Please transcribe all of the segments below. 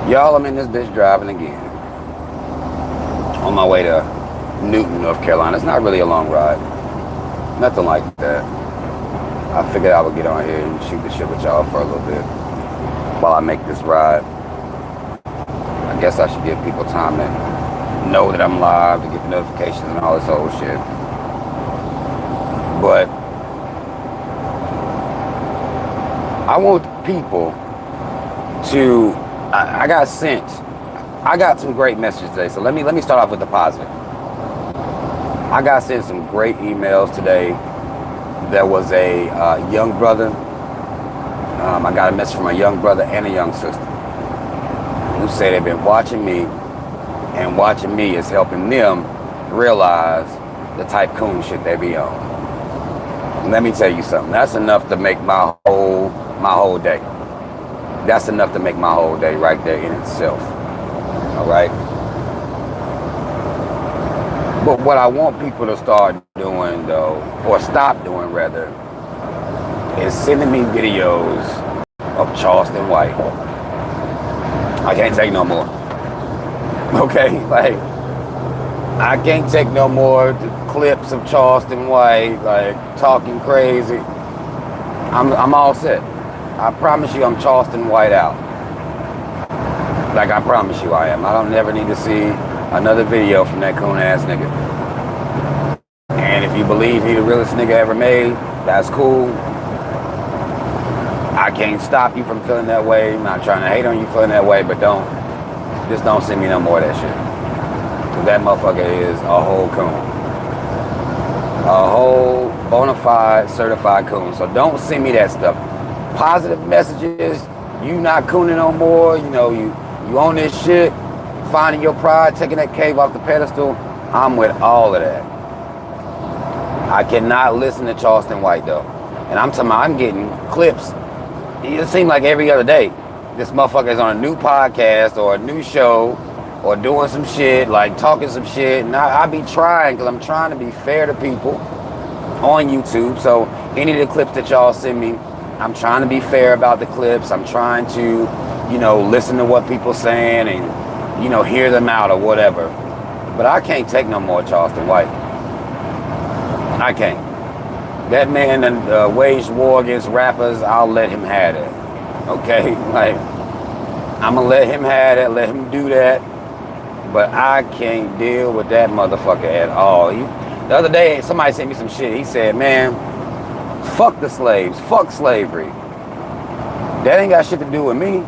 Y'all, I'm in this bitch driving again. On my way to Newton, North Carolina. It's not really a long ride. Nothing like that. I figured I would get on here and shoot the shit with y'all for a little bit while I make this ride. I guess I should give people time to know that I'm live, to get the notifications and all this old shit. But I want people to, I got some great messages today. So let me start off with the positive. I got sent some great emails today. There was a young brother. I got a message from a young brother and a young sister who say they've been watching me, and watching me is helping them realize the type coon shit they be on. And let me tell you something. That's enough to make my whole day. That's enough to make my whole day right there in itself. All right. But what I want people to start doing, though, or stop doing rather, is sending me videos of Charleston White. I can't take no more. Okay, like I can't take no more clips of Charleston White, like talking crazy. I'm all set. I promise you, I'm Charleston White out. Like I promise you, I am. I don't never need to see another video from that coon ass nigga. And if you believe he the realest nigga ever made, that's cool. I can't stop you from feeling that way. I'm not trying to hate on you feeling that way, but just don't send me no more of that shit. Cause that motherfucker is a whole coon. A whole bona fide, certified coon. So don't send me that stuff. Positive messages, you not cooning no more, you know, you own this shit, finding your pride, taking that cave off the pedestal. I'm with all of that. I cannot listen to Charleston White though. And I'm talking about, I'm getting clips. It seems like every other day, this motherfucker is on a new podcast or a new show or doing some shit, like talking some shit. And I be trying, because I'm trying to be fair to people on YouTube. So any of the clips that y'all send me, I'm trying to be fair about the clips. I'm trying to, you know, listen to what people saying and, you know, hear them out or whatever. But I can't take no more Charleston White. I can't. That man waged war against rappers. I'll let him have it. Okay? Like, I'm gonna let him have it, let him do that. But I can't deal with that motherfucker at all. The other day, somebody sent me some shit. He said, man, fuck the slaves, fuck slavery. That ain't got shit to do with me.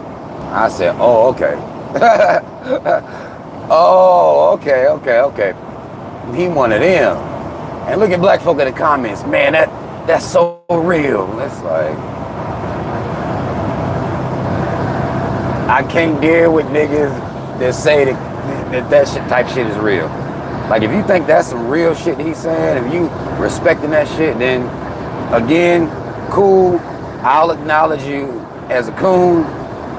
I said, oh, okay. Oh, okay. He one of them. And look at black folk in the comments, man, that's so real. It's like, I can't deal with niggas that say that shit, type shit is real. Like, if you think that's some real shit he's saying, if you respecting that shit, then again, cool. I'll acknowledge you as a coon,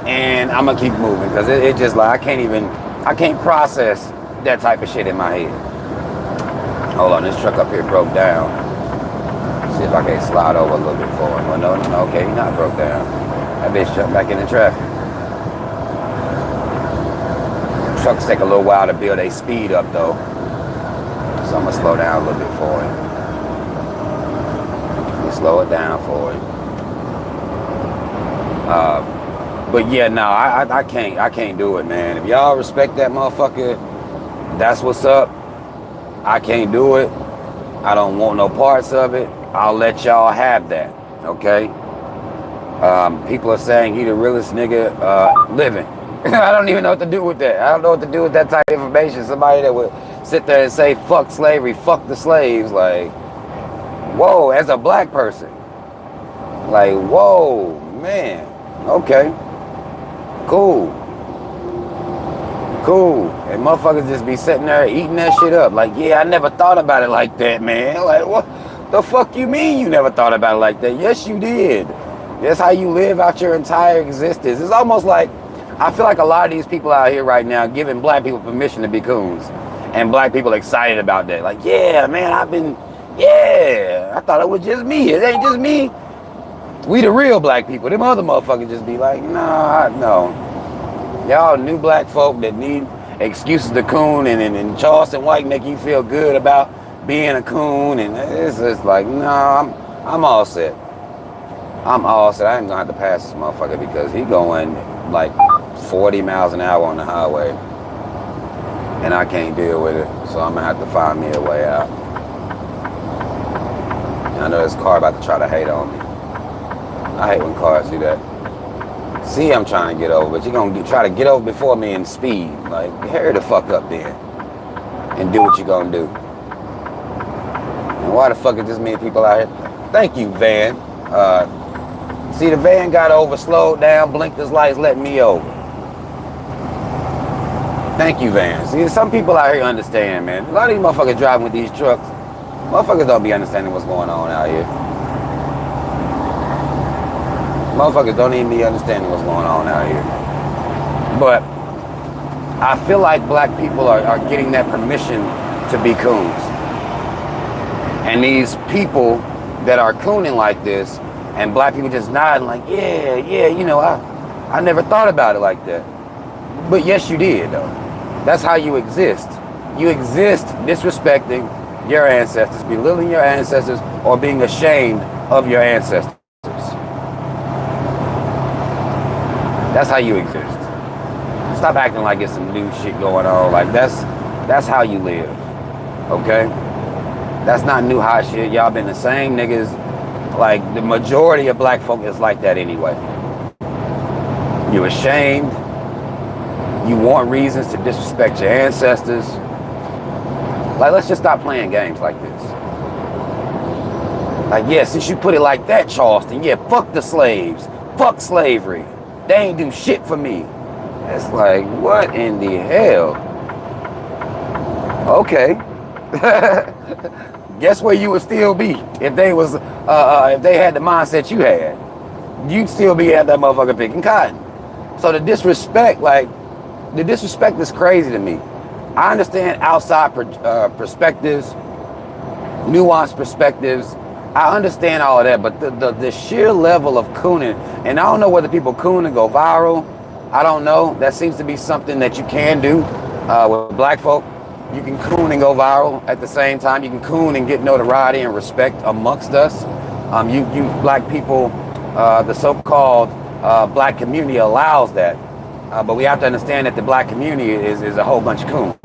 and I'm gonna keep moving, because it just like I can't process that type of shit in my head. Hold on, this truck up here broke down. See if I can slide over a little bit forward. Well, no, okay, he's not broke down. That bitch jumped back into traffic. Trucks take a little while to build a speed up though. So I'm gonna slow down a little bit for him. Let me slow it down for him. But yeah, no, I can't do it, man. If y'all respect that motherfucker, that's what's up. I can't do it. I don't want no parts of it. I'll let y'all have that, okay? People are saying he the realest nigga living. I don't even know what to do with that. I don't know what to do with that type of information. Somebody that would sit there and say, fuck slavery, fuck the slaves. Like, whoa, as a black person. Like, whoa, man. Okay. Cool. And motherfuckers just be sitting there eating that shit up. Like, yeah, I never thought about it like that, man. Like, what the fuck you mean you never thought about it like that? Yes, you did. That's how you live out your entire existence. It's almost like, I feel like a lot of these people out here right now giving black people permission to be coons. And black people excited about that. Like, yeah, man, I thought it was just me. It ain't just me. We the real black people. Them other motherfuckers just be like, nah, no. Y'all new black folk that need excuses to coon and Charleston White make you feel good about being a coon, and it's just like, no, I'm all set. I'm all set. I ain't gonna have to pass this motherfucker because he going like 40 miles an hour on the highway, and I can't deal with it. So I'm gonna have to find me a way out. And I know this car about to try to hate on me. I hate when cars do that. See, I'm trying to get over, but you're gonna try to get over before me and speed. Like, hurry the fuck up then, and do what you're gonna do. And why the fuck is this many people out here? Thank you, van. See, the van got over, slowed down, blinked his lights, let me over. Thank you, van. See, some people out here understand, man. A lot of these motherfuckers driving with these trucks, motherfuckers don't be understanding what's going on out here. Motherfuckers don't even be understanding what's going on out here. But I feel like black people are getting that permission to be coons. And these people that are cooning like this, and black people just nodding like, yeah, you know, I never thought about it like that. But yes, you did, though. That's how you exist. You exist disrespecting your ancestors, belittling your ancestors, or being ashamed of your ancestors. That's how you exist. Stop acting like it's some new shit going on. Like, that's how you live, okay? That's not new hot shit. Y'all been the same niggas. Like, the majority of black folk is like that anyway. You're ashamed. You want reasons to disrespect your ancestors. Like, let's just stop playing games like this. Like, yeah, since you put it like that, Charleston, yeah, fuck the slaves. Fuck slavery. They ain't do shit for me. It's like, what in the hell? Okay. Guess where you would still be if they was if they had the mindset you had. You'd still be at that motherfucker picking cotton. So the disrespect is crazy to me. I understand outside perspectives, nuanced perspectives. I understand all of that, but the sheer level of cooning, and I don't know whether people coon and go viral. I don't know. That seems to be something that you can do with black folk. You can coon and go viral at the same time. You can coon and get notoriety and respect amongst us. You black people, the so-called black community allows that. But we have to understand that the black community is a whole bunch of coons.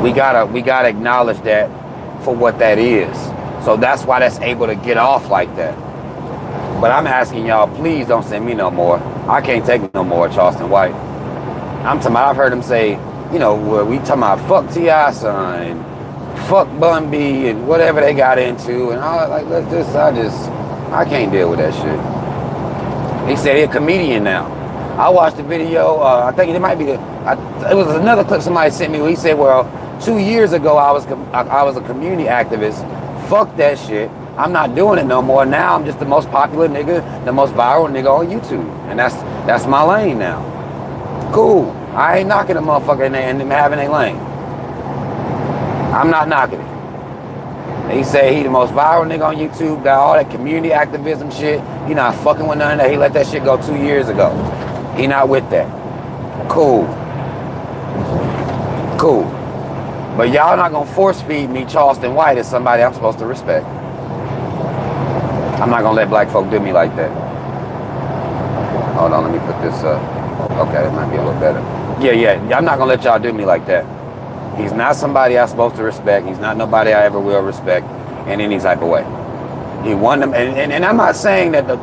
We gotta acknowledge that for what that is. So that's why that's able to get off like that. But I'm asking y'all, please don't send me no more. I can't take no more Charleston White. I've heard him say, you know, we talking about fuck T.I. son and fuck Bun B and whatever they got into and all. Like, I can't deal with that shit. He said he's a comedian now. I watched the video. I think it might be it was another clip somebody sent me where he said, well, 2 years ago I was a community activist. Fuck that shit. I'm not doing it no more. Now I'm just the most popular nigga, the most viral nigga on YouTube. And that's my lane now. Cool. I ain't knocking a motherfucker and them having a lane. I'm not knocking it. He say he the most viral nigga on YouTube, got all that community activism shit. He not fucking with none of that. He let that shit go 2 years ago. He not with that. Cool. But y'all not gonna force feed me Charleston White as somebody I'm supposed to respect. I'm not gonna let black folk do me like that. Hold on, let me put this up. Okay, it might be a little better. Yeah, I'm not gonna let y'all do me like that. He's not somebody I'm supposed to respect. He's not nobody I ever will respect in any type of way. He won them, and I'm not saying that the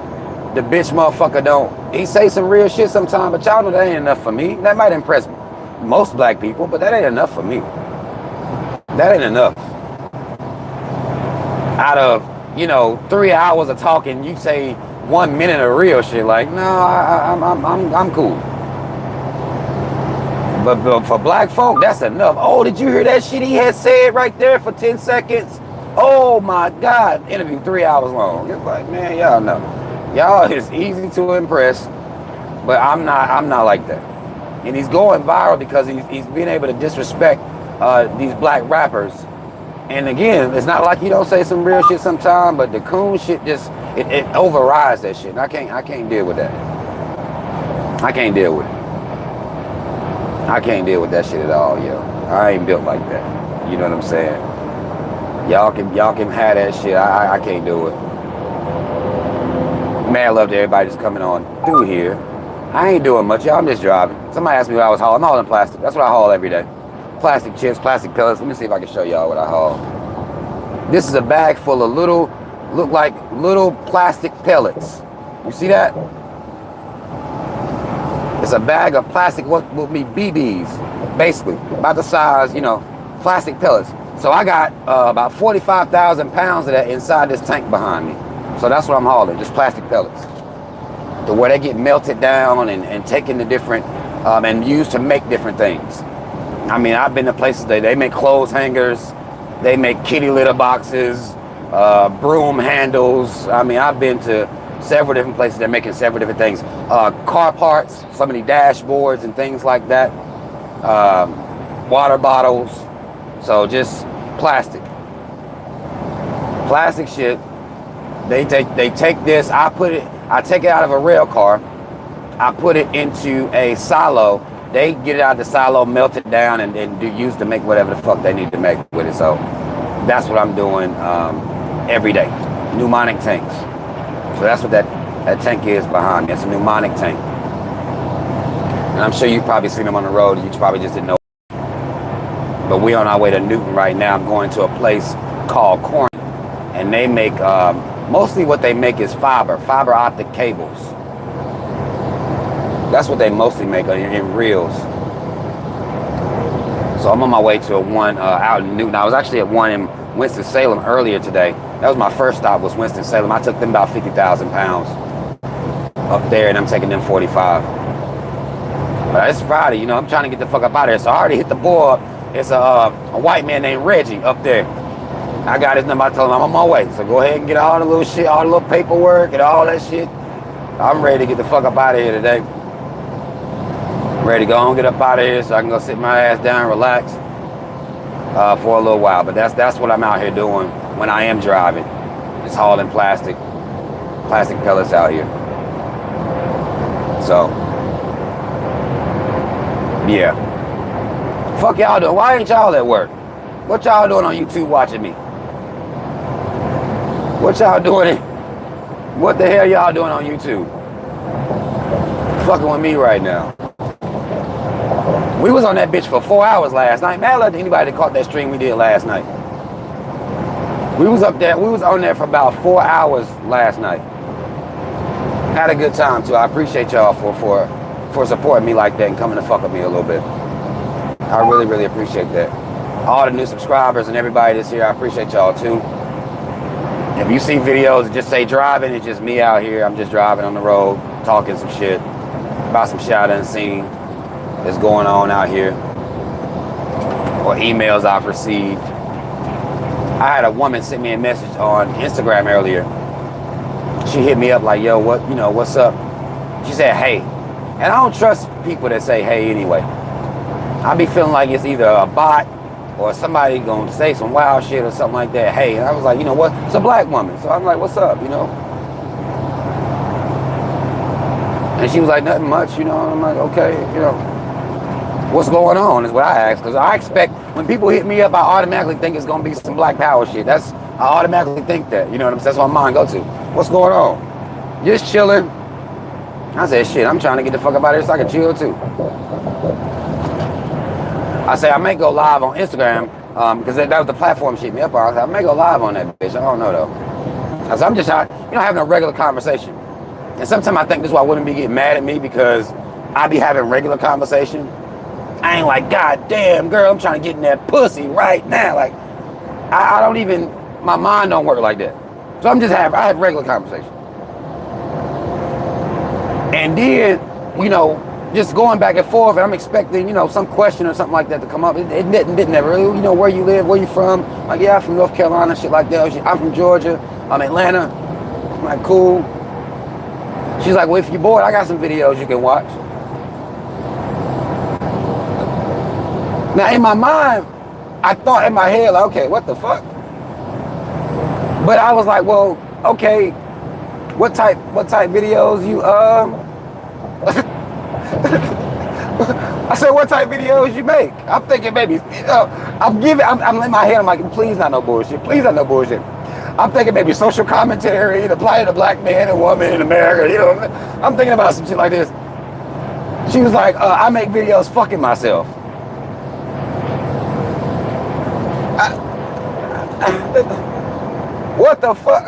bitch motherfucker don't. He say some real shit sometimes, but y'all know that ain't enough for me. That might impress most black people, but that ain't enough for me. That ain't enough. Out of, 3 hours of talking, you say 1 minute of real shit. Like, no, I'm cool. But for black folk, that's enough. Oh, did you hear that shit he had said right there for 10 seconds? Oh my God. Interview 3 hours long. It's like, man, y'all know. Y'all is easy to impress, but I'm not like that. And he's going viral because he's being able to disrespect these black rappers. And again, it's not like he don't say some real shit sometime, but the coon shit just it overrides that shit. And I can't deal with that. I can't deal with it. I can't deal with that shit at all, yo. I ain't built like that. You know what I'm saying? Y'all can have that shit. I can't do it. Man, I love to everybody just coming on through here. I ain't doing much, y'all. I'm just driving. Somebody asked me what I was hauling. I'm hauling plastic. That's what I haul every day. Plastic chips, plastic pellets. Let me see if I can show y'all what I haul. This is a bag full of look like little plastic pellets. You see that? It's a bag of plastic, what would be BBs, basically, about the size, you know, plastic pellets. So I got about 45,000 pounds of that inside this tank behind me. So that's what I'm hauling, just plastic pellets. To where they get melted down and taken to different, and used to make different things. I mean, I've been to places they make clothes hangers, they make kitty litter boxes, broom handles. I mean, I've been to several different places. They're making several different things. Car parts, so many dashboards and things like that. Water bottles. So just plastic. Plastic shit. They take this, I take it out of a rail car. I put it into a silo. They get it out of the silo, melt it down, and use to make whatever the fuck they need to make with it. So that's what I'm doing every day. Pneumonic tanks. So that's what that tank is behind me. It's a pneumonic tank. And I'm sure you've probably seen them on the road. You probably just didn't know. But we're on our way to Newton right now. I'm going to a place called Corn. And they make, mostly what they make is fiber optic cables. That's what they mostly make in reels. So I'm on my way to a one out in Newton. I was actually at one in Winston-Salem earlier today. That was my first stop, was Winston-Salem. I took them about 50,000 pounds up there, and I'm taking them 45. But it's Friday, you know, I'm trying to get the fuck up out of here. So I already hit the board. It's a white man named Reggie up there. I got his number. I told him I'm on my way. So go ahead and get all the little shit, all the little paperwork and all that shit. I'm ready to get the fuck up out of here today. I'm ready to go and get up out of here so I can go sit my ass down and relax for a little while. But that's what I'm out here doing when I am driving. Just hauling plastic pellets out here. So, yeah. Fuck y'all doing? Why ain't y'all at work? What y'all doing on YouTube watching me? What y'all doing? What the hell y'all doing on YouTube? Fucking with me right now. We was on that bitch for 4 hours last night. Man, let anybody that caught that stream we did last night. We was up there. We was on there for about 4 hours last night. Had a good time too. I appreciate y'all for supporting me like that and coming to fuck with me a little bit. I really, really appreciate that. All the new subscribers and everybody that's here, I appreciate y'all too. If you see videos that just say driving, it's just me out here. I'm just driving on the road, talking some shit about some shit I done seen that's going on out here, or emails I've received. I had a woman send me a message on Instagram earlier. She hit me up like, yo, what's up? She said, hey. And I don't trust people that say hey anyway. I be feeling like it's either a bot or somebody gonna say some wild shit or something like that. Hey, and I was like, you know what? It's a black woman. So I'm like, what's up, you know? And she was like, nothing much, you know? I'm like, okay, you know, what's going on is what I asked. Because I expect, when people hit me up, I automatically think it's gonna be some black power shit. I automatically think that, you know what I'm saying? That's what my mind go to. What's going on? Just chilling. I said, shit, I'm trying to get the fuck up out of here so I can chill too. I say I may go live on Instagram because that was the platform she hit me up on. I said I may go live on that bitch. I don't know though. I said I'm just out, having a regular conversation. And sometimes I think this is why women be getting mad at me, because I be having regular conversation. I ain't like, God damn, girl, I'm trying to get in that pussy right now. Like, I don't even, my mind don't work like that. So I have regular conversation. And then, just going back and forth, and I'm expecting, some question or something like that to come up. It didn't never really, where you live, where you from. Like, yeah, I'm from North Carolina, shit like that. I'm from Georgia, I'm Atlanta. I'm like, cool. She's like, well, if you're bored, I got some videos you can watch. Now, in my mind, I thought in my head, like, okay, what the fuck? But I was like, well, okay, what type videos you, I said, what type of videos you make? I'm thinking maybe, I'm in my head, I'm like, please not no bullshit. Please not no bullshit. I'm thinking maybe social commentary, apply to black man and woman in America, I'm thinking about some shit like this. She was like, I make videos fucking myself. What the fuck?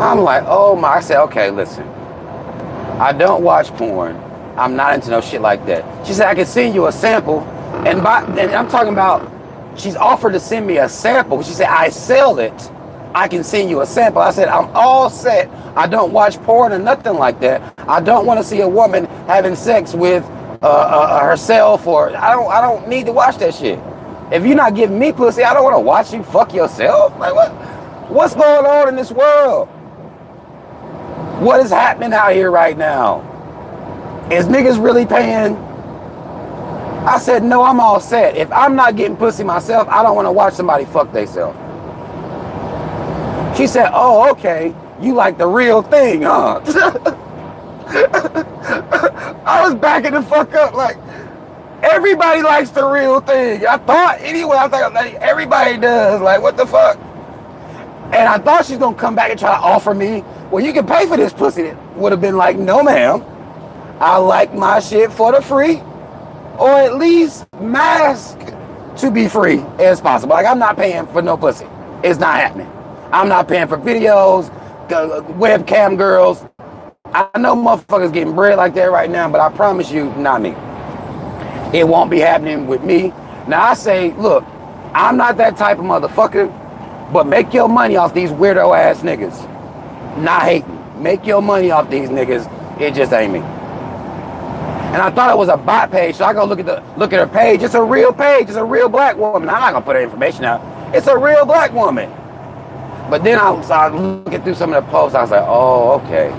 I'm like, oh my, I said, okay, listen. I don't watch porn. I'm not into no shit like that. She said, I can send you a sample. And I'm talking about, she's offered to send me a sample. She said, I sell it. I can send you a sample. I said, I'm all set. I don't watch porn or nothing like that. I don't want to see a woman having sex with herself, or I don't need to watch that shit. If you're not giving me pussy, I don't want to watch you fuck yourself. Like, what's going on in this world? What is happening out here right now? Is niggas really paying? I said, no, I'm all set. If I'm not getting pussy myself, I don't want to watch somebody fuck themselves. She said, oh, okay. You like the real thing, huh? I was backing the fuck up like, everybody likes the real thing. I thought, anyway, I thought like, everybody does. Like, what the fuck? And I thought she's going to come back and try to offer me, well, you can pay for this pussy. It would have been like, no, ma'am. I like my shit for the free, or at least mask to be free as possible. Like, I'm not paying for no pussy. It's not happening. I'm not paying for videos, webcam girls. I know motherfuckers getting bread like that right now, but I promise you, not me. It won't be happening with me. Now I say, look, I'm not that type of motherfucker, but make your money off these weirdo ass niggas. Not hating. Make your money off these niggas. It just ain't me. And I thought it was a bot page, so I go look at her page. It's a real page. It's a real black woman. I'm not gonna put her information out. It's a real black woman. But then I was looking through some of the posts. I was like, oh, okay.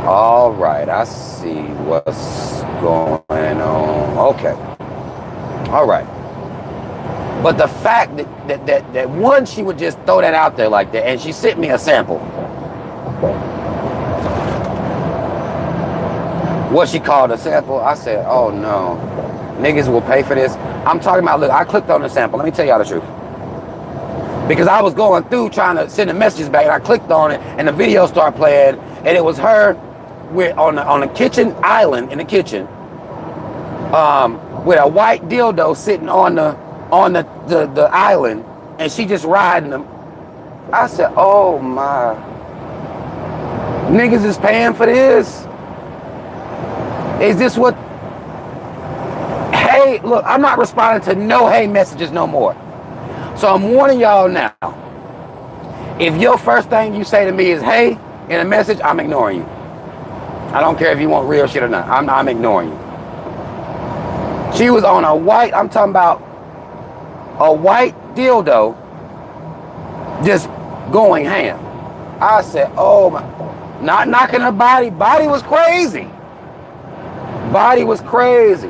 All right, I see what's going on. Okay. All right. But the fact that one, she would just throw that out there like that, and she sent me a sample. What she called a sample, I said, oh no. Niggas will pay for this. I'm talking about, look, I clicked on the sample. Let me tell y'all the truth. Because I was going through trying to send the messages back, and I clicked on it, and the video started playing, and it was her on the kitchen island in the kitchen, with a white dildo sitting on the island, and she just riding them. I said, oh my, niggas is paying for this? Is this what? Hey, look, I'm not responding to no hey messages no more. So I'm warning y'all now. If your first thing you say to me is hey in a message, I'm ignoring you. I don't care if you want real shit or not. I'm ignoring you. She was on a white, I'm talking about a white dildo just going ham. I said, oh my, not knocking her body. Body was crazy. Body was crazy.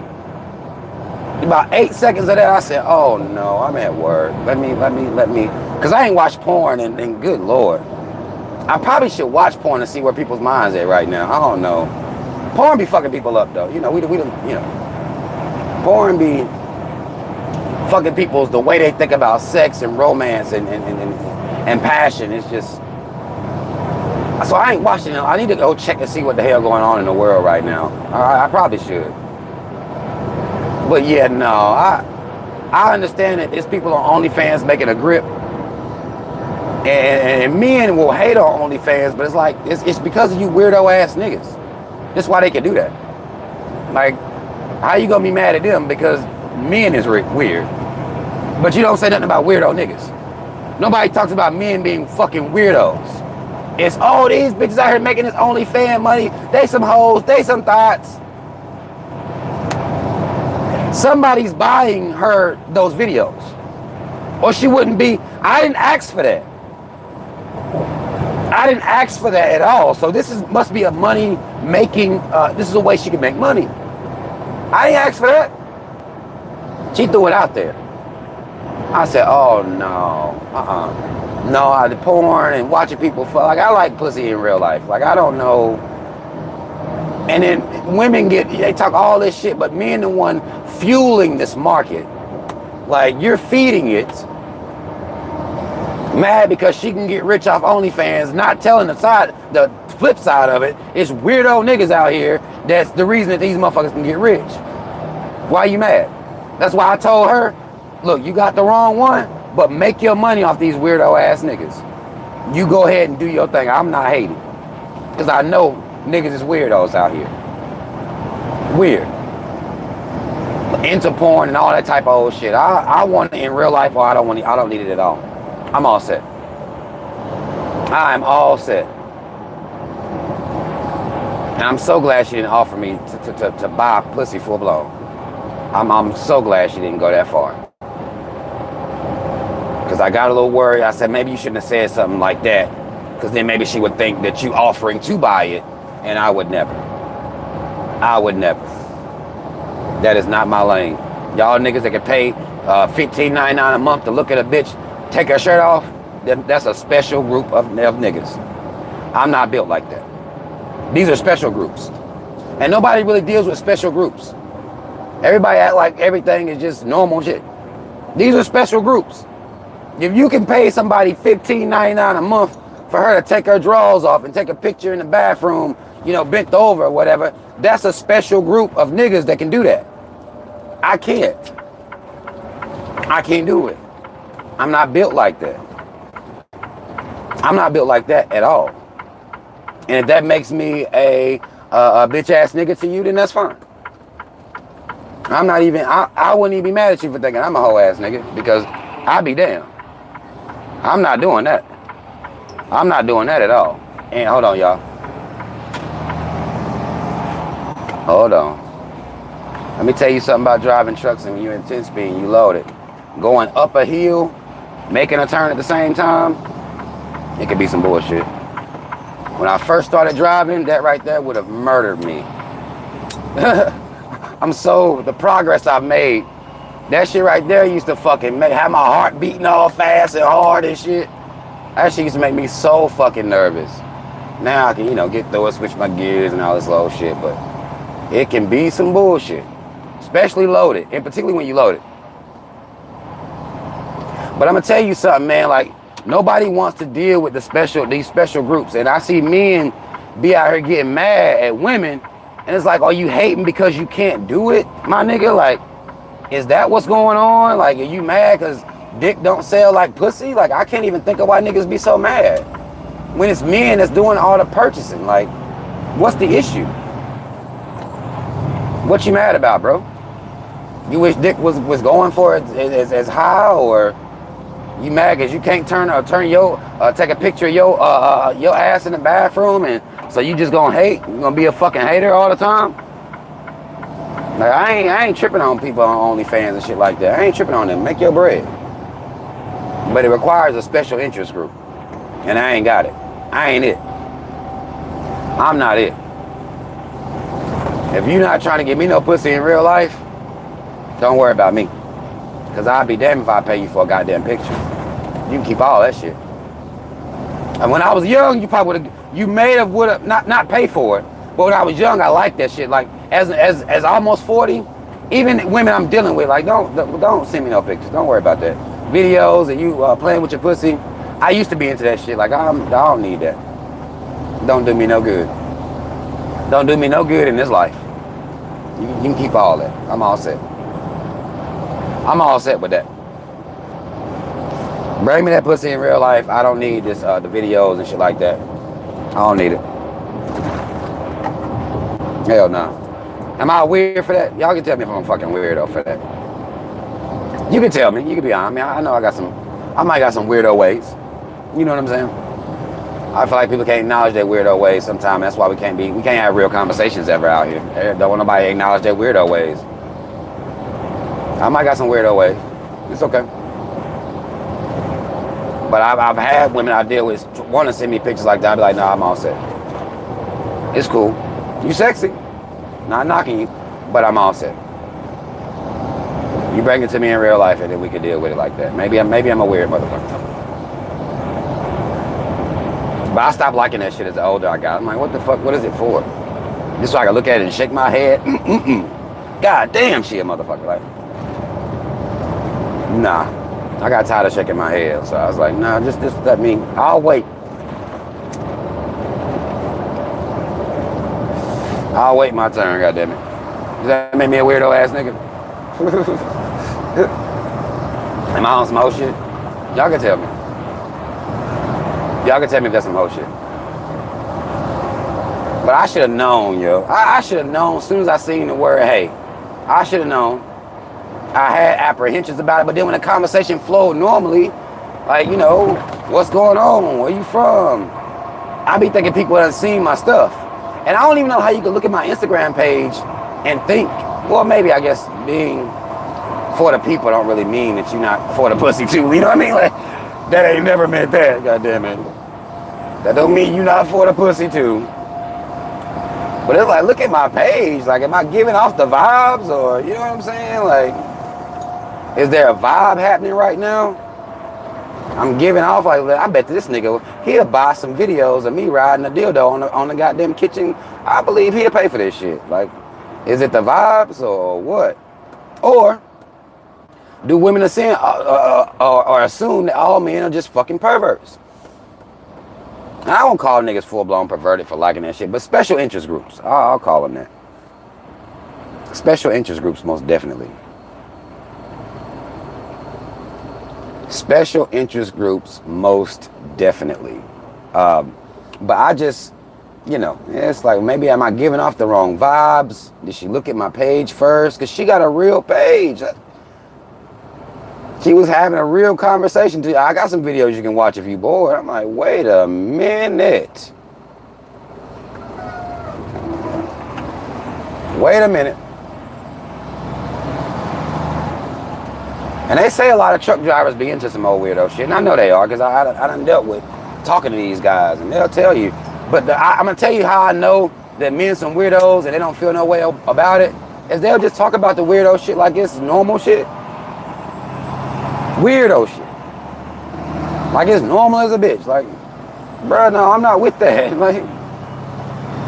About 8 seconds of that, I said, oh no, I'm at work. Let me, because I ain't watched porn and good Lord. I probably should watch porn to see where people's minds at right now. I don't know. Porn be fucking people up though. We don't. Porn be fucking people's the way they think about sex and romance and passion. It's just. So I ain't watching it. I need to go check and see what the hell going on in the world right now. I probably should. But yeah, no, I understand that there's people on OnlyFans making a grip. And men will hate on OnlyFans, but it's like, it's because of you weirdo ass niggas. That's why they can do that. Like, how you gonna be mad at them because men is weird? But you don't say nothing about weirdo niggas. Nobody talks about men being fucking weirdos. It's, oh, these bitches out here making this OnlyFans money. They some hoes, they some thoughts. Somebody's buying her those videos. Or she wouldn't be, I didn't ask for that. I didn't ask for that at all. So this must be a money making, this is a way she can make money. I didn't ask for that. She threw it out there. I said, oh no, No, the porn and watching people fuck. Like, I like pussy in real life. Like, I don't know. And then women they talk all this shit, but men the one fueling this market. Like, you're feeding it. Mad because she can get rich off OnlyFans, not telling the flip side of it. It's weirdo niggas out here that's the reason that these motherfuckers can get rich. Why you mad? That's why I told her, look, you got the wrong one, but make your money off these weirdo ass niggas. You go ahead and do your thing. I'm not hating. Because I know niggas is weirdos out here. Weird. Into porn and all that type of old shit. I want it in real life, or I don't need it at all. I'm all set. I am all set. And I'm so glad she didn't offer me to buy pussy full blown. I'm so glad she didn't go that far. Because I got a little worried. I said, maybe you shouldn't have said something like that. Because then maybe she would think that you offering to buy it. And I would never. I would never. That is not my lane. Y'all niggas that can pay $15.99 a month to look at a bitch take her shirt off, that's a special group of niggas. I'm not built like that. These are special groups. And nobody really deals with special groups. Everybody act like everything is just normal shit. These are special groups. If you can pay somebody $15.99 a month for her to take her drawers off and take a picture in the bathroom, you know, bent over or whatever, that's a special group of niggas that can do that. I can't. I can't do it. I'm not built like that. I'm not built like that at all. And if that makes me a bitch ass nigga to you, then that's fine. I'm not even, I wouldn't even be mad at you for thinking I'm a hoe ass nigga, because I'd be damned. I'm not doing that. I'm not doing that at all. And hold on, y'all. Hold on. Let me tell you something about driving trucks and when you're in 10 speed and you load it. Going up a hill, making a turn at the same time, it could be some bullshit. When I first started driving, that right there would have murdered me. The progress I've made, that shit right there used to fucking have my heart beating all fast and hard and shit. That shit used to make me so fucking nervous. Now I can, you know, get through it, switch my gears and all this low shit, but it can be some bullshit. Especially loaded, and particularly when you load it. But I'm gonna tell you something, man, like, nobody wants to deal with these special groups. And I see men be out here getting mad at women, and it's like, are you hating because you can't do it, my nigga? Like, is that what's going on? Like, are you mad because dick don't sell like pussy? Like, I can't even think of why niggas be so mad when it's men that's doing all the purchasing. Like, what's the issue? What you mad about, bro? You wish dick was going for it as high, or you mad because you can't take a picture of your ass in the bathroom, and so you just gonna hate? You gonna be a fucking hater all the time? Like, I ain't tripping on people on OnlyFans and shit like that. I ain't tripping on them. Make your bread. But it requires a special interest group, and I ain't got it. I ain't it. I'm not it. If you're not trying to get me no pussy in real life, don't worry about me. Because I'd be damned if I pay you for a goddamn picture. You can keep all that shit. And when I was young, you probably would have not pay for it. But when I was young, I liked that shit. Like, as almost 40, even women I'm dealing with, like, don't send me no pictures. Don't worry about that. Videos and you playing with your pussy. I used to be into that shit. Like, I don't need that. Don't do me no good. Don't do me no good in this life. You can keep all that. I'm all set. I'm all set with that. Bring me that pussy in real life. I don't need this the videos and shit like that. I don't need it. Hell no. Am I weird for that? Y'all can tell me if I'm a fucking weirdo for that. You can tell me. You can be honest. I mean, I know I might got some weirdo ways. You know what I'm saying? I feel like people can't acknowledge their weirdo ways sometimes. That's why we can't have real conversations ever out here. Don't want nobody to acknowledge their weirdo ways. I might got some weirdo ways. It's okay. But I've had women I deal with want to send me pictures like that. I'll be like, nah, I'm all set. It's cool. You sexy. Not knocking you, but I'm all set. You bring it to me in real life and then we can deal with it like that. Maybe I'm a weird motherfucker. But I stopped liking that shit as the older I got. I'm like, what the fuck? What is it for? Just so I can look at it and shake my head. God damn, she a motherfucker. Like, nah. I got tired of shaking my head. So I was like, nah, just let me. I'll wait. I'll wait my turn, goddammit. Does that make me a weirdo ass nigga? Am I on some hoe shit? Y'all can tell me. Y'all can tell me if that's some hoe shit. But I should have known, yo. I should have known as soon as I seen the word hey. I should have known. I had apprehensions about it, but then when the conversation flowed normally, like, you know, what's going on? Where you from? I be thinking people haven't seen my stuff. And I don't even know how you can look at my Instagram page and think, well, maybe I guess being for the people don't really mean that you're not for the pussy too. You know what I mean? Like, that ain't never meant that, goddamn it. That don't mean you're not for the pussy too. But it's like, look at my page. Like, am I giving off the vibes or, you know what I'm saying? Like, is there a vibe happening right now? I'm giving off like, I bet this nigga, he'll buy some videos of me riding a dildo on the goddamn kitchen. I believe he'll pay for this shit. Like, is it the vibes or what? Or do women assume or assume that all men are just fucking perverts? I won't call niggas full-blown perverted for liking that shit, but special interest groups, I'll call them that. Special interest groups, most definitely. Special interest groups, most definitely. But I just, you know, it's like, maybe am I giving off the wrong vibes? Did she look at my page first? Because she got a real page. She was having a real conversation. I got some videos you can watch if you bored. I'm like, wait a minute. Wait a minute. And they say a lot of truck drivers be into some old weirdo shit. And I know they are, because I done dealt with talking to these guys. And they'll tell you. But I'm going to tell you how I know that men some weirdos and they don't feel no way about it. Is they'll just talk about the weirdo shit like it's normal shit. Weirdo shit. Like it's normal as a bitch. Like, bro, no, I'm not with that. Like,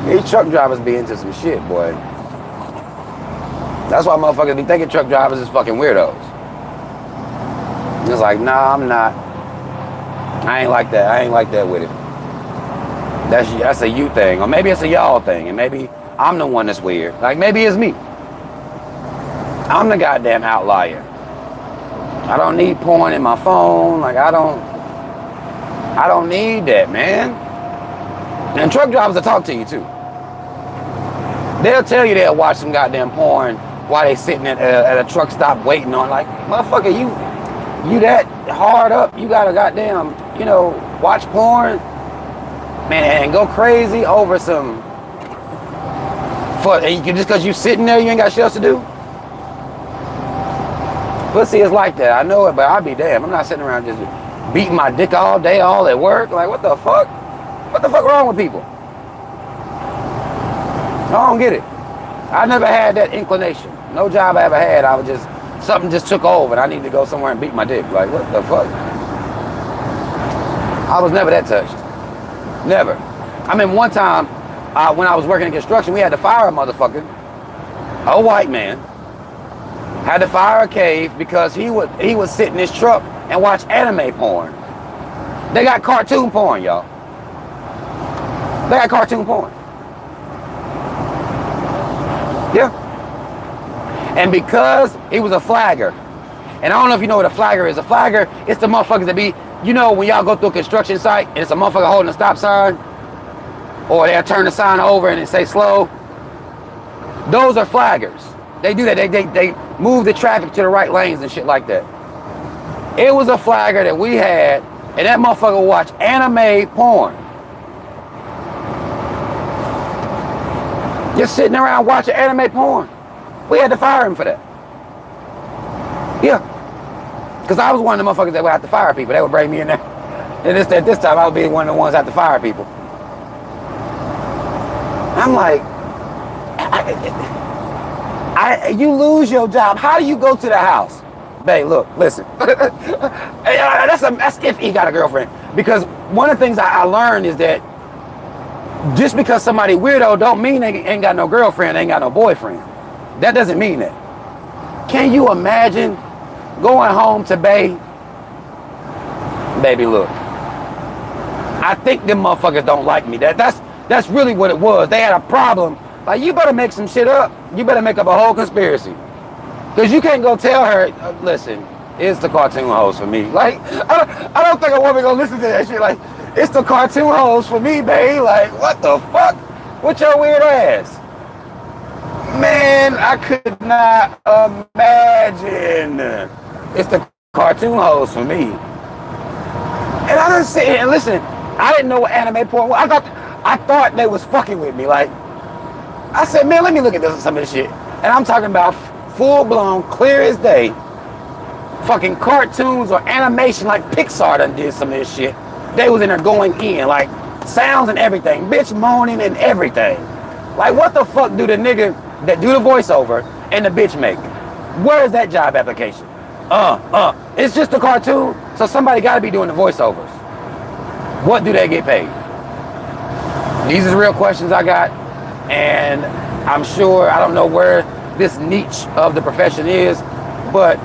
these truck drivers be into some shit, boy. That's why motherfuckers be thinking truck drivers is fucking weirdos. It's like, nah, I'm not. I ain't like that. I ain't like that with it. That's a you thing. Or maybe it's a y'all thing. And maybe I'm the one that's weird. Like, maybe it's me. I'm the goddamn outlier. I don't need porn in my phone. Like, I don't need that, man. And truck drivers will talk to you too. They'll tell you they'll watch some goddamn porn while they sitting at a truck stop waiting on, like, motherfucker, you that hard up, you gotta goddamn, you know, watch porn, man, and go crazy over some, just cause you sitting there, you ain't got shit else to do? Pussy is like that, I know it, but I'll be damned. I'm not sitting around just beating my dick all day, all at work. Like, what the fuck? What the fuck wrong with people? I don't get it. I never had that inclination. No job I ever had, I was just, something just took over and I needed to go somewhere and beat my dick. Like, what the fuck? I was never that touched. Never. I mean, one time, when I was working in construction, we had to fire a motherfucker, a white man, had to fire a cave because he would sit in his truck and watch anime porn. They got cartoon porn, y'all. They got cartoon porn. Yeah. And because he was a flagger, and I don't know if you know what a flagger is. A flagger, it's the motherfuckers that be, you know, when y'all go through a construction site and it's a motherfucker holding a stop sign, or they'll turn the sign over and it say slow. Those are flaggers. They do that. They move the traffic to the right lanes and shit like that. It was a flagger that we had, and that motherfucker watched anime porn. Just sitting around watching anime porn. We had to fire him for that. Yeah. Because I was one of the motherfuckers that would have to fire people. They would bring me in there. And at this time, I would be one of the ones that had to fire people. I'm like, you lose your job. How do you go to the house? Babe, look, listen. That's if he got a girlfriend. Because one of the things I learned is that Just because somebody weirdo don't mean they ain't got no girlfriend, ain't got no boyfriend. That doesn't mean that. Can you imagine going home to baby, look, I think them motherfuckers don't like me. That's really what it was. They had a problem. Like, you better make some shit up. You better make up a whole conspiracy. Because you can't go tell her, listen, it's the cartoon hoes for me. Like, I don't think a woman gonna listen to that shit. Like, it's the cartoon hoes for me, babe. Like, what the fuck? With your weird ass? Man, I could not imagine. It's the cartoon hoes for me. And I didn't say, and listen, I didn't know what anime porn was. I thought they was fucking with me. Like, I said, man, let me look at some of this shit. And I'm talking about full-blown, clear as day, fucking cartoons or animation like Pixar done did some of this shit. They was in there going in, like, sounds and everything. Bitch moaning and everything. Like, what the fuck do the nigga that do the voiceover and the bitch make? Where is that job application? It's just a cartoon, so somebody gotta be doing the voiceovers. What do they get paid? These are real questions I got, and I'm sure, I don't know where this niche of the profession is, but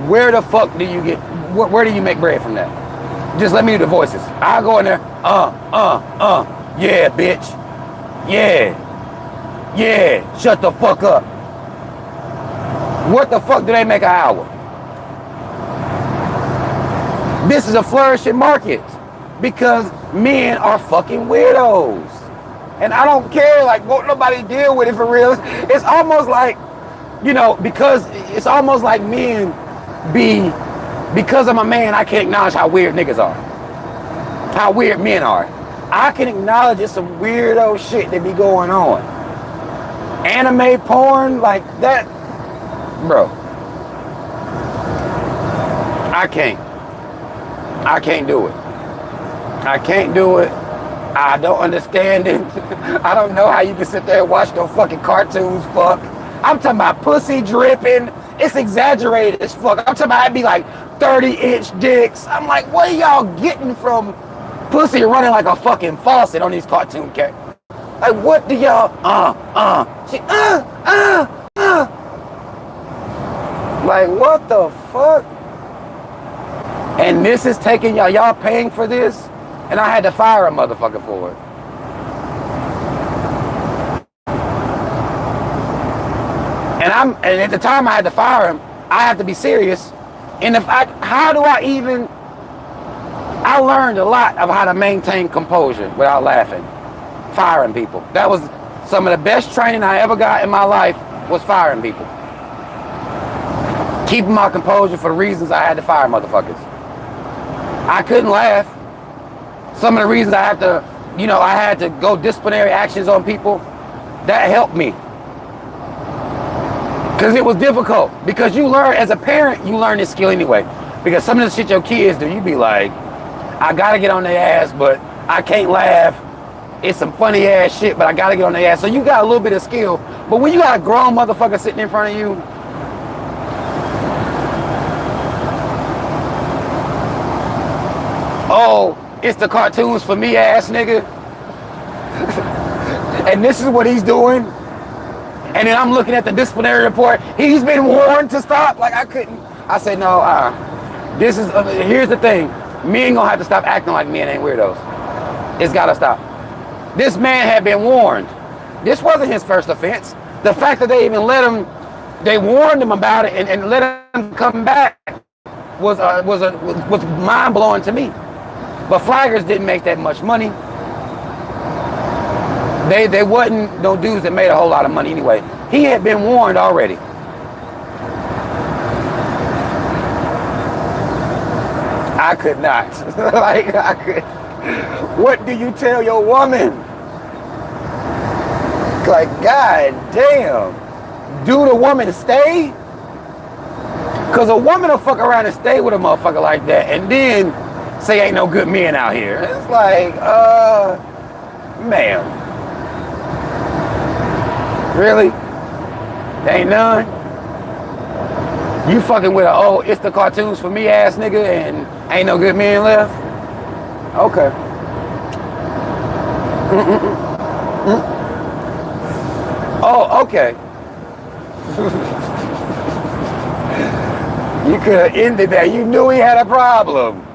where the fuck do you get, where do you make bread from that? Just let me do the voices. I'll go in there, yeah, bitch. Yeah, shut the fuck up. What the fuck do they make an hour? This is a flourishing market because men are fucking weirdos. And I don't care, like, won't nobody deal with it for real. It's almost like, you know, because it's almost like men because I'm a man, I can acknowledge how weird niggas are. How weird men are. I can acknowledge it's some weirdo shit that be going on. Anime porn, like that, bro. I can't do it. I can't do it. I don't understand it. I don't know how you can sit there and watch no fucking cartoons, fuck. I'm talking about pussy dripping. It's exaggerated as fuck. I'm talking about it'd be like 30-inch dicks. I'm like, what are y'all getting from pussy running like a fucking faucet on these cartoon characters? Like, what do y'all, like, what the fuck? And this is taking y'all paying for this? And I had to fire a motherfucker for it. And at the time I had to fire him, I had to be serious. And how do I learned a lot of how to maintain composure without laughing. Firing people. That was some of the best training I ever got in my life, was firing people. Keeping my composure for the reasons I had to fire motherfuckers. I couldn't laugh. Some of the reasons I had to go disciplinary actions on people, that helped me. Because it was difficult. Because you learn, as a parent, you learn this skill anyway. Because some of the shit your kids do, you be like, I gotta get on their ass, but I can't laugh. It's some funny ass shit, but I gotta get on their ass. So you got a little bit of skill. But when you got a grown motherfucker sitting in front of you, oh, it's the cartoons for me ass nigga. And this is what he's doing. And then I'm looking at the disciplinary report. He's been warned to stop. Like, I couldn't. I said, no, here's the thing. Men gonna have to stop acting like men ain't weirdos. It's gotta stop. This man had been warned. This wasn't his first offense. The fact that they even they warned him about it and let him come back was mind blowing to me. But flaggers didn't make that much money. They wasn't no dudes that made a whole lot of money anyway. He had been warned already. I could not. Like, I could. What do you tell your woman? Like, god damn. Do the woman stay? Because a woman will fuck around and stay with a motherfucker like that and then say ain't no good men out here. It's like, ma'am. Really? There ain't none? You fucking with it's the cartoons for me ass nigga and ain't no good men left? Okay. Oh, okay. You could have ended that. You knew he had a problem.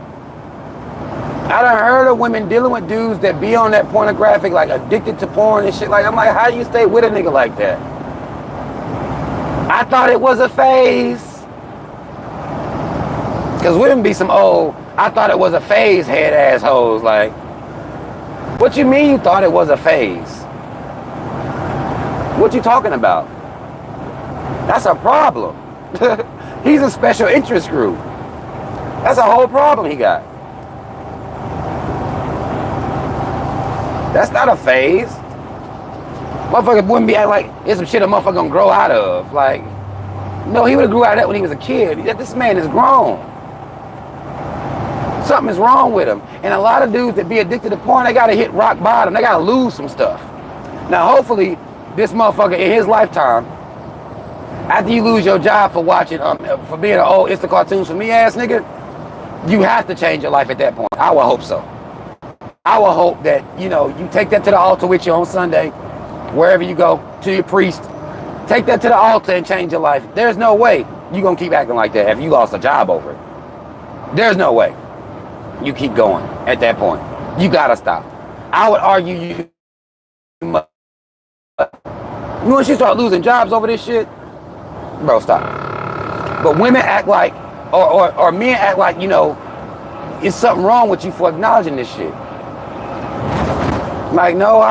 I done heard of women dealing with dudes that be on that pornographic, like addicted to porn and shit. Like, I'm like, how do you stay with a nigga like that? I thought it was a phase. Because women be some old, I thought it was a phase head assholes. Like, what you mean you thought it was a phase? What you talking about? That's a problem. He's a special interest group. That's a whole problem he got. That's not a phase. Motherfucker wouldn't be acting like it's some shit a motherfucker gonna grow out of. Like, no, he would have grew out of that when he was a kid. This man is grown. Something is wrong with him. And a lot of dudes that be addicted to porn, they gotta hit rock bottom. They gotta lose some stuff. Now, hopefully, this motherfucker in his lifetime, after you lose your job for watching, for being an old It's the Cartoons for Me ass nigga, you have to change your life at that point. I will hope so. I will hope that, you know, you take that to the altar with you on Sunday, wherever you go, to your priest. Take that to the altar and change your life. There's no way you're going to keep acting like that if you lost a job over it. There's no way you keep going at that point. You got to stop. I would argue you must. Once you start losing jobs over this shit, bro, stop. But women act like, or men act like, you know, it's something wrong with you for acknowledging this shit. Like, no,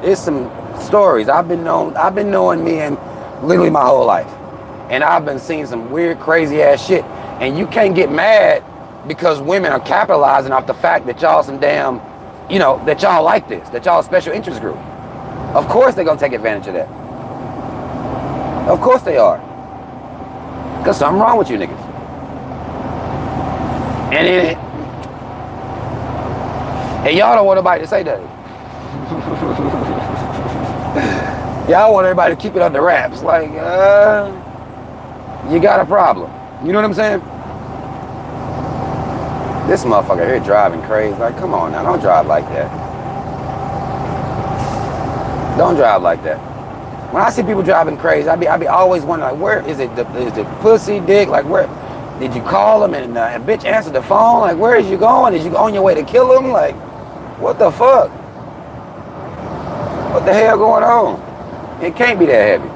it's some stories. I've been knowing men literally my whole life. And I've been seeing some weird, crazy ass shit. And you can't get mad because women are capitalizing off the fact that y'all some damn, you know, that y'all like this, that y'all a special interest group. Of course they're gonna take advantage of that. Of course they are. Cause something wrong with you niggas. And y'all don't want nobody to say that. Y'all want everybody to keep it under wraps. Like, you got a problem. You know what I'm saying? This motherfucker here driving crazy. Like, come on now, don't drive like that. Don't drive like that. When I see people driving crazy, I be always wondering, like, where is it? Is it pussy, dick? Like, where did you call him and a bitch answered the phone? Like, where is you going? Is you on your way to kill him? Like, what the fuck? What the hell going on? It can't be that heavy.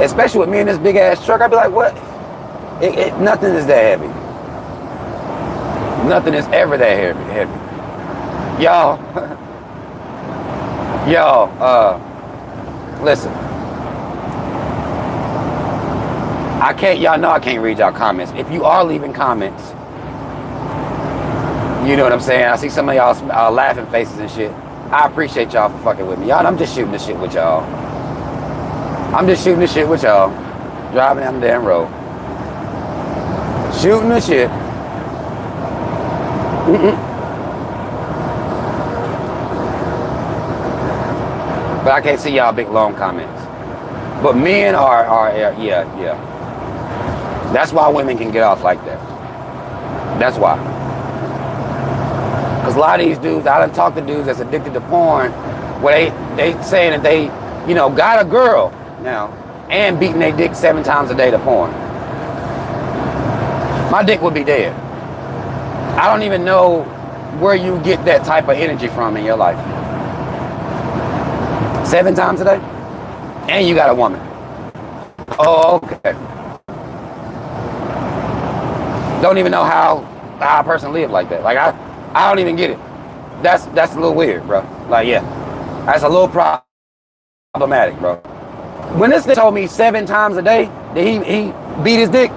Especially with me in this big ass truck, I'd be like, what? Nothing is that heavy. Nothing is ever that heavy. Y'all, listen. Y'all know I can't read y'all comments. If you are leaving comments, you know what I'm saying? I see some of y'all laughing faces and shit. I appreciate y'all for fucking with me. Y'all, I'm just shooting this shit with y'all. Driving down the damn road. Shooting the shit. But I can't see y'all big long comments. But men are yeah. That's why women can get off like that. That's why. Because a lot of these dudes, I done talked to dudes that's addicted to porn, where they saying that they, you know, got a girl now and beating their dick 7 times a day to porn. My dick would be dead. I don't even know where you get that type of energy from in your life. 7 times a day? And you got a woman. Oh, okay. Don't even know how a person live like that. Like, I don't even get it. That's a little weird, bro. Like, yeah. That's a little problematic, bro. When this nigga told me 7 times a day that he beat his dick,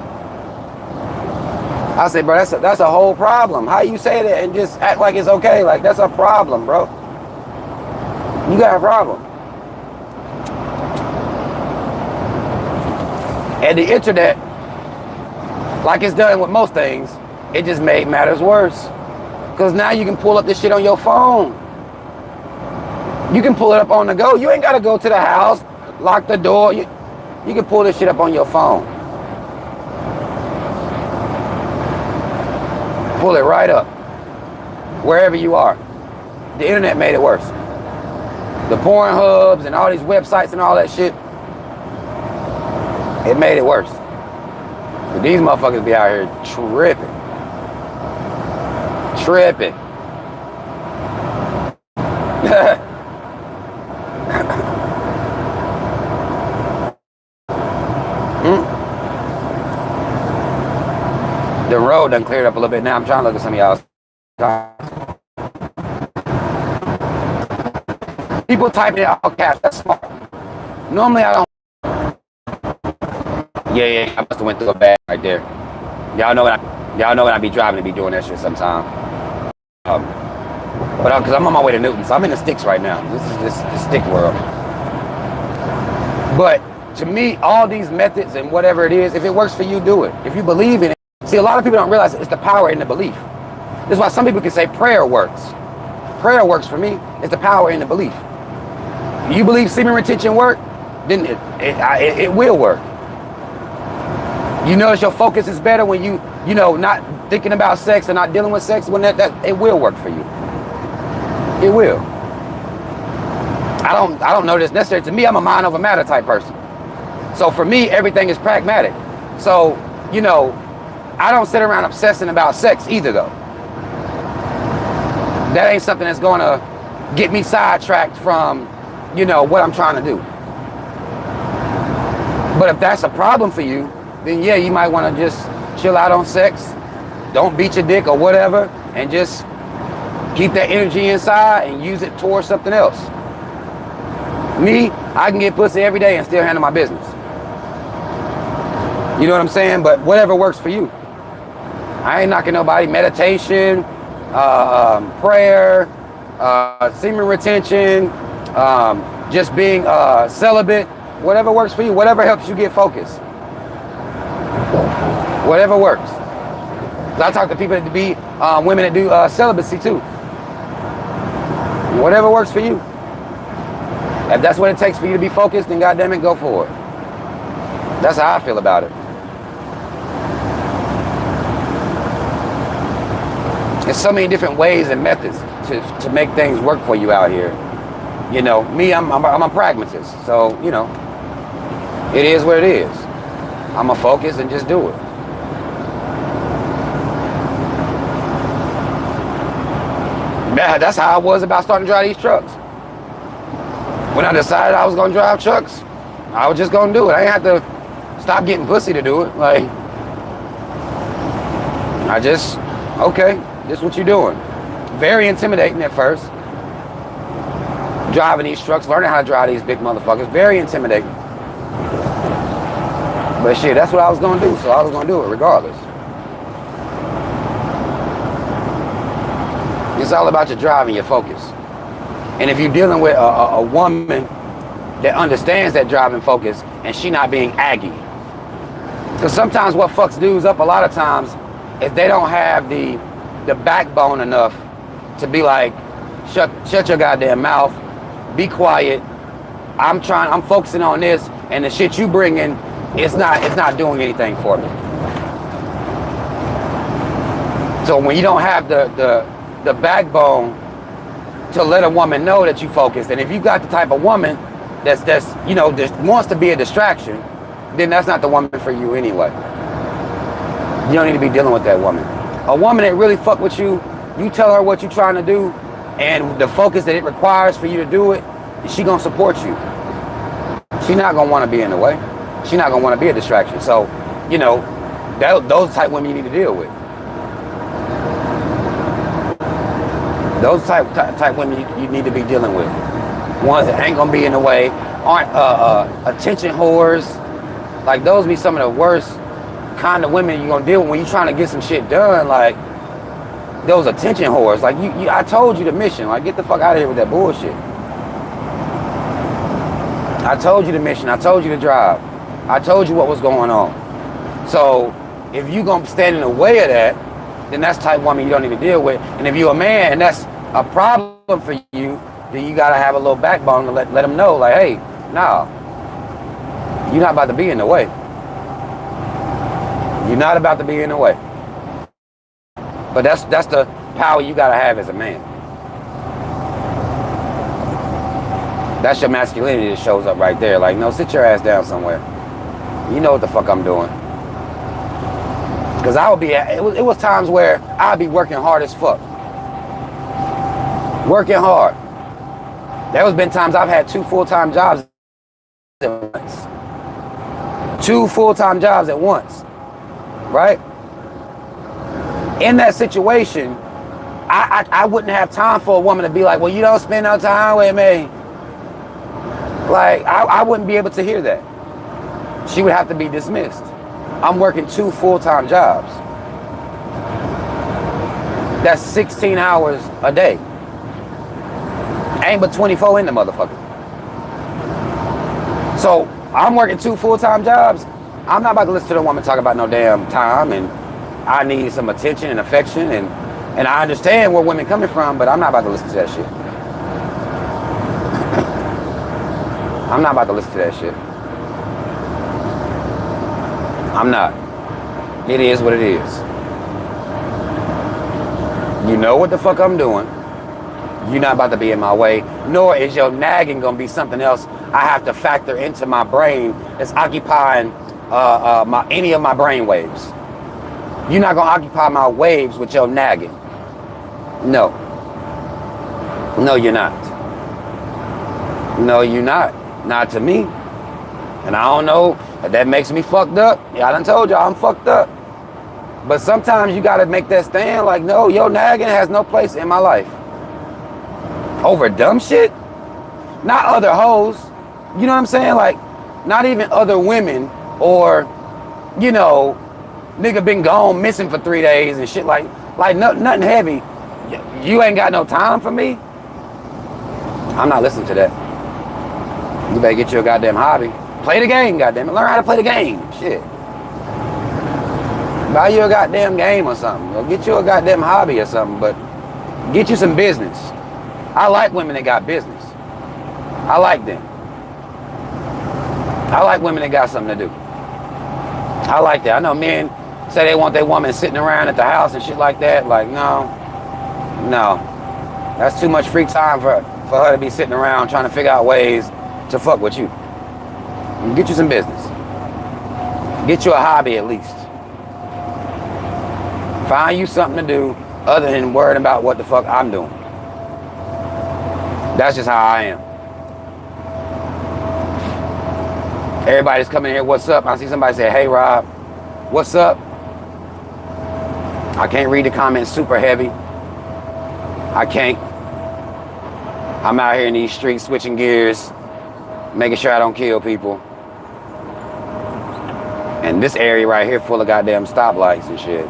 I said, bro, that's a whole problem. How you say that and just act like it's okay? Like, that's a problem, bro. You got a problem. And the internet, like it's done with most things, it just made matters worse. Because now you can pull up this shit on your phone. You can pull it up on the go. You ain't got to go to the house, lock the door. You can pull this shit up on your phone. Pull it right up. Wherever you are. The internet made it worse. The porn hubs and all these websites and all that shit, it made it worse. But these motherfuckers be out here tripping. Tripping. The road done cleared up a little bit now. I'm trying to look at some of y'all's comments. People typing it all caps. That's smart. Normally I don't. Yeah. I must have went through a bag right there. Y'all know when I be driving to be doing that shit sometime. But because I'm on my way to Newton, so I'm in the sticks right now. This is the stick world. But to me, all these methods and whatever it is, if it works for you, do it. If you believe in it. See, a lot of people don't realize it's the power in the belief. This is why some people can say prayer works. Prayer works for me. It's the power in the belief. You believe semen retention work, then it will work. You notice your focus is better when you not thinking about sex and not dealing with sex. When that it will work for you. It will. I don't know this necessary. To me, I'm a mind over matter type person. So for me, everything is pragmatic. So I don't sit around obsessing about sex either, though. That ain't something that's gonna get me sidetracked from what I'm trying to do. But if that's a problem for you, then yeah, you might want to just chill out on sex. Don't beat your dick or whatever, and just keep that energy inside and use it towards something else. Me, I can get pussy every day and still handle my business. You know what I'm saying? But whatever works for you. I ain't knocking nobody. Meditation, prayer, semen retention, just being celibate, whatever works for you, whatever helps you get focused. Whatever works. I talk to people that be women that do celibacy too. Whatever works for you. If that's what it takes for you to be focused, then goddamn it, go for it. That's how I feel about it. There's so many different ways and methods to make things work for you out here. Me, I'm a pragmatist. So, it is what it is. I'm a focus and just do it. Man, that's how I was about starting to drive these trucks. When I decided I was going to drive trucks, I was just going to do it. I ain't have to stop getting pussy to do it. Like, okay, this is what you're doing. Very intimidating at first. Driving these trucks, learning how to drive these big motherfuckers, very intimidating. But shit, that's what I was gonna do, so I was gonna do it regardless. It's all about your drive and your focus. And if you're dealing with a woman that understands that drive and focus, and she not being aggy. Because sometimes what fucks dudes up a lot of times is they don't have the backbone enough to be like, shut your goddamn mouth, be quiet. I'm focusing on this, and the shit you bring in, it's not doing anything for me. So when you don't have the backbone to let a woman know that you focused, and if you got the type of woman that's wants to be a distraction, then that's not the woman for you anyway. You don't need to be dealing with that woman. A woman that really fuck with you, you tell her what you're trying to do, and the focus that it requires for you to do it, she gonna support you. She not gonna want to be in the way. She not gonna want to be a distraction. So, those type women you need to deal with. Those type women you need to be dealing with. Ones that ain't gonna be in the way, aren't attention whores. Like, those be some of the worst kind of women you're gonna deal with when you're trying to get some shit done. Like, those attention whores. Like, I told you the mission. Like, get the fuck out of here with that bullshit. I told you the mission. I told you the drive. I told you what was going on. So if you gonna stand in the way of that, then that's the type of woman you don't need to deal with. And if you're a man and that's a problem for you, then you gotta have a little backbone to let them know, like, hey, nah, you're not about to be in the way. You're not about to be in the way. But that's the power you gotta have as a man. That's your masculinity that shows up right there. Like, no, sit your ass down somewhere. You know what the fuck I'm doing. Because I would be, it was times where I'd be working hard as fuck. Working hard. There was been times I've had 2 full-time jobs at once. 2 full-time jobs at once. Right? In that situation, I wouldn't have time for a woman to be like, well, you don't spend no time with me. Like, I wouldn't be able to hear that. She would have to be dismissed. I'm working 2 full-time jobs. That's 16 hours a day. Ain't but 24 in the motherfucker. So I'm working 2 full-time jobs. I'm not about to listen to the woman talk about no damn time and I need some attention and affection and I understand where women coming from, but I'm not about to listen to that shit. I'm not about to listen to that shit. I'm not. It is what it is. You know what the fuck I'm doing. You're not about to be in my way, nor is your nagging gonna be something else I have to factor into my brain that's occupying any of my brain waves. You're not gonna occupy my waves with your nagging. No. No, you're not. No, you're not. Not to me. And I don't know if that makes me fucked up. Yeah, I done told y'all I'm fucked up. But sometimes you gotta make that stand like, no, your nagging has no place in my life. Over dumb shit? Not other hoes. You know what I'm saying? Like, not even other women or, you know, nigga been gone missing for 3 days and shit like nothing heavy. You ain't got no time for me? I'm not listening to that. You better get you a goddamn hobby. Play the game, goddamn it. Learn how to play the game. Shit. Buy you a goddamn game or something. Or get you a goddamn hobby or something, but get you some business. I like women that got business. I like them. I like women that got something to do. I like that. I know men say they want their woman sitting around at the house and shit like that. Like, no. That's too much free time for her to be sitting around trying to figure out ways to fuck with you. Get you some business. Get you a hobby at least. Find you something to do other than worrying about what the fuck I'm doing. That's just how I am. Everybody's coming here, what's up? I see somebody say, hey Rob, what's up? I can't read the comments super heavy. I can't. I'm out here in these streets switching gears, making sure I don't kill people. And this area right here full of goddamn stoplights and shit.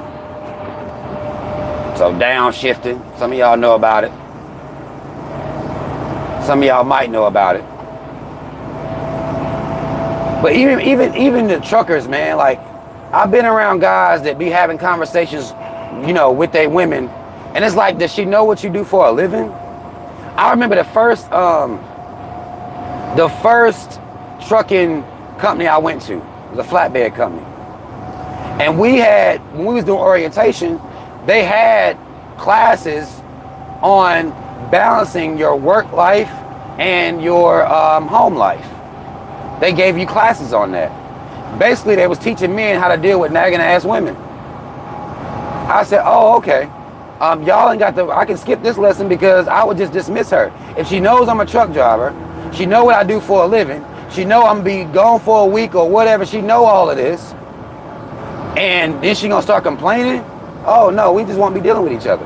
So downshifting, some of y'all know about it. Some of y'all might know about it. But even the truckers, man, like I've been around guys that be having conversations, you know, with their women, and it's like, does she know what you do for a living? I remember the first trucking company I went to was a flatbed company, and when we was doing orientation, they had classes on balancing your work life and your home life. They gave you classes on that. Basically, they was teaching men how to deal with nagging ass women. I said, oh, okay. Y'all ain't got I can skip this lesson because I would just dismiss her. If she knows I'm a truck driver, she know what I do for a living, she know I'm gonna be gone for a week or whatever, she know all of this, and then she gonna start complaining? Oh no, we just won't be dealing with each other.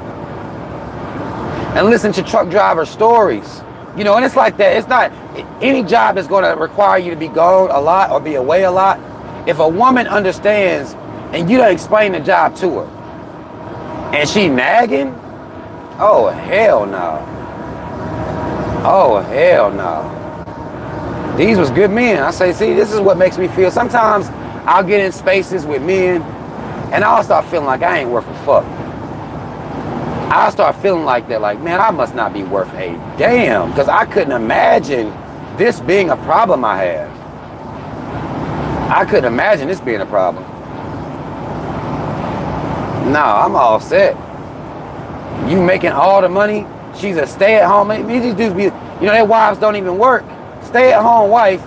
And listen to truck driver stories. You know, and it's like that. It's not any job that's going to require you to be gone a lot or be away a lot. If a woman understands and you don't explain the job to her and she nagging, oh, hell no. Oh, hell no. These was good men. I say, see, this is what makes me feel. Sometimes I'll get in spaces with men and I'll start feeling like I ain't worth a fuck. I'll start feeling like that, like, man, I must not be worth a damn, because I couldn't imagine this being a problem I have. I couldn't imagine this being a problem. No, I'm all set. You making all the money. She's a stay-at-home. These dudes be, their wives don't even work. Stay-at-home wife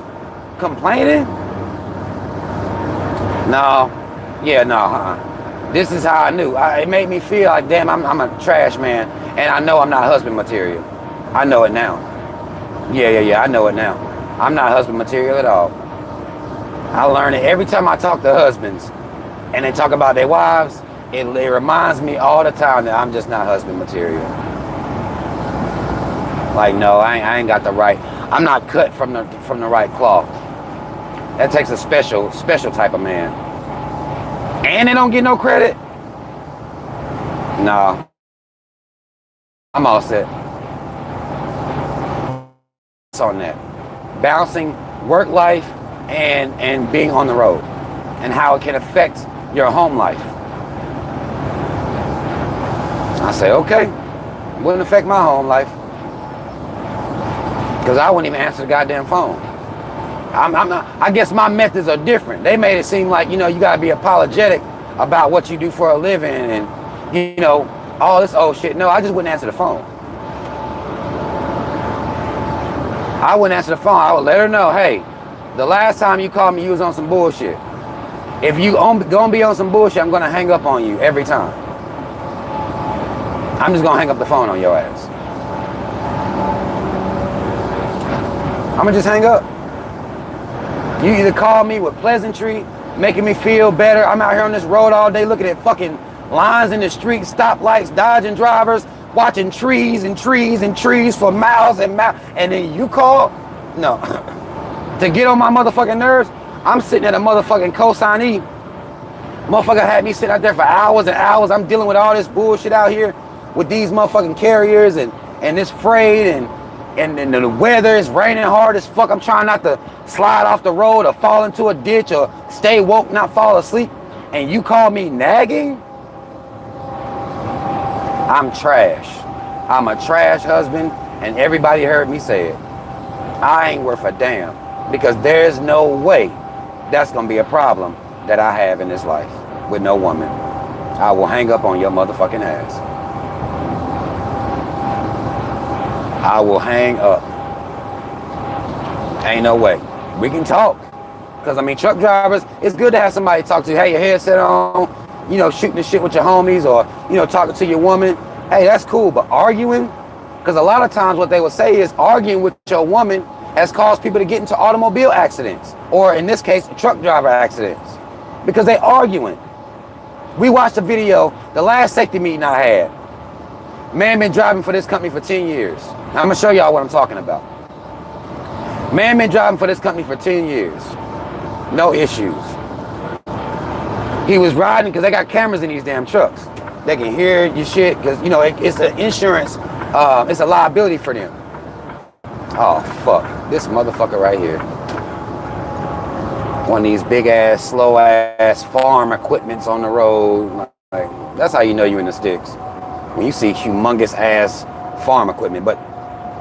complaining? No. Yeah, no. This is how I knew. It made me feel like, damn, I'm a trash man, and I know I'm not husband material. I know it now. Yeah, I know it now. I'm not husband material at all. I learned it every time I talk to husbands, and they talk about their wives. It reminds me all the time that I'm just not husband material. Like, no, I ain't got the right. I'm not cut from the right cloth. That takes a special type of man. And they don't get no credit. No, I'm all set on that. Balancing work life and being on the road, and how it can affect your home life. I say, okay, wouldn't affect my home life, because I wouldn't even answer the goddamn phone. I'm not. I guess my methods are different. They made it seem like, you gotta be apologetic about what you do for a living and all this old shit. No, I just wouldn't answer the phone. I wouldn't answer the phone. I would let her know, hey, the last time you called me, you was on some bullshit. If you gonna be on some bullshit, I'm gonna hang up on you every time. I'm just gonna hang up the phone on your ass. I'm gonna just hang up. You either call me with pleasantry, making me feel better. I'm out here on this road all day looking at fucking lines in the street, stoplights, dodging drivers, watching trees and trees and trees for miles and miles. And then you call? No. To get on my motherfucking nerves, I'm sitting at a motherfucking consignee. Motherfucker had me sitting out there for hours and hours. I'm dealing with all this bullshit out here with these motherfucking carriers and this freight and the weather is raining hard as fuck. I'm trying not to slide off the road or fall into a ditch or stay woke, not fall asleep. And you call me nagging? I'm trash. I'm a trash husband, and everybody heard me say it. I ain't worth a damn, because there's no way that's gonna be a problem that I have in this life with no woman. I will hang up on your motherfucking ass. I will hang up. Ain't no way. We can talk. Because, truck drivers, it's good to have somebody to talk to. Hey, your headset on, shooting the shit with your homies, or, talking to your woman. Hey, that's cool. But arguing? Because a lot of times what they will say is arguing with your woman has caused people to get into automobile accidents. Or, in this case, truck driver accidents. Because they arguing. We watched a video, the last safety meeting I had. Man been driving for this company for 10 years. Now, I'm going to show y'all what I'm talking about. Man been driving for this company for 10 years. No issues. He was riding because they got cameras in these damn trucks. They can hear your shit because, it's an insurance, it's a liability for them. Oh, fuck. This motherfucker right here. One of these big ass, slow ass farm equipments on the road. Like, that's how you know you in the sticks. When you see humongous ass farm equipment. But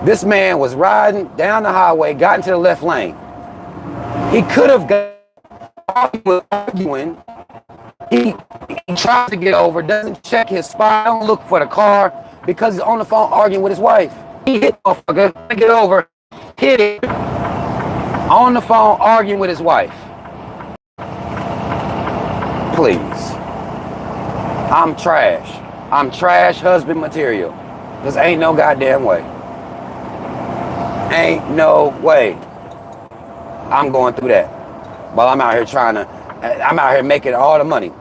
this man was riding down the highway, got into the left lane. He could have got arguing. He tries to get over, doesn't check his spot, don't look for the car because he's on the phone arguing with his wife. He hit the motherfucker, get over, hit it, on the phone arguing with his wife. Please. I'm trash. I'm trash husband material. This ain't no goddamn way. Ain't no way. I'm going through that. While I'm out here I'm out here making all the money.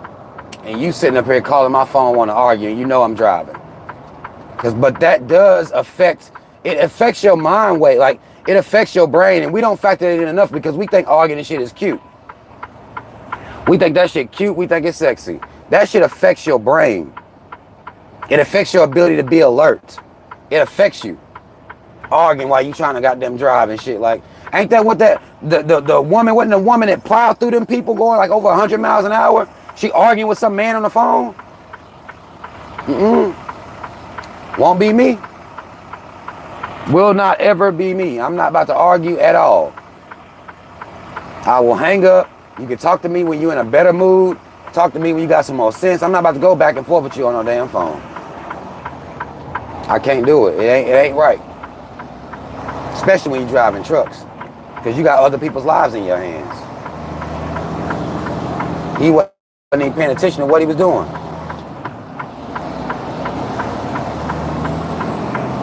And you sitting up here calling my phone, want to argue, and I'm driving. But that does affect your mind weight. Like, it affects your brain, and we don't factor it in enough because we think arguing and shit is cute. We think that shit cute, we think it's sexy. That shit affects your brain. It affects your ability to be alert. It affects you. Arguing while you trying to goddamn drive and shit. Like, ain't that what the woman, wasn't the woman that plowed through them people going like over 100 miles an hour? She arguing with some man on the phone? Won't be me. Will not ever be me. I'm not about to argue at all. I will hang up. You can talk to me when you're in a better mood. Talk to me when you got some more sense. I'm not about to go back and forth with you on no damn phone. I can't do it. It ain't right. Especially when you're driving trucks. Because you got other people's lives in your hands. He wasn't even paying attention to what he was doing.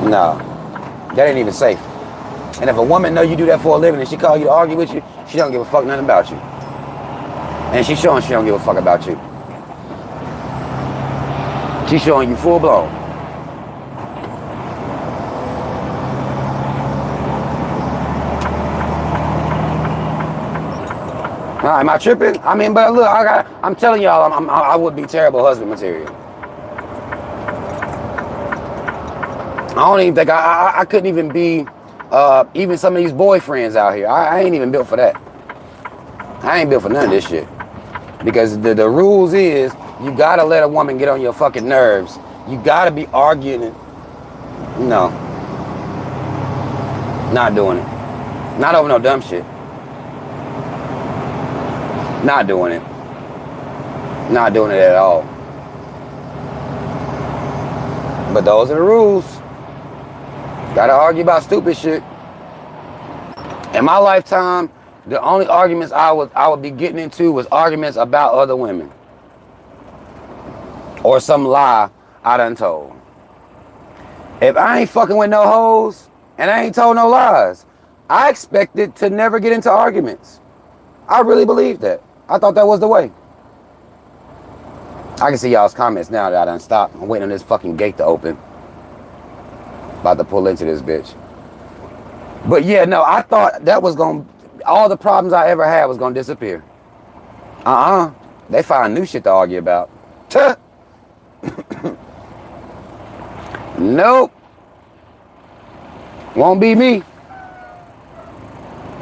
No. That ain't even safe. And if a woman know you do that for a living and she call you to argue with you, she don't give a fuck nothing about you. And she's showing she don't give a fuck about you. She's showing you full blown. Am I tripping? I mean, but look, I'm telling y'all, I would be terrible husband material. I don't even think I couldn't even be even some of these boyfriends out here. I ain't even built for that. I ain't built for none of this shit. Because the rules is you gotta let a woman get on your fucking nerves. You gotta be arguing. No. Not doing it. Not over no dumb shit. Not doing it. Not doing it at all. But those are the rules. Gotta argue about stupid shit. In my lifetime, the only arguments I would be getting into was arguments about other women. Or some lie I done told. If I ain't fucking with no hoes and I ain't told no lies, I expected to never get into arguments. I really believed that. I thought that was the way. I can see y'all's comments now that I done stopped. I'm waiting on this fucking gate to open. About to pull into this bitch. But yeah, no, I thought that was going to, all the problems I ever had was going to disappear. They find new shit to argue about. Nope. Won't be me.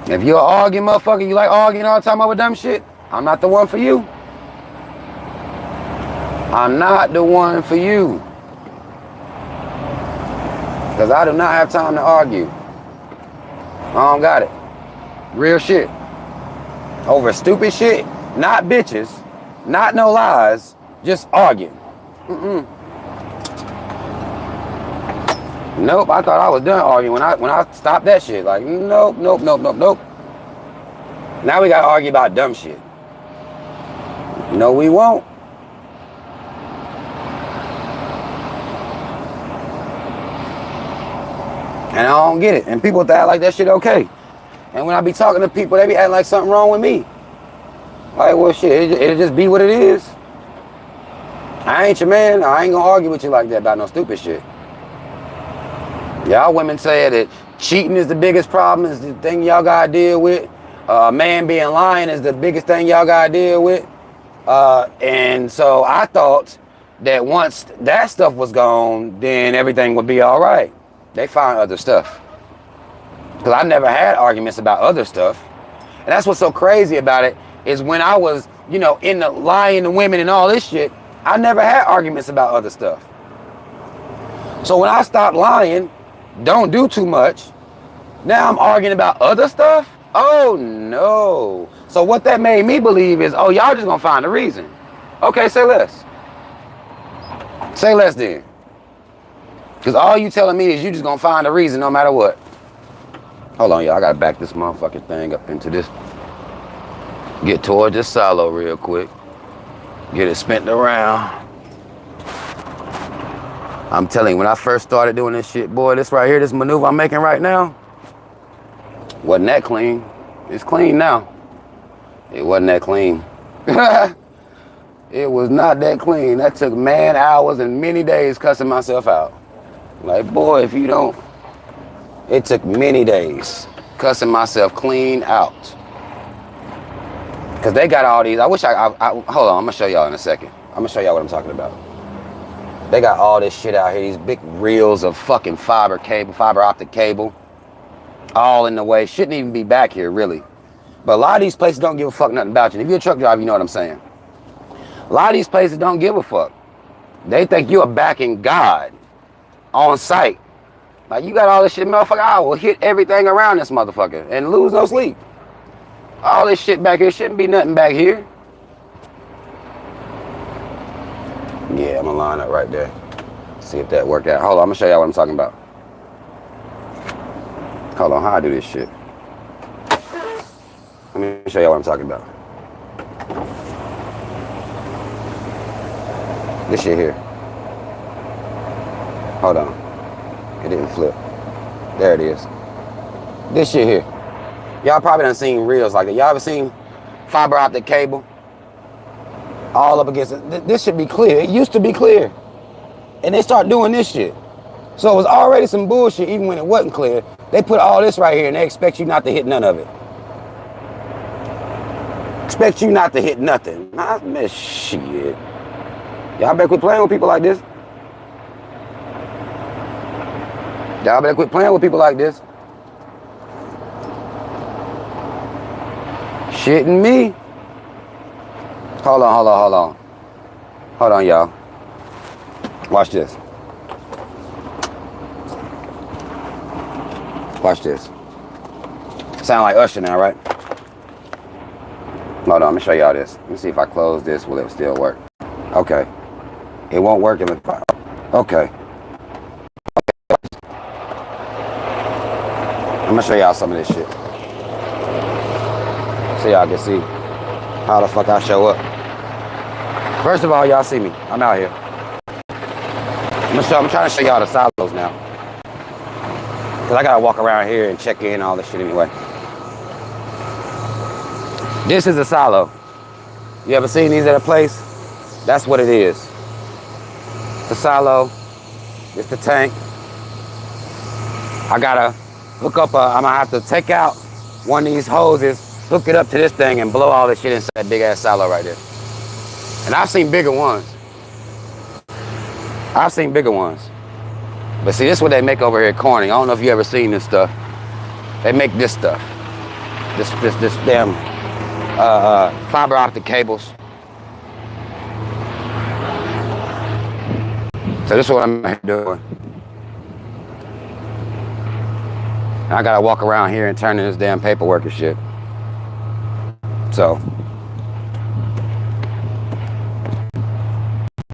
If you're an arguing motherfucker, you like arguing all the time over dumb shit, I'm not the one for you. I'm not the one for you. Because I do not have time to argue. I don't got it. Real shit. Over stupid shit. Not bitches. Not no lies. Just arguing. Nope, I thought I was done arguing when I stopped that shit. Like, nope. Now we gotta argue about dumb shit. No, we won't. And I don't get it. And people act like that shit okay. And when I be talking to people, they be acting like something wrong with me. Like, well, shit, it'll just be what it is. I ain't your man. I ain't gonna argue with you like that about no stupid shit. Y'all women say that cheating is the biggest problem, is the thing y'all gotta deal with. A man being lying is the biggest thing y'all gotta deal with. And so I thought that once that stuff was gone, then everything would be all right. They find other stuff. Because I never had arguments about other stuff. And that's what's so crazy about it, is when I was, you know, in the lying to women and all this shit, I never had arguments about other stuff. So when I stopped lying, don't do too much, now I'm arguing about other stuff? Oh no. So what that made me believe is, oh, y'all just gonna find a reason. Okay, say less. Say less then. Because all you telling me is you just gonna find a reason no matter what. Hold on, y'all. I gotta back this motherfucking thing up into this. Get towards this silo real quick. Get it spent around. I'm telling you, when I first started doing this shit, boy, this right here, this maneuver I'm making right now, wasn't that clean. It's clean now. It wasn't that clean. It was not that clean. That took man hours and many days cussing myself out. Like, boy, if you don't, it took many days cussing myself clean out. Because they got all these, I wish hold on, I'm going to show y'all in a second. I'm going to show y'all what I'm talking about. They got all this shit out here, these big reels of fucking fiber optic cable, all in the way. Shouldn't even be back here, really. But a lot of these places don't give a fuck nothing about you. And if you're a truck driver, you know what I'm saying. A lot of these places don't give a fuck. They think you're backing God on site. Like, you got all this shit, motherfucker, I will hit everything around this motherfucker and lose no sleep. All this shit back here shouldn't be nothing back here. Yeah, I'm gonna line up right there. See if that worked out. Hold on, I'm gonna show y'all what I'm talking about. Hold on, how I do this shit. Let me show y'all what I'm talking about. This shit here. Hold on. It didn't flip. There it is. This shit here. Y'all probably done seen reels like that. Y'all ever seen fiber optic cable? All up against it. This should be clear. It used to be clear. And they start doing this shit. So it was already some bullshit even when it wasn't clear. They put all this right here and they expect you not to hit none of it. Expect you not to hit nothing. Nah, man, shit. Y'all better quit playing with people like this. Y'all better quit playing with people like this. Shitting me. Hold on. Hold on, y'all. Watch this. Watch this. Sound like Usher now, right? Hold on, let me show y'all this. Let me see if I close this, will it still work? Okay. It won't work if it's... Okay. I'm gonna show y'all some of this shit. So y'all can see how the fuck I show up. First of all, y'all see me. I'm out here. I'm trying to show y'all the silos now. Cause I gotta walk around here and check in all this shit anyway. This is a silo. You ever seen these at a place? That's what it is. The silo. It's the tank. I gotta hook up I'm gonna have to take out one of these hoses, hook it up to this thing and blow all this shit inside that big ass silo right there. And I've seen bigger ones. But see, this is what they make over here at Corning. I don't know if you ever seen this stuff. They make this stuff. This damn fiber optic cables. So this is what I'm doing. I gotta walk around here and turn in this damn paperwork and shit. So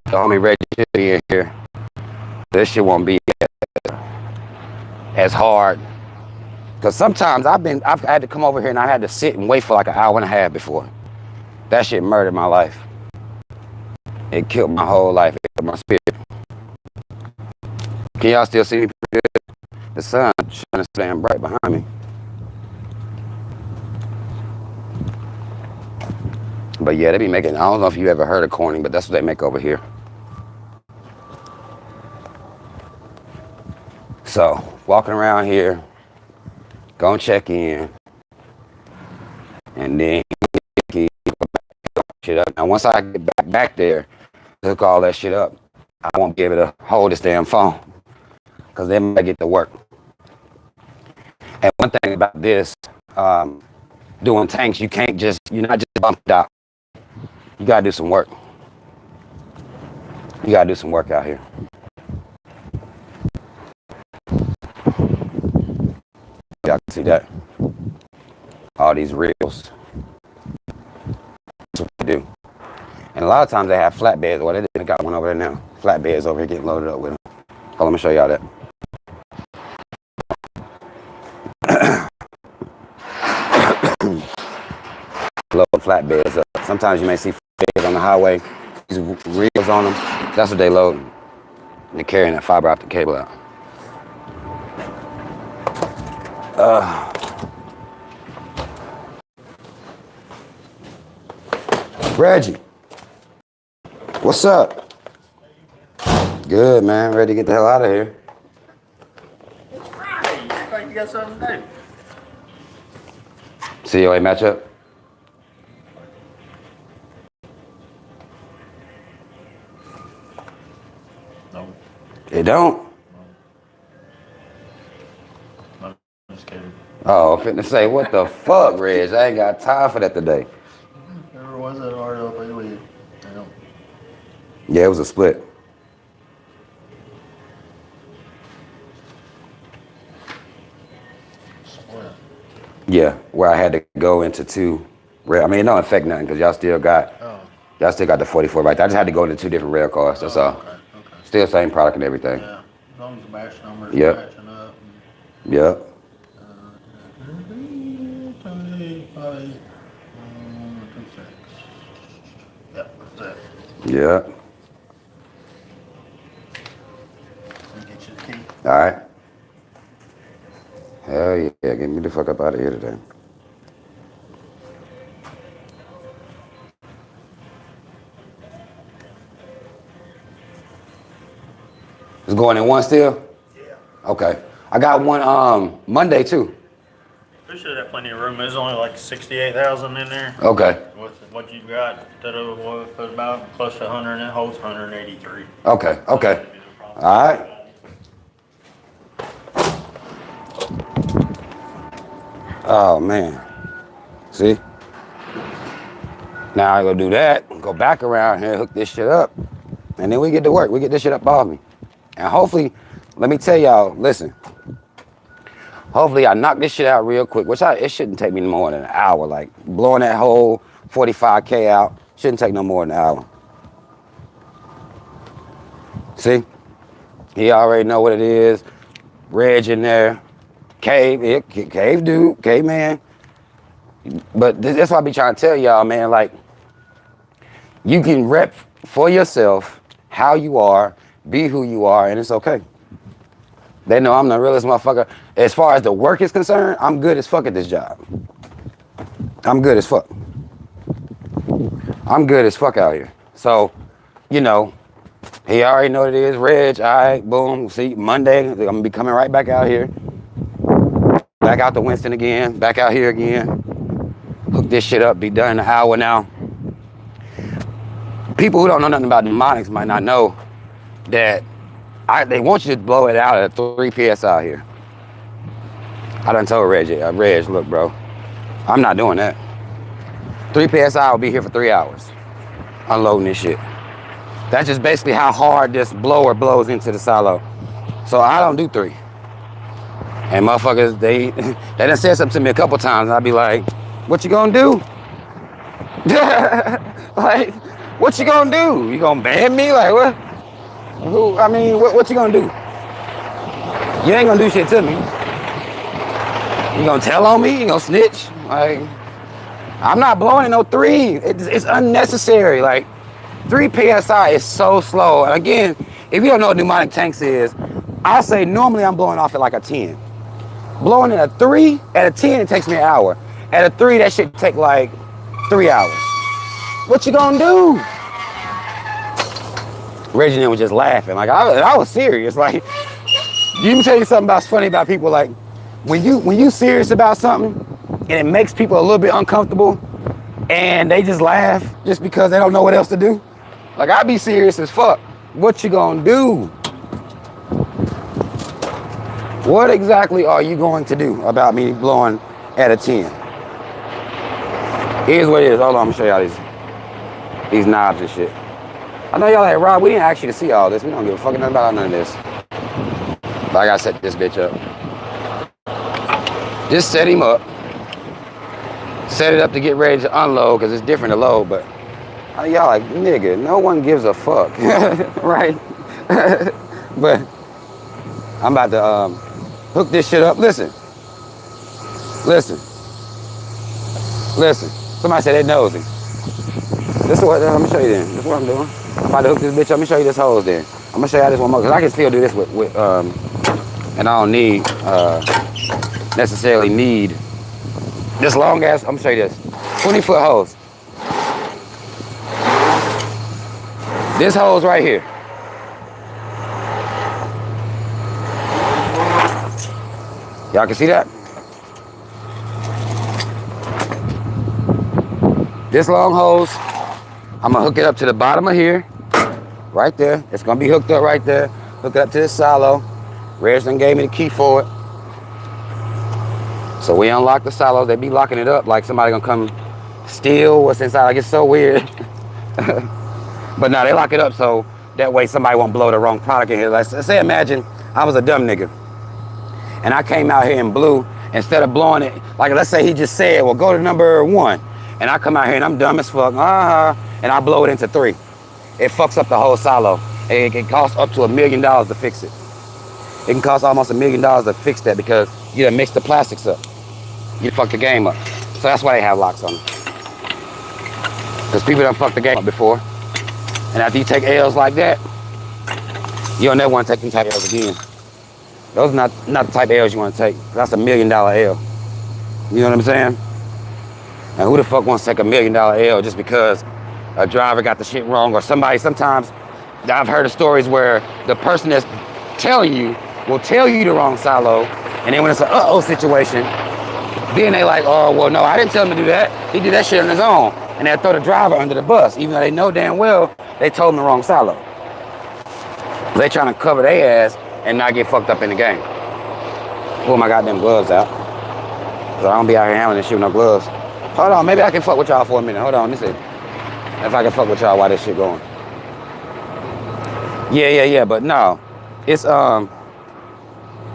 the homie Reggie should be in here. This shit won't be as hard. Cause sometimes I've had to come over here and I had to sit and wait for like an hour and a half before. That shit murdered my life. It killed my whole life. It killed my spirit. Can y'all still see me pretty good? The sun shining damn bright behind me. But yeah, they be making, I don't know if you ever heard of Corning, but that's what they make over here. So, walking around here, gonna check in, and then shit up. Now once I get back there, hook all that shit up, I won't be able to hold this damn phone, because then I get to work. And one thing about this, doing tanks, you're not just bumped out. You gotta do some work. You gotta do some work out here. Y'all can see that. All these reels. That's what they do. And a lot of times they have flatbeds. Well, they got one over there now. Flatbeds over here getting loaded up with them. Oh, let me show y'all that. Load flatbeds up. Sometimes you may see flatbeds on the highway. These reels on them. That's what they load. They're carrying that fiber optic cable out. Reggie, what's up? Good, man. Ready to get the hell out of here. It's Friday. You act like you got something to do. COA matchup? No. It don't? No. I'm just kidding. Oh, I'm finna say, what the fuck, Reg? I ain't got time for that today. There was an RL, by the way. I don't. Yeah, it was a split. Spoil. Yeah, where I had to go into two. I mean, it don't affect nothing because y'all still got the 44 right there. I just had to go into two different rail cars. That's all. Okay. Still same product and everything. Yeah, as long as the batch numbers Yep. matching up. Yep. Yep, that's it. Yep. I'll get you the key. All right. Hell yeah, get me the fuck up out of here today. It's going in one still? Yeah. Okay. I got one Monday too. We should have plenty of room. There's only like 68,000 in there. Okay. With what you got, that was about close to 100 and it holds 183. Okay. Okay. All right. Oh man. See? Now I go do that, go back around here, hook this shit up, and then we get to work. We get this shit up off me. And hopefully, let me tell y'all, listen. Hopefully I knock this shit out real quick, it shouldn't take me more than an hour. Like blowing that whole 45K out shouldn't take no more than an hour. See? He already know what it is. Reg in there. Cave dude, cave man. But that's why I be trying to tell y'all, man, like, you can rep for yourself how you are, be who you are, and it's okay. They know I'm the realest motherfucker. As far as the work is concerned, I'm good as fuck at this job. I'm good as fuck. I'm good as fuck out here. So, you know, he already know what it is. Reg, all right, boom. See, Monday, I'm gonna be coming right back out here. Back out to Winston again, back out here again. Hook this shit up, be done in an hour now. People who don't know nothing about mnemonics might not know that they want you to blow it out at 3 PSI here. I done told Reg, look, bro, I'm not doing that. 3 PSI will be here for 3 hours, unloading this shit. That's just basically how hard this blower blows into the silo. So I don't do 3. And motherfuckers, they done said something to me a couple times, and I'd be like, what you gonna do? Like, what you gonna do? You gonna ban me? Like, what? Who? I mean, what you gonna do? You ain't gonna do shit to me. You gonna tell on me? You gonna snitch? Like, I'm not blowing no 3. It's unnecessary. Like, 3 PSI is so slow. And again, if you don't know what pneumatic tanks is, I'll say normally I'm blowing off at like a 10. Blowing at a 3, at a 10, it takes me an hour. At a 3, that shit take like 3 hours. What you gonna do? Reggie was just laughing. Like, I was serious. Like, you can tell you something that's funny about people. Like, when you serious about something and it makes people a little bit uncomfortable and they just laugh just because they don't know what else to do. Like, I be serious as fuck. What you gonna do? What exactly are you going to do about me blowing at a 10? Here's what it is. Hold on, I'm gonna show y'all these knobs and shit. I know y'all like, Rob, we didn't ask you to see all this. We don't give a fucking nothing about none of this. But I gotta set this bitch up. Just set him up. Set it up to get ready to unload, because it's different to load, but y'all like, nigga, no one gives a fuck, right? But I'm about to hook this shit up. Listen. Somebody said they nosy. This is what, let me show you then. This is what I'm doing. I'm about to hook this bitch up. Let me show you this hose then. I'm gonna show y'all this one more, because I can still do this with and I don't need, necessarily need this long ass, I'm gonna show you this. 20-foot hose. This hose right here. Y'all can see that? This long hose, I'm gonna hook it up to the bottom of here, right there. It's gonna be hooked up right there. Hook it up to this silo. Reg done gave me the key for it. So we unlock the silos. They be locking it up like somebody gonna come steal what's inside. Like, it's so weird. But now they lock it up so that way somebody won't blow the wrong product in here. Let's say, imagine I was a dumb nigga and I came out here and blew, instead of blowing it, like let's say he just said, well, go to number 1. And I come out here and I'm dumb as fuck, and I blow it into 3. It fucks up the whole silo. It can cost up to $1 million to fix it. It can cost almost $1 million to fix that because you done mixed the plastics up. You fucked the game up. So that's why they have locks on them. Because people done fucked the game up before. And after you take L's like that, you don't never want to take them type L's again. Those are not the type of L's you want to take. That's $1 million L. You know what I'm saying? And who the fuck wants to take $1 million L just because a driver got the shit wrong, or somebody? Sometimes I've heard of stories where the person that's telling you will tell you the wrong silo, and then when it's an uh-oh situation, then they like, oh, well, no, I didn't tell him to do that. He did that shit on his own. And they throw the driver under the bus, even though they know damn well they told him the wrong silo. They trying to cover their ass and not get fucked up in the game. Pull my goddamn gloves out. So I don't be out here handling this shit with no gloves. Hold on, maybe I can fuck with y'all for a minute. Hold on, let me see. If I can fuck with y'all while this shit going. Yeah, but no. It's,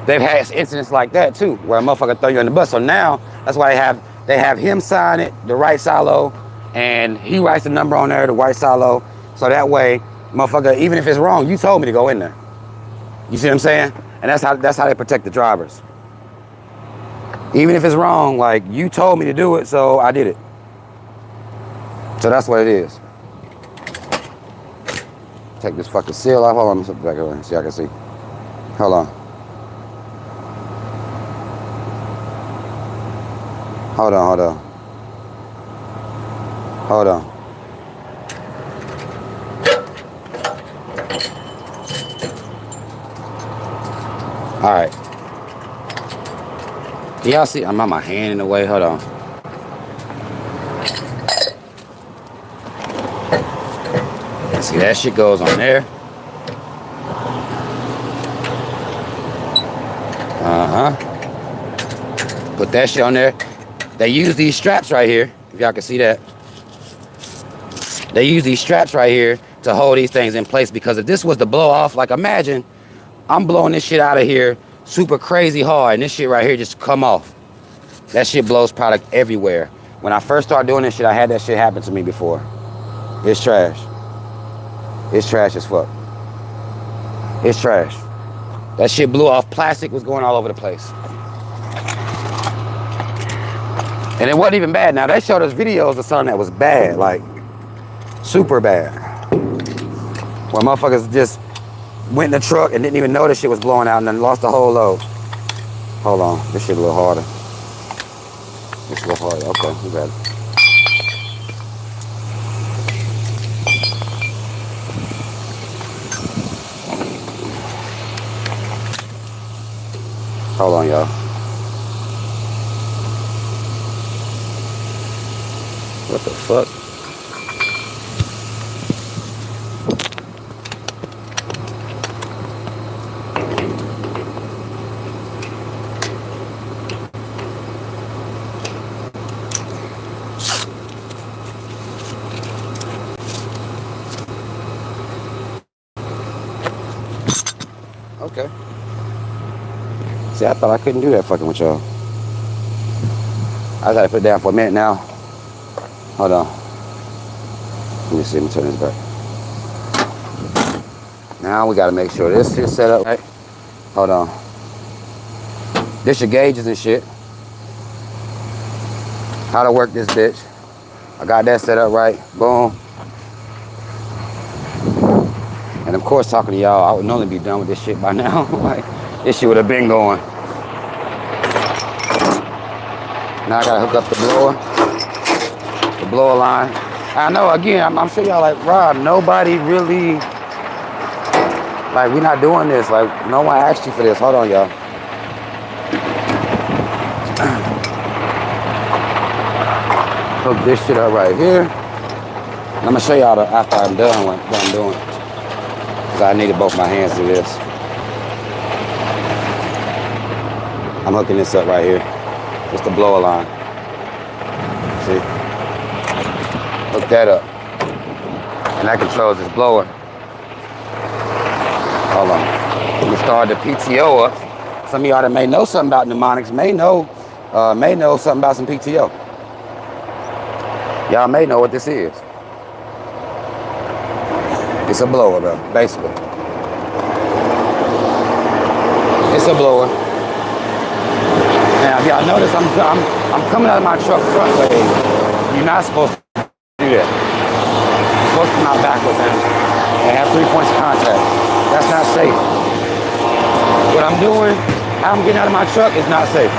they've had incidents like that too, where a motherfucker throw you on the bus. So now, that's why they have him sign it, the right silo, and he writes the number on there, the white silo. So that way, motherfucker, even if it's wrong, you told me to go in there. You see what I'm saying? And that's how they protect the drivers. Even if it's wrong, like, you told me to do it, so I did it. So that's what it is. Take this fucking seal off. Hold on, let me back over and see if I can see. Hold on. Hold on. Hold on. All right. Can y'all see? I'm on my hand in the way. Hold on. See, that shit goes on there. Put that shit on there. They use these straps right here. If y'all can see that. They use these straps right here to hold these things in place, because if this was to blow off, like, imagine I'm blowing this shit out of here super crazy hard and this shit right here just come off. That shit blows product everywhere. When I first started doing this shit, I had that shit happen to me before. It's trash. It's trash as fuck. It's trash. That shit blew off. Plastic was going all over the place. And it wasn't even bad. Now, they showed us videos of something that was bad, like super bad. Where motherfuckers just went in the truck and didn't even know this shit was blowing out and then lost the whole load. Hold on. This shit a little harder. This a little harder. Okay, we got it. Hold on, y'all. What the fuck? Okay. See, I thought I couldn't do that fucking with y'all. I gotta put it down for a minute now. Hold on. Let me see, let me turn this back. Now we gotta make sure this is set up right. Hold on. This your gauges and shit. How to work this bitch. I got that set up right. Boom. And of course, talking to y'all, I would normally be done with this shit by now. Like, this shit would have been going. Now I gotta hook up the blower line. I know, again, I'm sure y'all like, Rob, nobody really, like, we're not doing this. Like, no one asked you for this. Hold on, y'all. Hook this shit up right here. I'm gonna show y'all after I'm done what I'm doing. Cause I needed both my hands to do this. I'm hooking this up right here. It's the blower line. See? Hook that up. And that controls this blower. Hold on. Let me start the PTO up. Some of y'all that may know something about mnemonics may know something about some PTO. Y'all may know what this is. It's a blower, bro, basically. It's a blower. Now, if y'all notice, I'm coming out of my truck front way. You're not supposed to do that. You're supposed to come out backwards and have 3 points of contact. That's not safe. What I'm doing, how I'm getting out of my truck is not safe.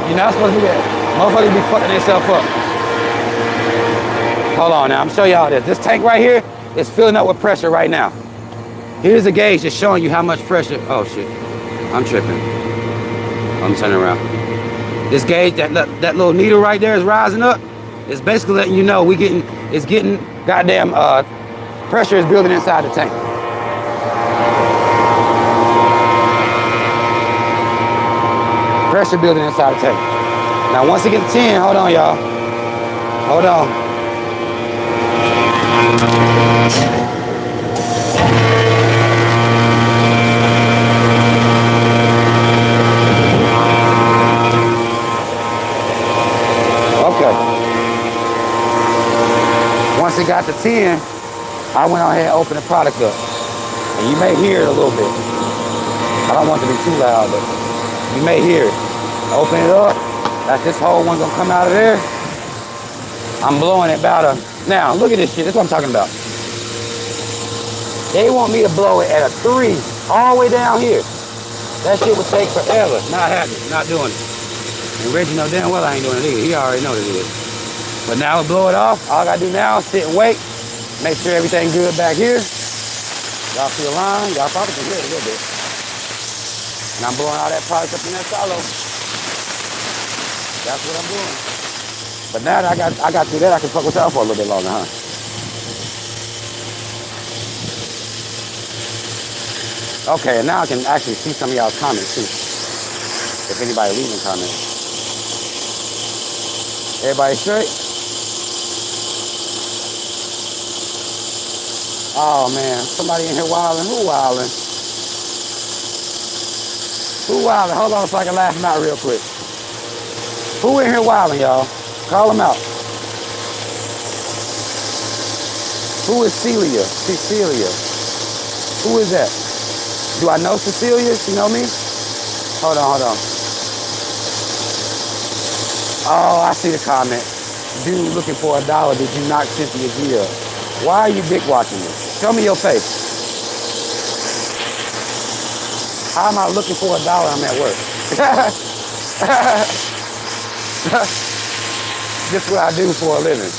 You're not supposed to do that. Motherfuckers be fucking themselves up. Hold on now, I'm showing y'all this. This tank right here is filling up with pressure right now. Here's a gauge just showing you how much pressure. Oh shit, I'm tripping. I'm turning around. This gauge, that little needle right there is rising up. It's basically letting you know it's getting goddamn pressure is building inside the tank. Pressure building inside the tank. Now once it gets to 10, hold on y'all. Hold on. Okay. Once it got to 10, I went on ahead and opened the product up. And you may hear it a little bit. I don't want it to be too loud, but you may hear it. Open it up. That's this whole one gonna come out of there. I'm blowing it about now look at this shit. That's what I'm talking about. They want me to blow it at a 3 all the way down here. That shit would take forever. Not happening. Not doing it. And Reggie know damn well I ain't doing it either. He already know what it is. But now we blow it off. All I gotta do now is sit and wait. Make sure everything good back here. Y'all see a line? Y'all probably can hear it a little bit. And I'm blowing all that product up in that silo. That's what I'm doing. But now that I got through that, I can fuck with y'all for a little bit longer, huh? Okay, and now I can actually see some of y'all's comments too. If anybody leaving comments. Everybody straight? Oh man, somebody in here wilding. Who wilding? Who wilding? Hold on so I can laugh them out real quick. Who in here wilding, y'all? Call them out. Who is Celia? Cecilia. Who is that? Do I know Cecilia? You know me? Hold on. Oh, I see the comment. Dude looking for $1. Did you knock Cynthia G up? Why are you dick watching me? Show me your face. How am I looking for $1? I'm at work. This is what I do for a living.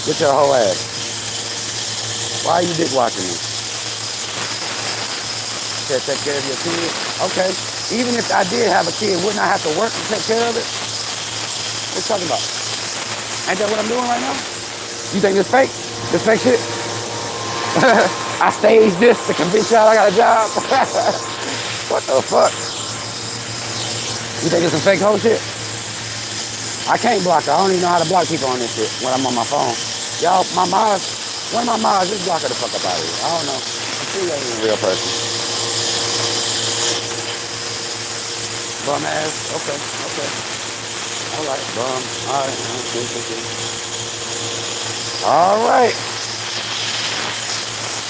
Get your whole ass. Why are you dick watching me? Said take care of your kid. Okay. Even if I did have a kid, wouldn't I have to work to take care of it? What you talking about? Ain't that what I'm doing right now? You think this fake? This fake shit? I staged this to convince y'all I got a job. What the fuck? You think it's some fake whole shit? I can't block her. I don't even know how to block people on this shit when I'm on my phone. Y'all, one of my mods, just block her the fuck up out of here. I don't know. I'm sure you ain't even a real person. Bum ass. Okay. All right, bum. All right. All right.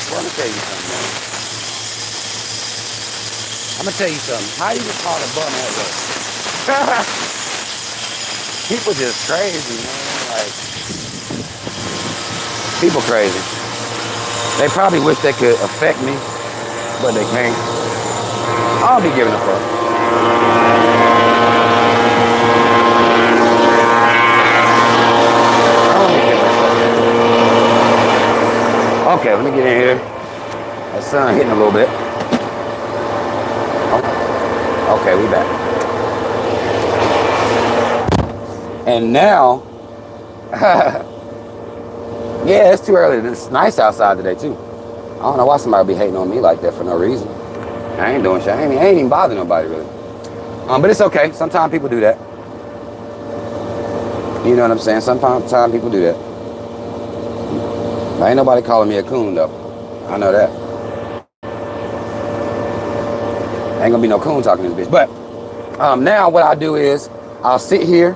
Well, I'm gonna tell you something, man. I'm gonna tell you something. How you get called a bum at work? People just crazy, man. Like, people crazy. They probably wish they could affect me, but they can't. I don't be giving a fuck. Okay, let me get in here. That sun hitting a little bit. Okay, we back. And now, yeah, it's too early. It's nice outside today too. I don't know why somebody be hating on me like that for no reason. I ain't doing shit. I ain't even bothering nobody really. But it's okay. Sometimes people do that. You know what I'm saying? Sometimes people do that. Ain't nobody calling me a coon though. I know that. Ain't gonna be no coon talking to this bitch. But now what I do is I'll sit here,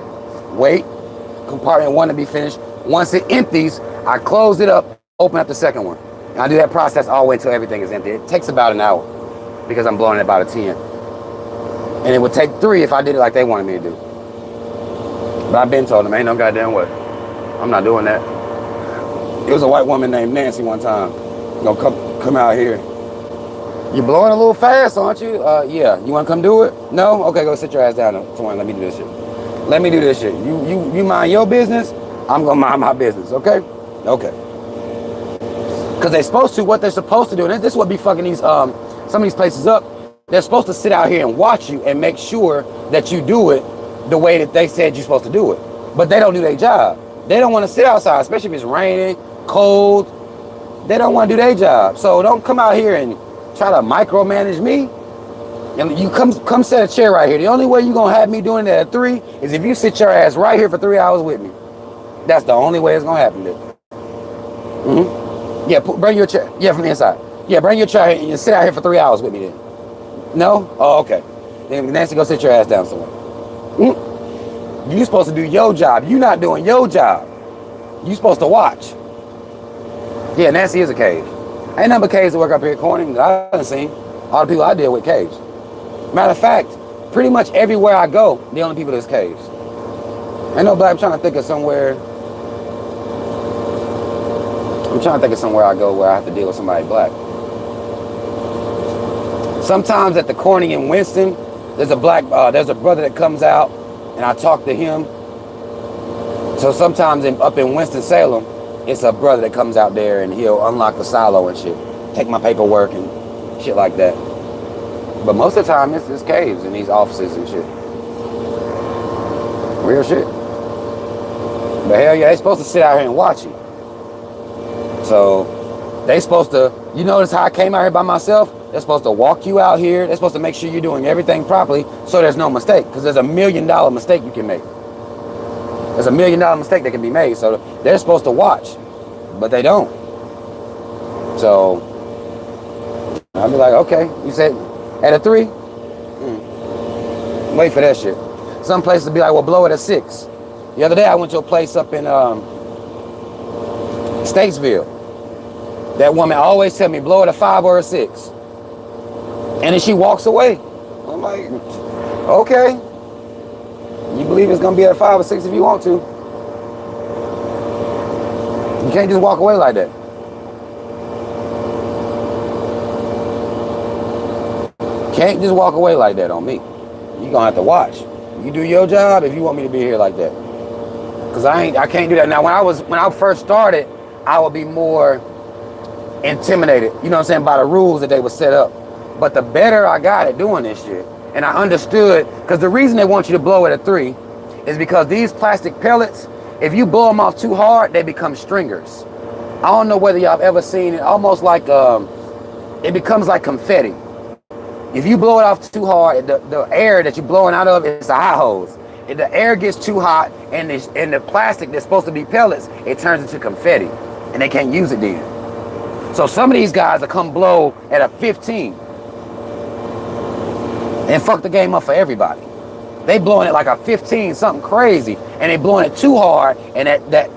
wait, compartment 1 to be finished, Once it empties, I close it up, open up the second one. And I do that process all the way until everything is empty. It takes about an hour because I'm blowing it about a 10. And it would take 3 if I did it like they wanted me to do. But I've been told them, ain't no goddamn way. I'm not doing that. It was a white woman named Nancy one time. Come out here. You're blowing a little fast, aren't you? Yeah. You want to come do it? No? Okay, go sit your ass down somewhere and let me do this shit. Let me do this shit. You mind your business, I'm going to mind my business, okay? Okay. Because they're supposed to, what they're supposed to do, and this is what be fucking these, some of these places up, they're supposed to sit out here and watch you and make sure that you do it the way that they said you're supposed to do it. But they don't do their job. They don't want to sit outside, especially if it's raining, cold. They don't want to do their job. So don't come out here and try to micromanage me. And you come set a chair right here. The only way you're going to have me doing that at 3 is if you sit your ass right here for 3 hours with me. That's the only way it's going to happen, dude. Mm-hmm. Yeah, bring your chair. Yeah, from the inside. Yeah, bring your chair and sit out here for 3 hours with me then. No? Oh, okay. Then Nancy, go sit your ass down somewhere. Mm-hmm. You're supposed to do your job. You're not doing your job. You're supposed to watch. Yeah, Nancy is a cave. Ain't nothing but caves that work up here at Corning that I haven't seen. All the people I deal with caves. Matter of fact, pretty much everywhere I go, the only people that's caves. Ain't no black. I'm trying to think of somewhere. I'm trying to think of somewhere I go where I have to deal with somebody black. Sometimes at the Corning in Winston, there's a there's a brother that comes out, and I talk to him. So sometimes up in Winston-Salem, it's a brother that comes out there and he'll unlock the silo and shit, take my paperwork and shit like that. But most of the time, it's caves in these offices and shit. Real shit. But hell yeah, they supposed to sit out here and watch you. So they supposed to, you notice how I came out here by myself? They're supposed to walk you out here. They're supposed to make sure you're doing everything properly so there's no mistake. Because there's $1 million mistake you can make. There's $1 million mistake that can be made. So they're supposed to watch, but they don't. So I'll be like, okay, you said at a 3? Wait for that shit. Some places be like, well, blow it at 6. The other day I went to a place up in Statesville. That woman always tell me, blow it a 5 or a 6. And then she walks away. I'm like, okay. You believe it's gonna be at a 5 or 6 if you want to. You can't just walk away like that. Can't just walk away like that on me. You're gonna have to watch. You do your job if you want me to be here like that. Cause I can't do that. Now when I first started, I would be more intimidated, you know what I'm saying, by the rules that they would set up. But the better I got at doing this shit, and I understood, because the reason they want you to blow it at 3 is because these plastic pellets, if you blow them off too hard, they become stringers. I don't know whether y'all have ever seen it, almost like, it becomes like confetti. If you blow it off too hard, the air that you're blowing out of is a hot hose. If the air gets too hot and the plastic that's supposed to be pellets, it turns into confetti, and they can't use it then. So some of these guys will come blow at a 15 and fuck the game up for everybody. They blowing it like a 15, something crazy, and they blowing it too hard, and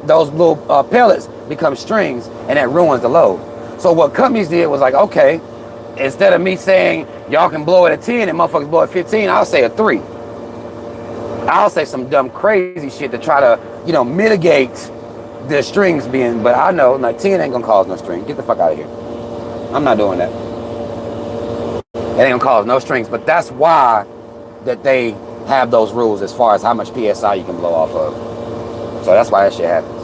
those little pellets become strings, and that ruins the load. So what companies did was like, okay, instead of me saying y'all can blow it at 10 and motherfuckers blow it at 15, I'll say a 3. I'll say some dumb crazy shit to try to, mitigate the strings being, but I know like 10 ain't gonna cause no string. Get the fuck out of here. I'm not doing that. It ain't gonna cause no strings, but that's why that they have those rules as far as how much PSI you can blow off of. So that's why that shit happens.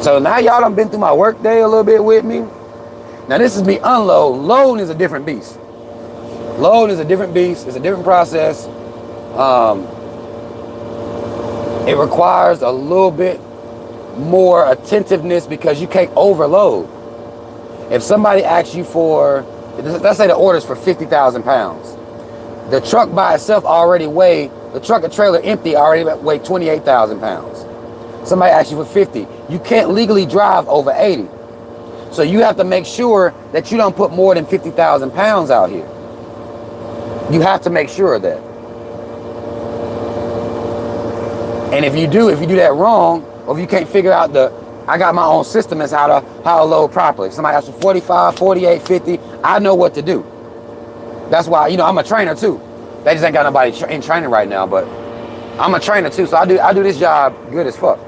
So now y'all done been through my work day a little bit with me. Now this is me unload. Loading is a different beast. Loading is a different beast. It's a different process. It requires a little bit more attentiveness because you can't overload. If somebody asks you for, let's say the order's for 50,000 pounds. The truck by itself the truck and trailer empty already weigh 28,000 pounds. Somebody asks you for 50. You can't legally drive over 80. So you have to make sure that you don't put more than 50,000 pounds out here. You have to make sure of that. And if you do that wrong, or if you can't figure out I got my own system as how to load properly. If somebody asks for 45, 48, 50, I know what to do. That's why, I'm a trainer too. They just ain't got nobody in training right now, but I'm a trainer too, so I do this job good as fuck.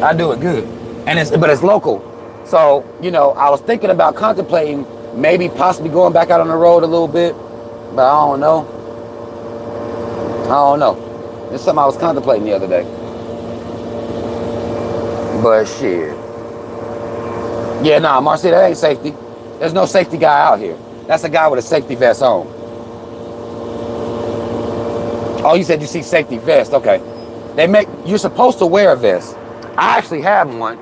I do it good, but it's local. So I was thinking about contemplating maybe possibly going back out on the road a little bit, but I don't know. It's something I was contemplating the other day. But shit. Yeah, nah, Marcy, that ain't safety. There's no safety guy out here. That's a guy with a safety vest on. Oh, you said you see safety vest. Okay. You're supposed to wear a vest. I actually have one.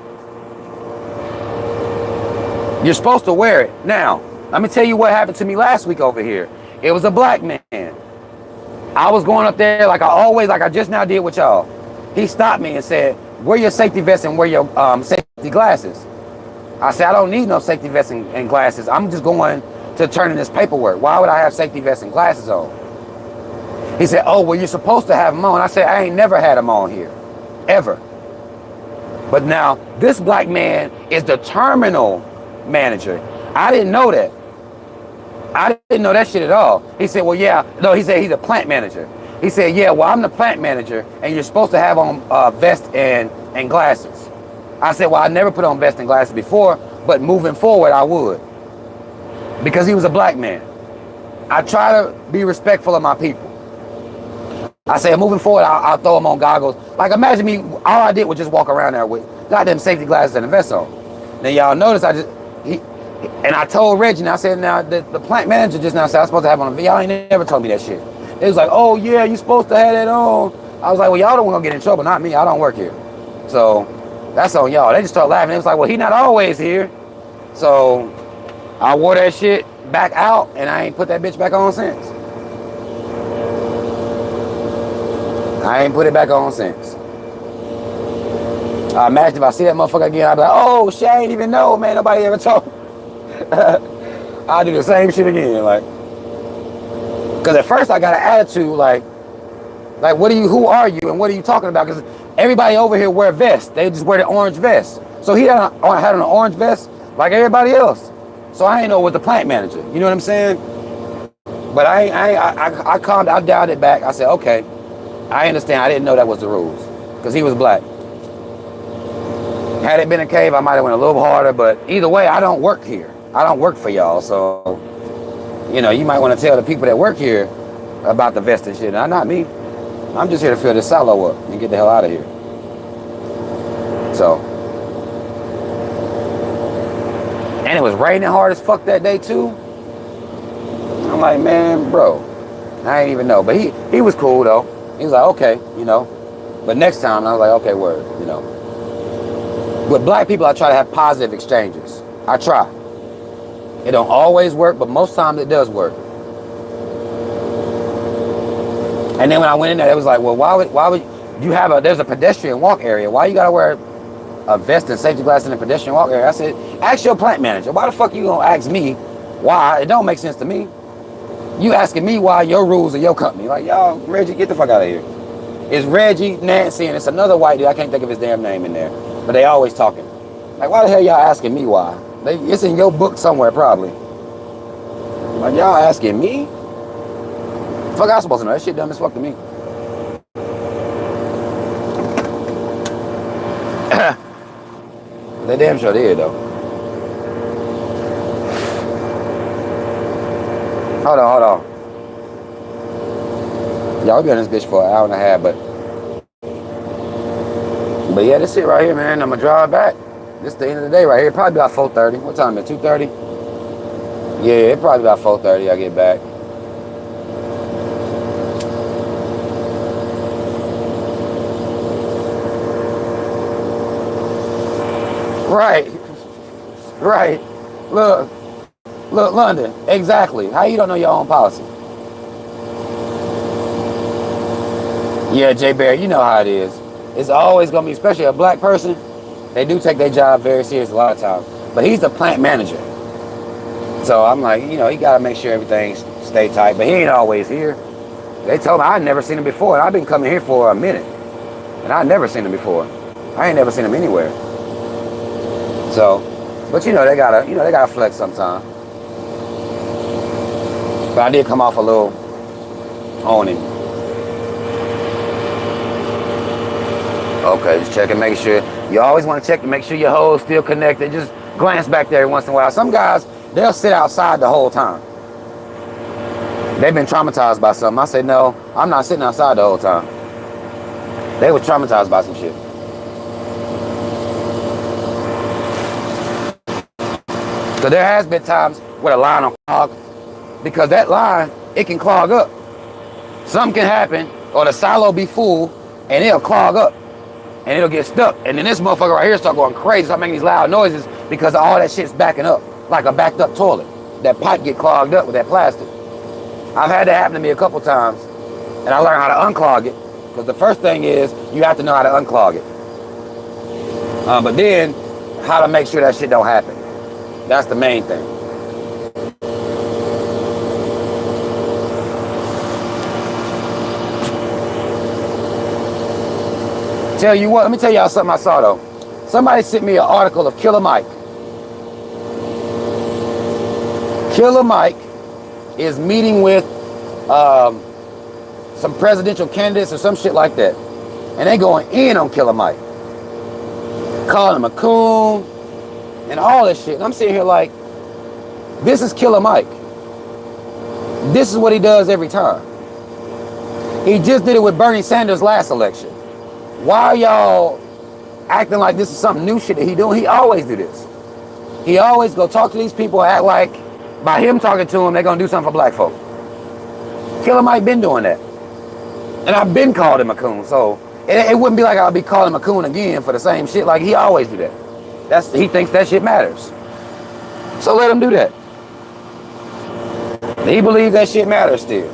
You're supposed to wear it. Now, let me tell you what happened to me last week over here. It was a black man. I was going up there like I just now did with y'all. He stopped me and said, wear your safety vest and wear your safety glasses. I said, I don't need no safety vest and glasses. I'm just going to turn in this paperwork. Why would I have safety vest and glasses on? He said, oh, well, you're supposed to have them on. I said, I ain't never had them on here, ever. But now, this black man is the terminal manager. I didn't know that. I didn't know that shit at all. He said, well, yeah. No, he said he's a plant manager. He said, yeah, well, I'm the plant manager, and you're supposed to have on vest and glasses. I said, well, I never put on vest and glasses before, but moving forward, I would. Because he was a black man. I try to be respectful of my people. I said, moving forward, I'll throw them on goggles. Like, imagine me, all I did was just walk around there with goddamn safety glasses and a vest on. Then y'all notice and I told Reggie, and I said, now, the plant manager just now said I'm supposed to have on a vest. Y'all ain't never told me that shit. It was like, oh, yeah, you supposed to have that on. I was like, well, y'all don't want to get in trouble, not me. I don't work here. So that's on y'all. They just start laughing. It was like, well, he not always here. So I wore that shit back out, and I ain't put that bitch back on since. I ain't put it back on since. I imagine if I see that motherfucker again, I'd be like, oh, shit, I ain't even know, man. Nobody ever told me. I'll do the same shit again, like. Because at first I got an attitude like, who are you and what are you talking about? Because everybody over here wear vests. They just wear the orange vest. So he had on an orange vest like everybody else. So I ain't know what the plant manager. You know what I'm saying? But I calmed, I dialed it back. I said, okay, I understand. I didn't know that was the rules because he was black. Had it been a cave, I might have went a little harder. But either way, I don't work here. I don't work for y'all. So, you might want to tell the people that work here about the vest and shit. Not me. I'm just here to fill this silo up and get the hell out of here. So. And it was raining hard as fuck that day too. I'm like, man, bro, I ain't even know. But he was cool though. He was like, okay, But next time I was like, okay, word, With black people, I try to have positive exchanges. I try. It don't always work, but most times it does work. And then when I went in there, it was like, well, why would you have there's a pedestrian walk area. Why you gotta wear a vest and safety glasses in the pedestrian walk area? I said, ask your plant manager. Why the fuck you gonna ask me why? It don't make sense to me. You asking me why your rules of your company. Like, y'all, Reggie, get the fuck out of here. It's Reggie, Nancy, and it's another white dude. I can't think of his damn name in there. But they always talking. Like, why the hell y'all asking me why? It's in your book somewhere, probably. Like, y'all asking me? Fuck, I was supposed to know. That shit dumb as fuck to me. They damn sure did, though. Hold on. Y'all been on this bitch for an hour and a half, but yeah, this shit right here, man. I'm gonna drive back. This is the end of the day right here. Probably about 4:30. What time is it? 2:30? Yeah, it's probably about 4:30 I get back. Right. Look, London. Exactly. How you don't know your own policy? Yeah, Jay Bear, you know how it is. It's always gonna be, especially a black person, they do take their job very serious a lot of times. But he's the plant manager. So I'm like, he gotta make sure everything stay tight. But he ain't always here. They told me I'd never seen him before, and I've been coming here for a minute, and I'd never seen him before. I ain't never seen him anywhere. So, but you know they gotta flex sometime. But I did come off a little on him. Okay, just checking, make sure. You always want to check to make sure your hole's still connected. Just glance back there every once in a while. Some guys, they'll sit outside the whole time. They've been traumatized by something. I said, no, I'm not sitting outside the whole time. They were traumatized by some shit. So there has been times where the line will clog, because that line, it can clog up. Something can happen, or the silo be full, and it'll clog up, and it'll get stuck. And then this motherfucker right here start going crazy, start making these loud noises because all that shit's backing up, like a backed up toilet. That pipe get clogged up with that plastic. I've had that happen to me a couple times, and I learned how to unclog it, because the first thing is you have to know how to unclog it. But then, how to make sure that shit don't happen. That's the main thing. Tell you what, let me tell y'all something I saw though. Somebody sent me an article of Killer Mike. Killer Mike is meeting with some presidential candidates or some shit like that. And they going in on Killer Mike. Calling him a coon and all this shit. And I'm sitting here like, this is Killer Mike. This is what he does every time. He just did it with Bernie Sanders last election. Why are y'all acting like this is some new shit that he doing? He always do this. He always go talk to these people and act like by him talking to them, they're gonna do something for black folk. Killer Mike been doing that. And I've been called him a coon, so it wouldn't be like I'll be calling him a coon again for the same shit. Like he always do that. He thinks that shit matters. So let him do that. He believes that shit matters still.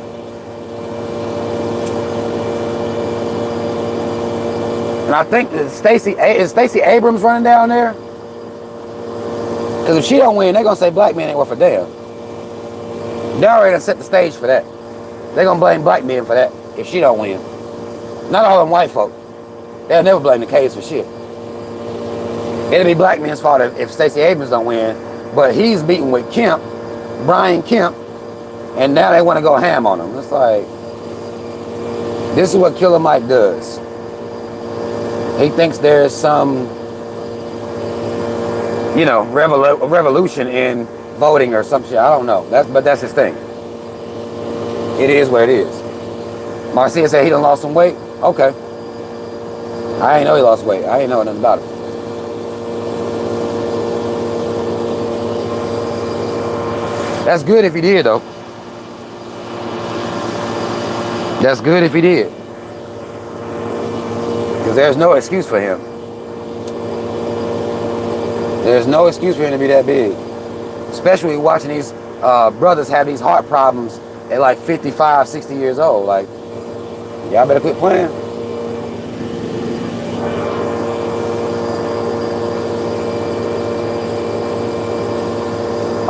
And I think that Stacey Abrams running down there? Because if she don't win, they're gonna say black men ain't worth a damn. They already done set the stage for that. They're gonna blame black men for that if she don't win. Not all them white folk. They'll never blame the K's for shit. It'll be black men's fault if Stacey Abrams don't win, but he's beating with Kemp, Brian Kemp, and now they want to go ham on him. It's like, this is what Killer Mike does. He thinks there's some, you know, revolution in voting or some shit. I don't know. But that's his thing. It is what it is. Marcia said he done lost some weight. Okay. I ain't know he lost weight. I ain't know nothing about it. That's good if he did, though. That's good if he did. Because there's no excuse for him. There's no excuse for him to be that big. Especially watching these brothers have these heart problems at like 55, 60 years old. Like, y'all better quit playing.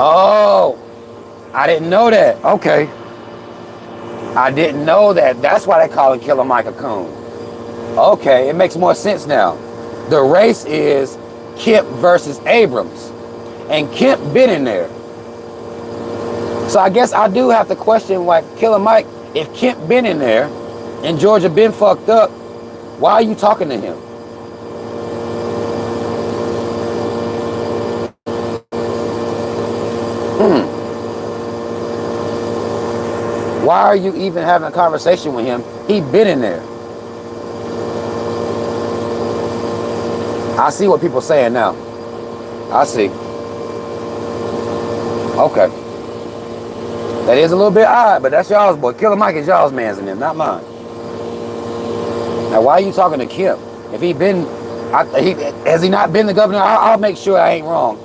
Oh, I didn't know that. Okay. I didn't know that. That's why they call him Killer Mike a coon. Okay, it makes more sense now. The race is Kemp versus Abrams. And Kemp been in there. So I guess I do have to question, like, Killer Mike, if Kemp been in there and Georgia been fucked up, why are you talking to him? Why are you even having a conversation with him? He been in there. I see what people saying now. I see. Okay. That is a little bit odd, but that's y'all's boy. Killer Mike is y'all's man's in him, not mine. Now, why are you talking to Kemp? If he been, has he not been the governor? I'll make sure I ain't wrong.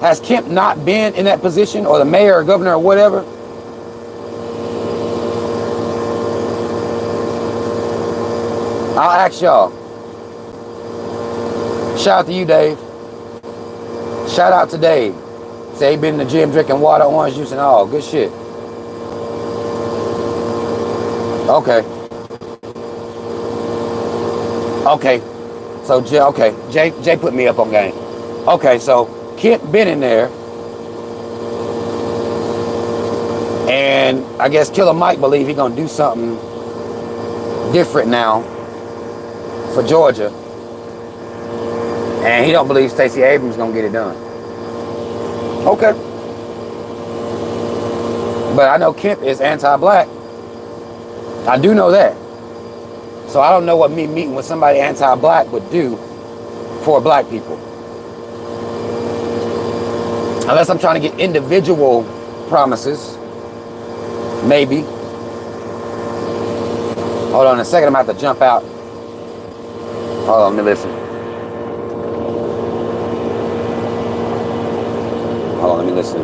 Has Kemp not been in that position, or the mayor or governor or whatever? I'll ask y'all. Shout out to you, Dave. Shout out to Dave. Say he been in the gym drinking water, orange juice, and all. Good shit. Okay. Okay. So Jay put me up on game. Okay, so Kent been in there, and I guess Killer Mike believe he gonna do something different now for Georgia, and he don't believe Stacey Abrams gonna get it done. Okay. But I know Kemp is anti-black. I do know that. So I don't know what me meeting with somebody anti-black would do for black people. Unless I'm trying to get individual promises. Maybe. Hold on a second, I'm about to jump out. Hold on, let me listen. Hold on, let me listen.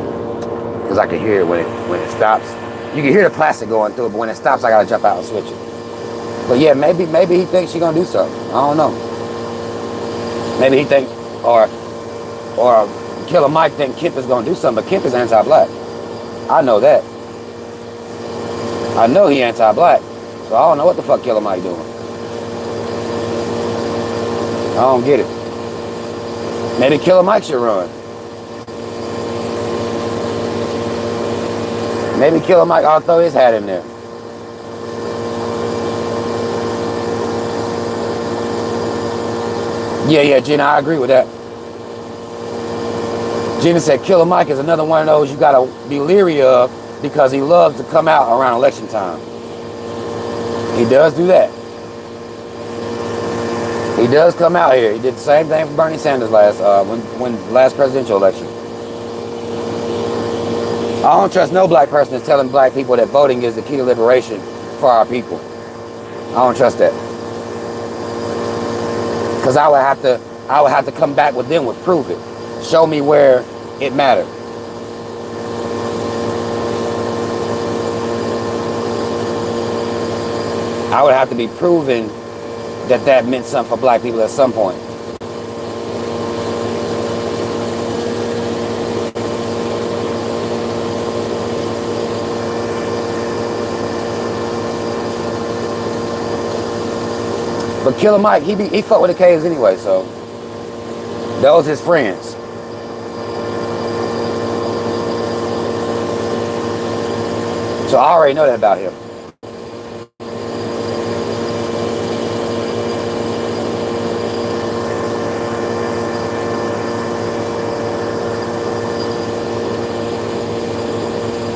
Because I can hear it when it stops. You can hear the plastic going through it, but when it stops, I gotta jump out and switch it. But yeah, maybe he thinks she's gonna do something. I don't know. Maybe he thinks, or Killer Mike think Kemp is gonna do something, but Kemp is anti-black. I know that. I know he anti-black, so I don't know what the fuck Killer Mike doing. I don't get it. Maybe Killer Mike should run. Maybe Killer Mike ought to throw his hat in there. Yeah, Gina, I agree with that. Gina said Killer Mike is another one of those you gotta be leery of because he loves to come out around election time. He does do that. He does come out here. He did the same thing for Bernie Sanders last presidential election. I don't trust no black person that's telling black people that voting is the key to liberation for our people. I don't trust that. Because I would have to come back with them with proof it. Show me where it mattered. I would have to be proven that meant something for black people at some point. But Killer Mike, he fuck with the K's anyway, so those his friends. So I already know that about him.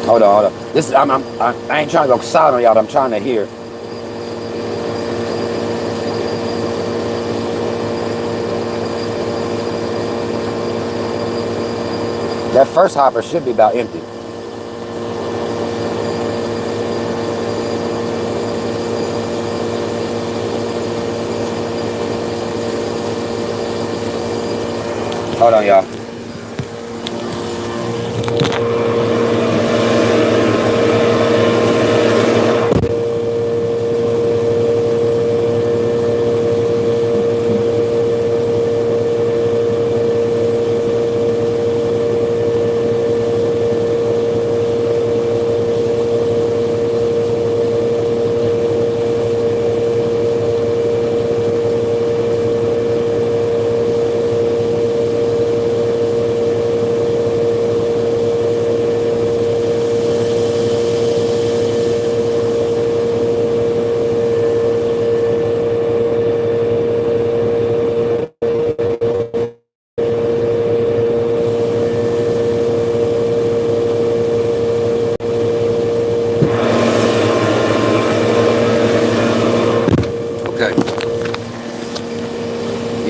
Hold on. This I ain't trying to go silent on y'all. I'm trying to hear. That first hopper should be about empty. Hold on, y'all.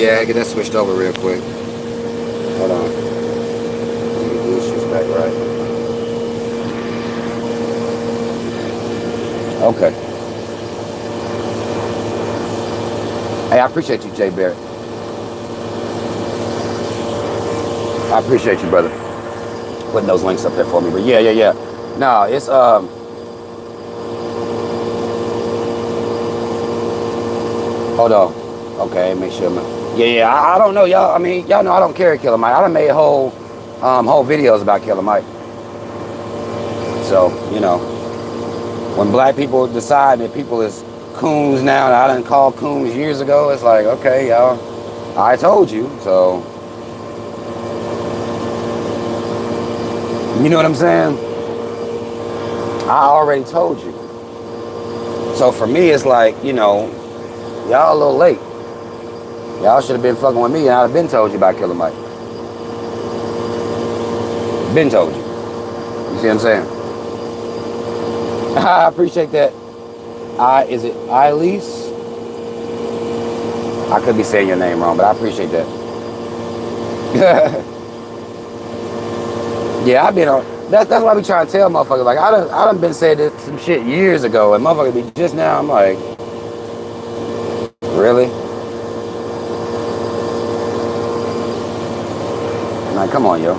Yeah, get that switched over real quick. Hold on. Let me do this back right. Okay. Hey, I appreciate you, Jay Barrett. I appreciate you, brother. Putting those links up there for me. But yeah. No, it's hold on. Okay, make sure. Yeah. I don't know, y'all. I mean, y'all know I don't carry Killer Mike. I done made whole videos about Killer Mike. So, you know. When black people decide that people is coons now, and I done called coons years ago, it's like, okay, y'all, I told you, so. You know what I'm saying? I already told you. So for me, it's like, you know, y'all a little late. Y'all should have been fucking with me, and I'd have been told you about Killer Mike. Been told you. You see what I'm saying? I appreciate that. Is it Elise? I could be saying your name wrong, but I appreciate that. Yeah, I've been on. That's why I be trying to tell motherfuckers. Like, I done been saying this, some shit years ago, and motherfuckers be just now. I'm like, really? Like, come on, yo.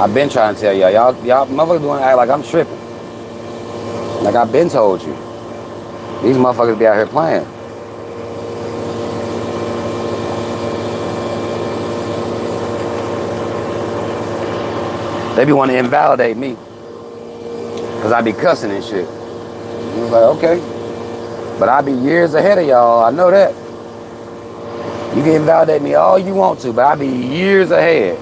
I've been trying to tell y'all motherfuckers doing act like I'm tripping. Like I've been told you. These motherfuckers be out here playing. They be wanting to invalidate me. Cause I be cussing and shit. I was like, okay. But I be years ahead of y'all, I know that. You can invalidate me all you want to, but I be years ahead.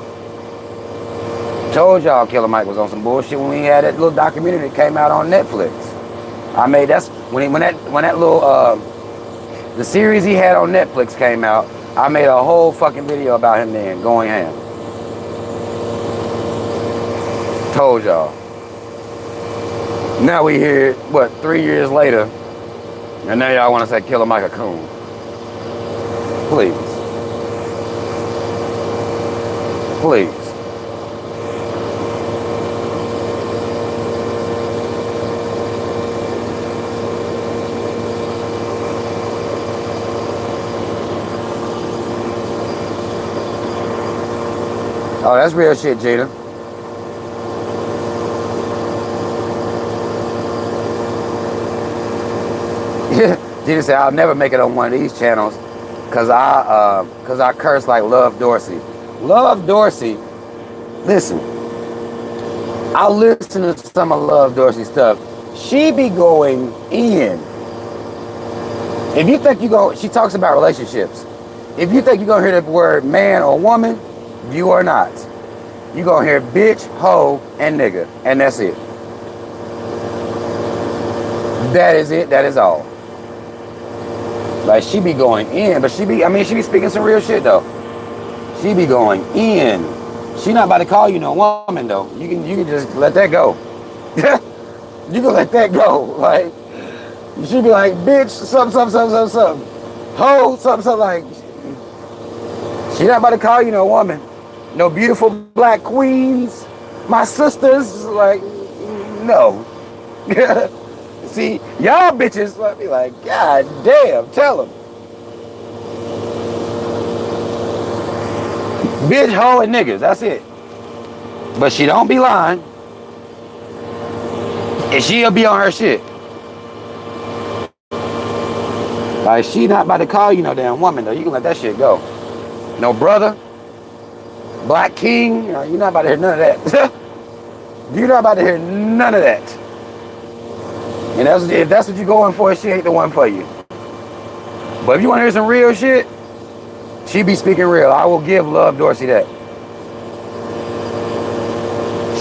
Told y'all Killer Mike was on some bullshit when we had that little documentary that came out on Netflix. I made that's when that little the series he had on Netflix came out. I made a whole fucking video about him then going ham. Told y'all. Now we here, what, 3 years later, and now y'all want to say Killer Mike a coon. Please. Please. Oh, that's real shit, Jada. Jada said, I'll never make it on one of these channels because I curse like Love Dorsey. Love Dorsey, listen, I listen to some of Love Dorsey stuff. She be going in. If you think she talks about relationships. If you think you're going to hear the word man or woman, you are not. You're going to hear bitch, hoe, and nigga. And that's it. That is it. That is all. Like, she be going in, but she be speaking some real shit, though. She be going in. She not about to call you no woman, though. You can just let that go. You can let that go. Like, she be like, bitch, something. Hoe, something like. She not about to call you no woman. No beautiful black queens. My sisters, like, no. See, y'all bitches let me like, God damn, tell them. Bitch, hoe, and niggas, that's it. But she don't be lying. And she'll be on her shit. Like, she not about to call you no damn woman, though. You can let that shit go. No brother. Black king. You're not about to hear none of that. You're not about to hear none of that. And if that's what you're going for, she ain't the one for you. But if you want to hear some real shit, she be speaking real. I will give Love Dorsey that.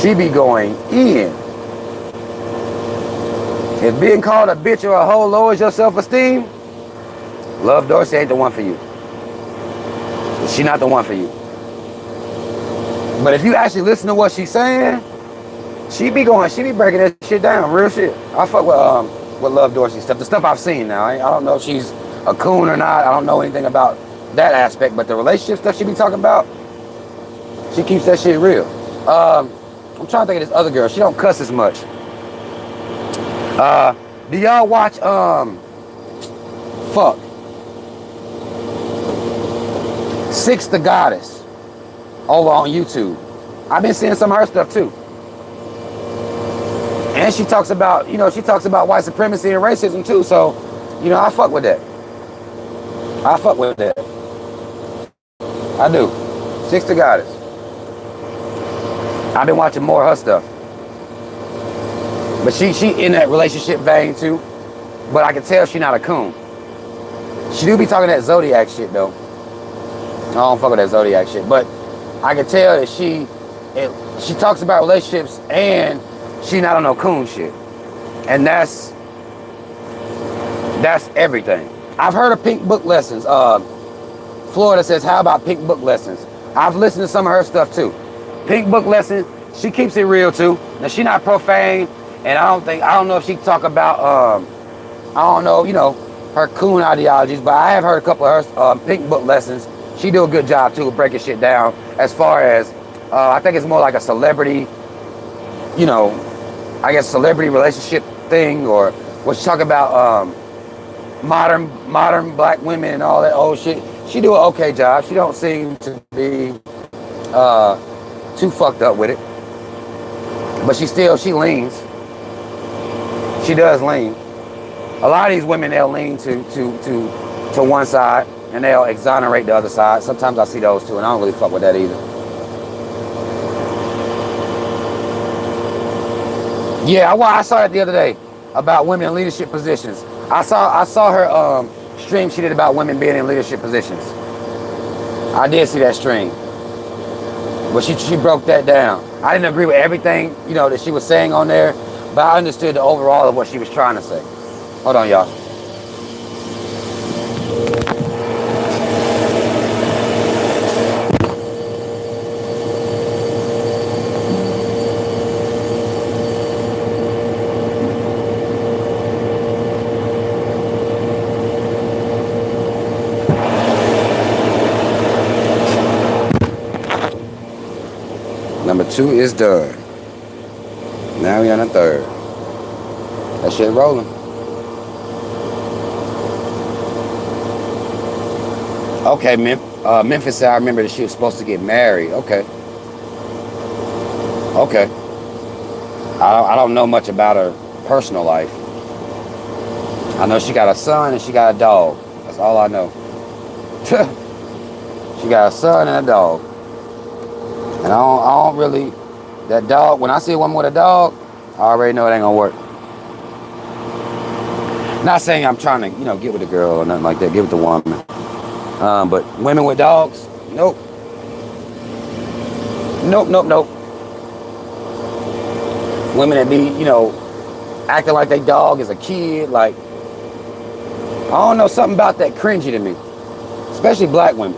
She be going in. If being called a bitch or a hoe lowers your self-esteem, Love Dorsey ain't the one for you. She not the one for you. But if you actually listen to what she's saying, she be breaking that shit down, real shit. I fuck with Love Dorsey stuff. The stuff I've seen now. I don't know if she's a coon or not. I don't know anything about that aspect. But the relationship stuff she be talking about, she keeps that shit real. I'm trying to think of this other girl. She don't cuss as much. Do y'all watch Six the Goddess over on YouTube? I've been seeing some of her stuff too. And she talks about, white supremacy and racism too. So, I fuck with that. I do. Six the Goddess. I've been watching more of her stuff. But But she in that relationship vein too. But I can tell she not a coon. She do be talking that Zodiac shit though. I don't fuck with that Zodiac shit. But I can tell that she talks about relationships and she not on no coon shit. And that's everything. I've heard of Pink Book Lessons. Florida says, how about Pink Book Lessons? I've listened to some of her stuff too. Pink Book Lessons, she keeps it real too. Now she not profane, and I don't know if she talk about I don't know, you know, her coon ideologies, but I have heard a couple of her Pink Book Lessons. She do a good job too of breaking shit down as far as I think it's more like a celebrity, you know, I guess celebrity relationship thing, or what she talk about modern black women and all that old shit. She do an okay job. She don't seem to be too fucked up with it. But she leans. She does lean. A lot of these women, they'll lean to one side and they'll exonerate the other side. Sometimes I see those too, and I don't really fuck with that either. Yeah, I saw that the other day about women in leadership positions. I saw her stream she did about women being in leadership positions. I did see that stream, but she broke that down. I didn't agree with everything, you know, that she was saying on there, but I understood the overall of what she was trying to say. Hold on, y'all. Number 2 is done. Now we on the 3rd. That shit rolling. Okay, Memphis said I remember that she was supposed to get married. Okay. I don't know much about her personal life. I know she got a son and she got a dog. That's all I know. She got a son and a dog. And I don't really, that dog, when I see a woman with a dog, I already know it ain't gonna work. Not saying I'm trying to, you know, get with a girl or nothing like that, get with the woman. But women with dogs, nope. Nope. Women that be, you know, acting like their dog is a kid, like, I don't know, something about that cringy to me. Especially black women.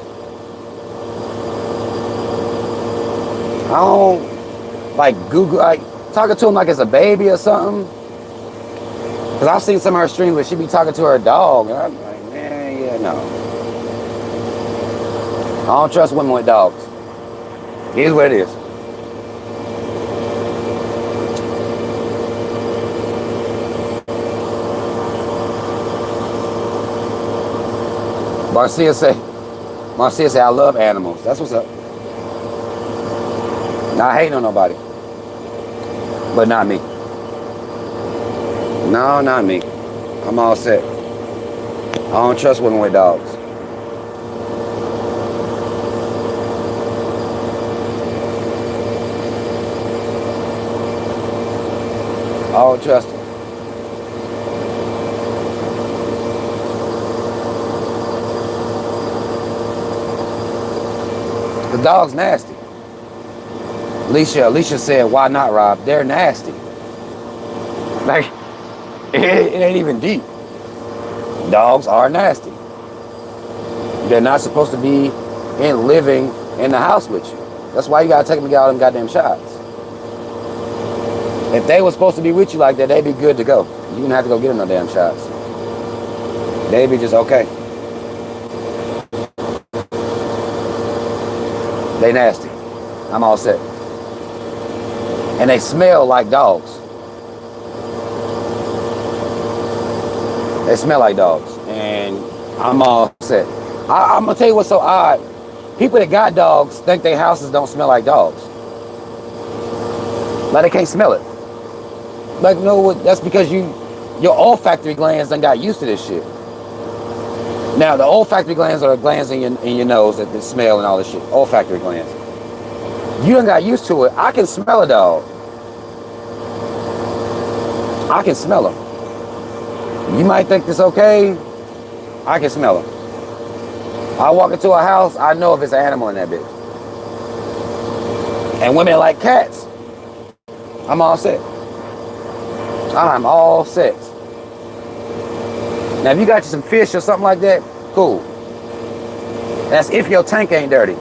I don't, like, Google, like, talking to him like it's a baby or something. Because I've seen some of her streams where she be talking to her dog, and I'm like, man, yeah, no. I don't trust women with dogs. Here's what it is. Marcia say, I love animals. That's what's up. Not hating on nobody. But not me. No, not me. I'm all set. I don't trust women with dogs. I don't trust them. The dog's nasty. Alicia said, why not, Rob? They're nasty. Like, it ain't even deep. Dogs are nasty. They're not supposed to be living in the house with you. That's why you gotta take them to get all them goddamn shots. If they were supposed to be with you like that, they'd be good to go. You wouldn't have to go get them no damn shots. They'd be just okay. They nasty. I'm all set. And they smell like dogs. They smell like dogs. And I'm all set. I'm going to tell you what's so odd. People that got dogs think their houses don't smell like dogs. Like they can't smell it. Like, no, that's because your olfactory glands done got used to this shit. Now, the olfactory glands are the glands in your nose that smell and all this shit. Olfactory glands. You done got used to it. I can smell a dog. I can smell them. You might think it's okay. I can smell them. I walk into a house, I know if it's an animal in that bitch. And women like cats, I'm all set. I'm all set. Now, if you got you some fish or something like that, cool. That's if your tank ain't dirty.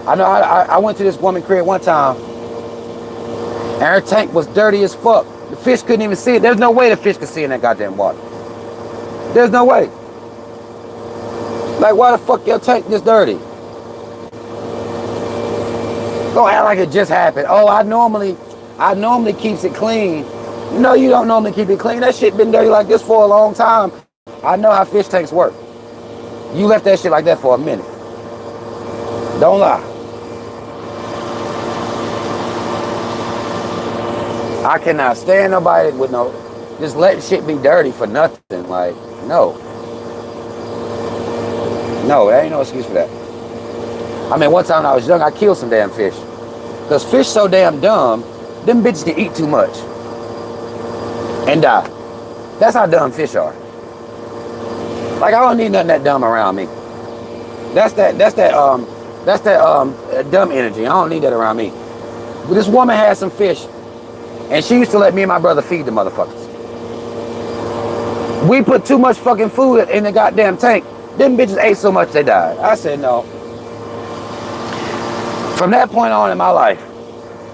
I know I went to this woman crib one time, and her tank was dirty as fuck. The fish couldn't even see it. There's no way the fish could see in that goddamn water. There's no way. Like, why the fuck your tank this dirty? Don't act like it just happened. Oh, I normally keeps it clean. No, you don't normally keep it clean. That shit been dirty like this for a long time. I know how fish tanks work. You left that shit like that for a minute. Don't lie. I cannot stand nobody with no, just letting shit be dirty for nothing. Like, no. No, there ain't no excuse for that. I mean, one time when I was young, I killed some damn fish. Because fish so damn dumb, them bitches can eat too much and die. That's how dumb fish are. Like, I don't need nothing that dumb around me. That's that dumb energy. I don't need that around me. But this woman had some fish, and she used to let me and my brother feed the motherfuckers. We put too much fucking food in the goddamn tank. Them bitches ate so much they died. I said no. From that point on in my life,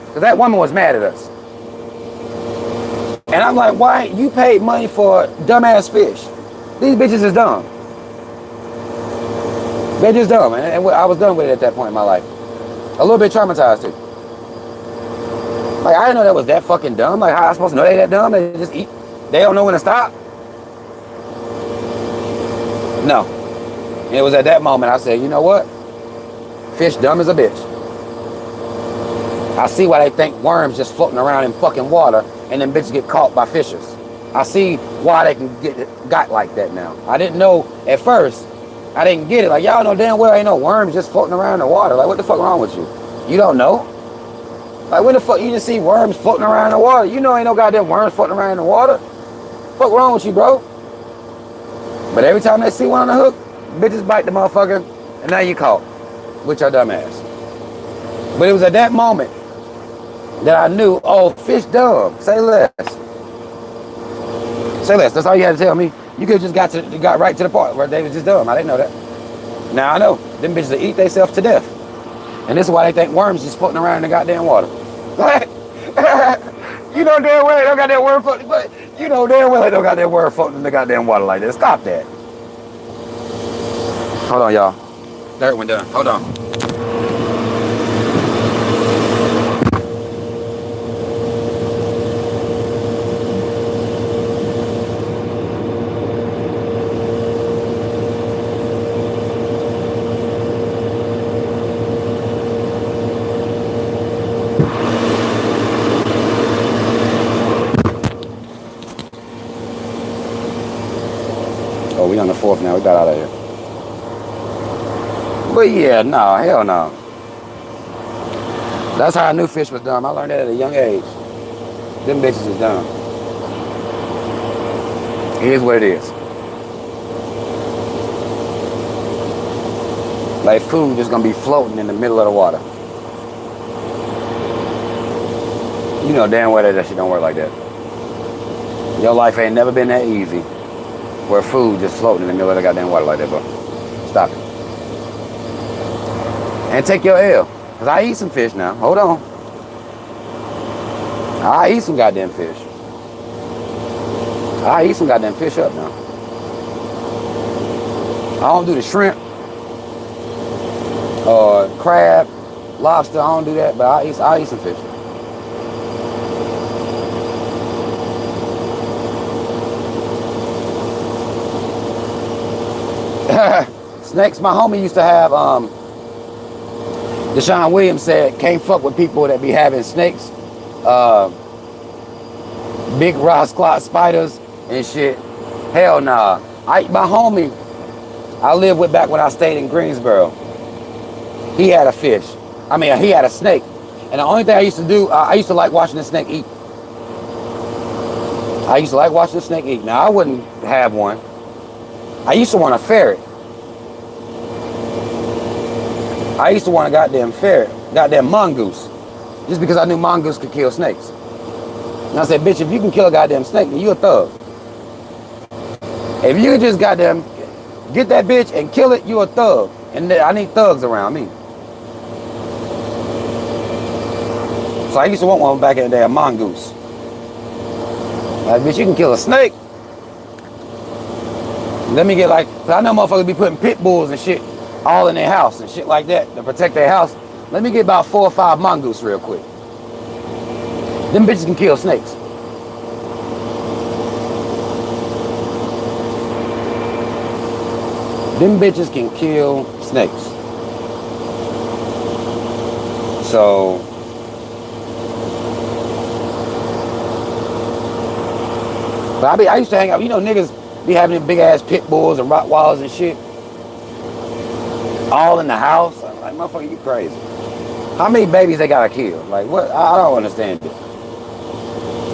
because that woman was mad at us. And I'm like, why you paid money for dumbass fish? These bitches is dumb. They're just dumb. And I was done with it at that point in my life. A little bit traumatized too. Like, I didn't know that was that fucking dumb. Like, how am I supposed to know they that dumb? They just eat. They don't know when to stop. No. And it was at that moment I said, you know what? Fish dumb as a bitch. I see why they think worms just floating around in fucking water and then bitches get caught by fishers. I see why they can got like that now. I didn't know at first. I didn't get it. Like, y'all know damn well ain't no worms just floating around in the water. Like, what the fuck wrong with you? You don't know? Like, when the fuck you just see worms floating around in the water? You know ain't no goddamn worms floating around in the water. Fuck wrong with you, bro? But every time they see one on the hook, bitches bite the motherfucker, and now you caught with your dumb ass. But it was at that moment that I knew, oh, fish dumb. Say less. Say less. That's all you had to tell me. You could have just got right to the part where they was just dumb. I didn't know that. Now I know. Them bitches will eat themselves to death. And this is why they think worms just floating around in the goddamn water. You know damn well they don't got that worm floating, but you know damn well they don't got that worm floating in the goddamn water like that. Stop that. Hold on, y'all. Third one done. Hold on. Oh, we on the fourth now. We got out of here. But yeah, no, hell no. That's how I knew fish was dumb. I learned that at a young age. Them bitches is dumb. It is what it is. Like, food just gonna be floating in the middle of the water. You know damn well that shit don't work like that. Your life ain't never been that easy where food just floating in the middle of the goddamn water like that, bro. Stop it. And take your L. Because I eat some fish now. Hold on. I eat some goddamn fish. I eat some goddamn fish up now. I don't do the shrimp or crab, lobster. I don't do that, but I eat some fish. Snakes, my homie used to have, Deshaun Williams said, can't fuck with people that be having snakes, big rock clot spiders and shit. Hell nah. My homie I lived with back when I stayed in Greensboro, he had a fish. I mean, he had a snake. And the only thing I used to do, I used to like watching the snake eat. I used to like watching a snake eat. Now, I wouldn't have one. I used to want a ferret. I used to want a goddamn ferret, goddamn mongoose, just because I knew mongoose could kill snakes. And I said, bitch, if you can kill a goddamn snake, then you a thug. If you just goddamn get that bitch and kill it, you a thug. And I need thugs around me. So I used to want one back in the day, a mongoose. Like, bitch, you can kill a snake. Let me get like, cause I know motherfuckers be putting pit bulls and shit all in their house and shit like that to protect their house. Let me get about 4 or 5 mongoose real quick. Them bitches can kill snakes. Them bitches can kill snakes. So, but I used to hang out, you know, niggas be having them big ass pit bulls and Rottweilers and shit. All in the house. I'm like, motherfucker, you crazy. How many babies they gotta kill? Like, what? I don't understand it.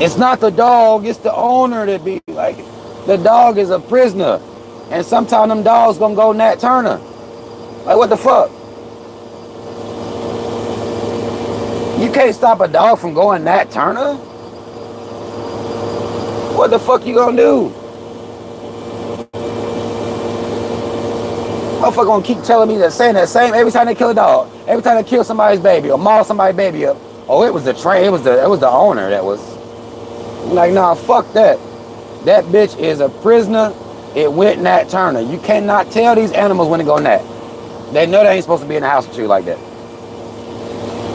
It's not the dog, it's the owner that be like, the dog is a prisoner. And sometimes them dogs gonna go Nat Turner. Like, what the fuck? You can't stop a dog from going Nat Turner? What the fuck you gonna do? Motherfucker gonna keep telling me saying that same every time they kill a dog, every time they kill somebody's baby or maul somebody's baby up. Oh, it was the train, it was the owner that was. I'm like, nah, fuck that. That bitch is a prisoner. It went Nat Turner. You cannot tell these animals when to go Nat. They know they ain't supposed to be in the house with you like that.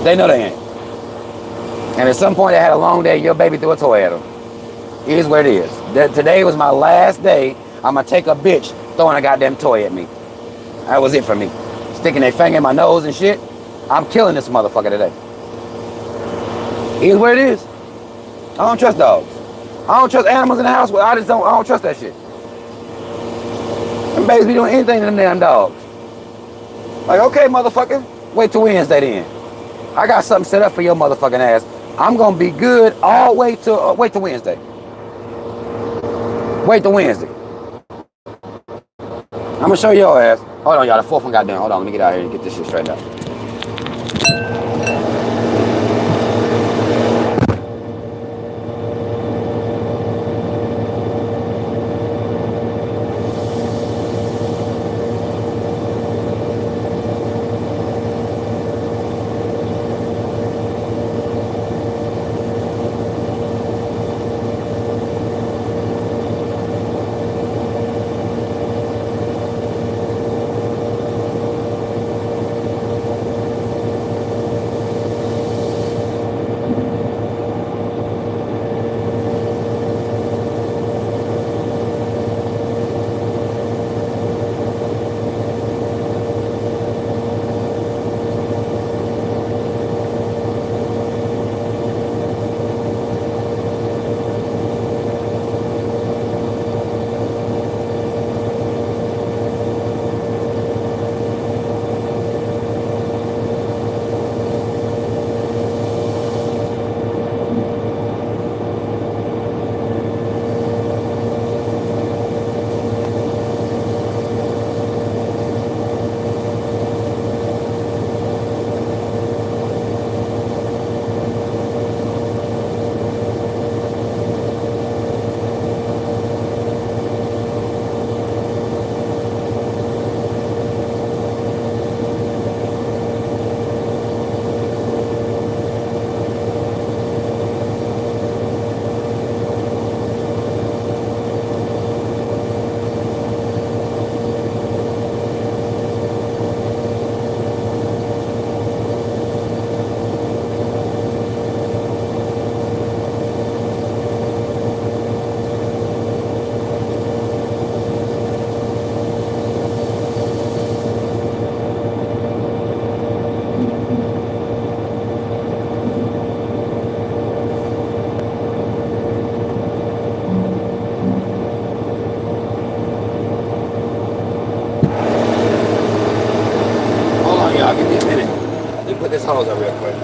They know they ain't. And at some point they had a long day, your baby threw a toy at them. It is what it is. Today was my last day. I'm gonna take a bitch throwing a goddamn toy at me. That was it for me. Sticking their finger in my nose and shit. I'm killing this motherfucker today. It is what it is. I don't trust dogs. I don't trust animals in the house. I don't trust that shit. Them babies be doing anything to them damn dogs. Like, okay, motherfucker, wait till Wednesday then. I got something set up for your motherfucking ass. I'm gonna be good all the way to wait till Wednesday. Wait till Wednesday. I'm gonna show your ass. Hold on, y'all. The fourth one got done. Hold on, let me get out here and get this shit straightened out. This hose up real quick.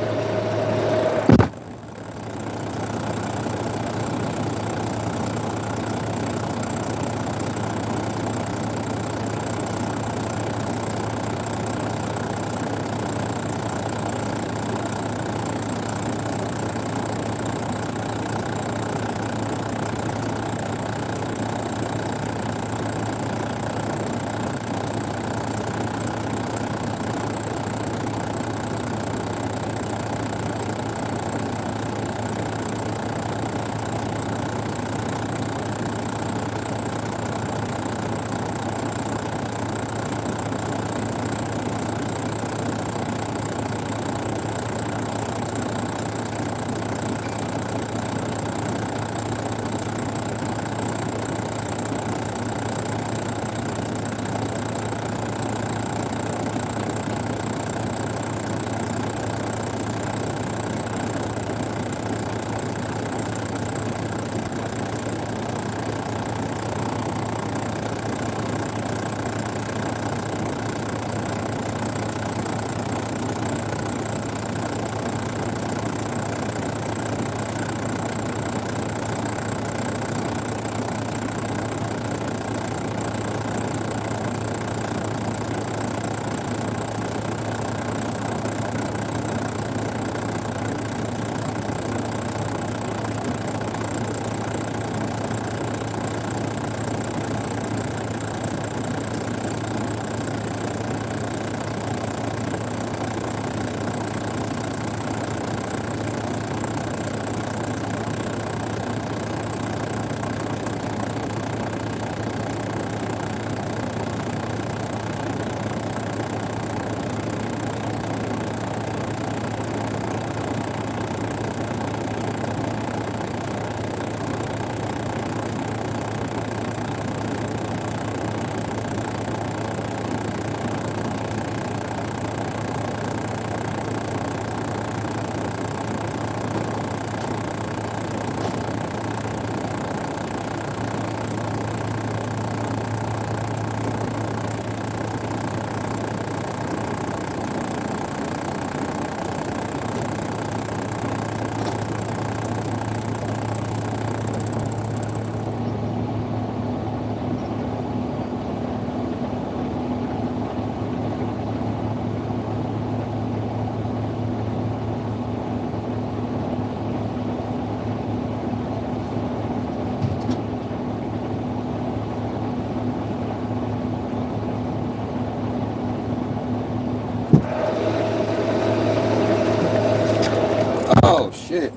shit.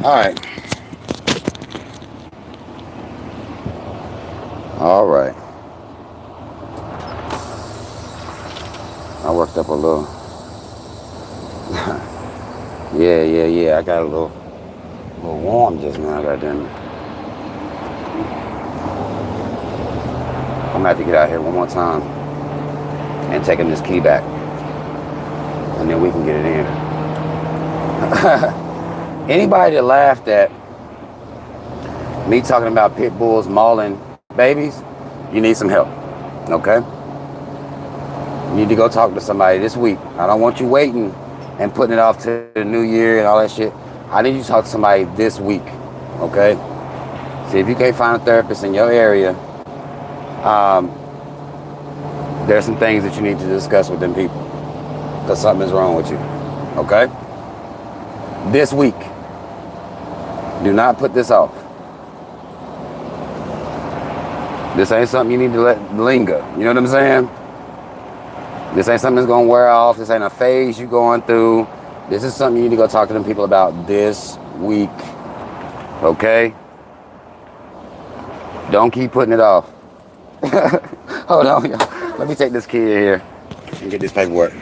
Alright. Alright. I worked up a little. yeah. I got a little warm just now, goddamn it. I'm gonna have to get out here one more time and take him this key back. And then we can get it in. Anybody that laughed at me talking about pit bulls mauling babies, you need some help, okay? You need to go talk to somebody this week. I don't want you waiting and putting it off to the new year and all that shit. I need you to talk to somebody this week, okay? See if you can't find a therapist in your area. There's some things that you need to discuss with them people because something is wrong with you, okay? This week. Do not put this off. This ain't something you need to let linger. You know what I'm saying? This ain't something that's going to wear off. This ain't a phase you going through. This is something you need to go talk to them people about this week, okay? Don't keep putting it off. Hold on, y'all. Let me take this key in here and get this paperwork.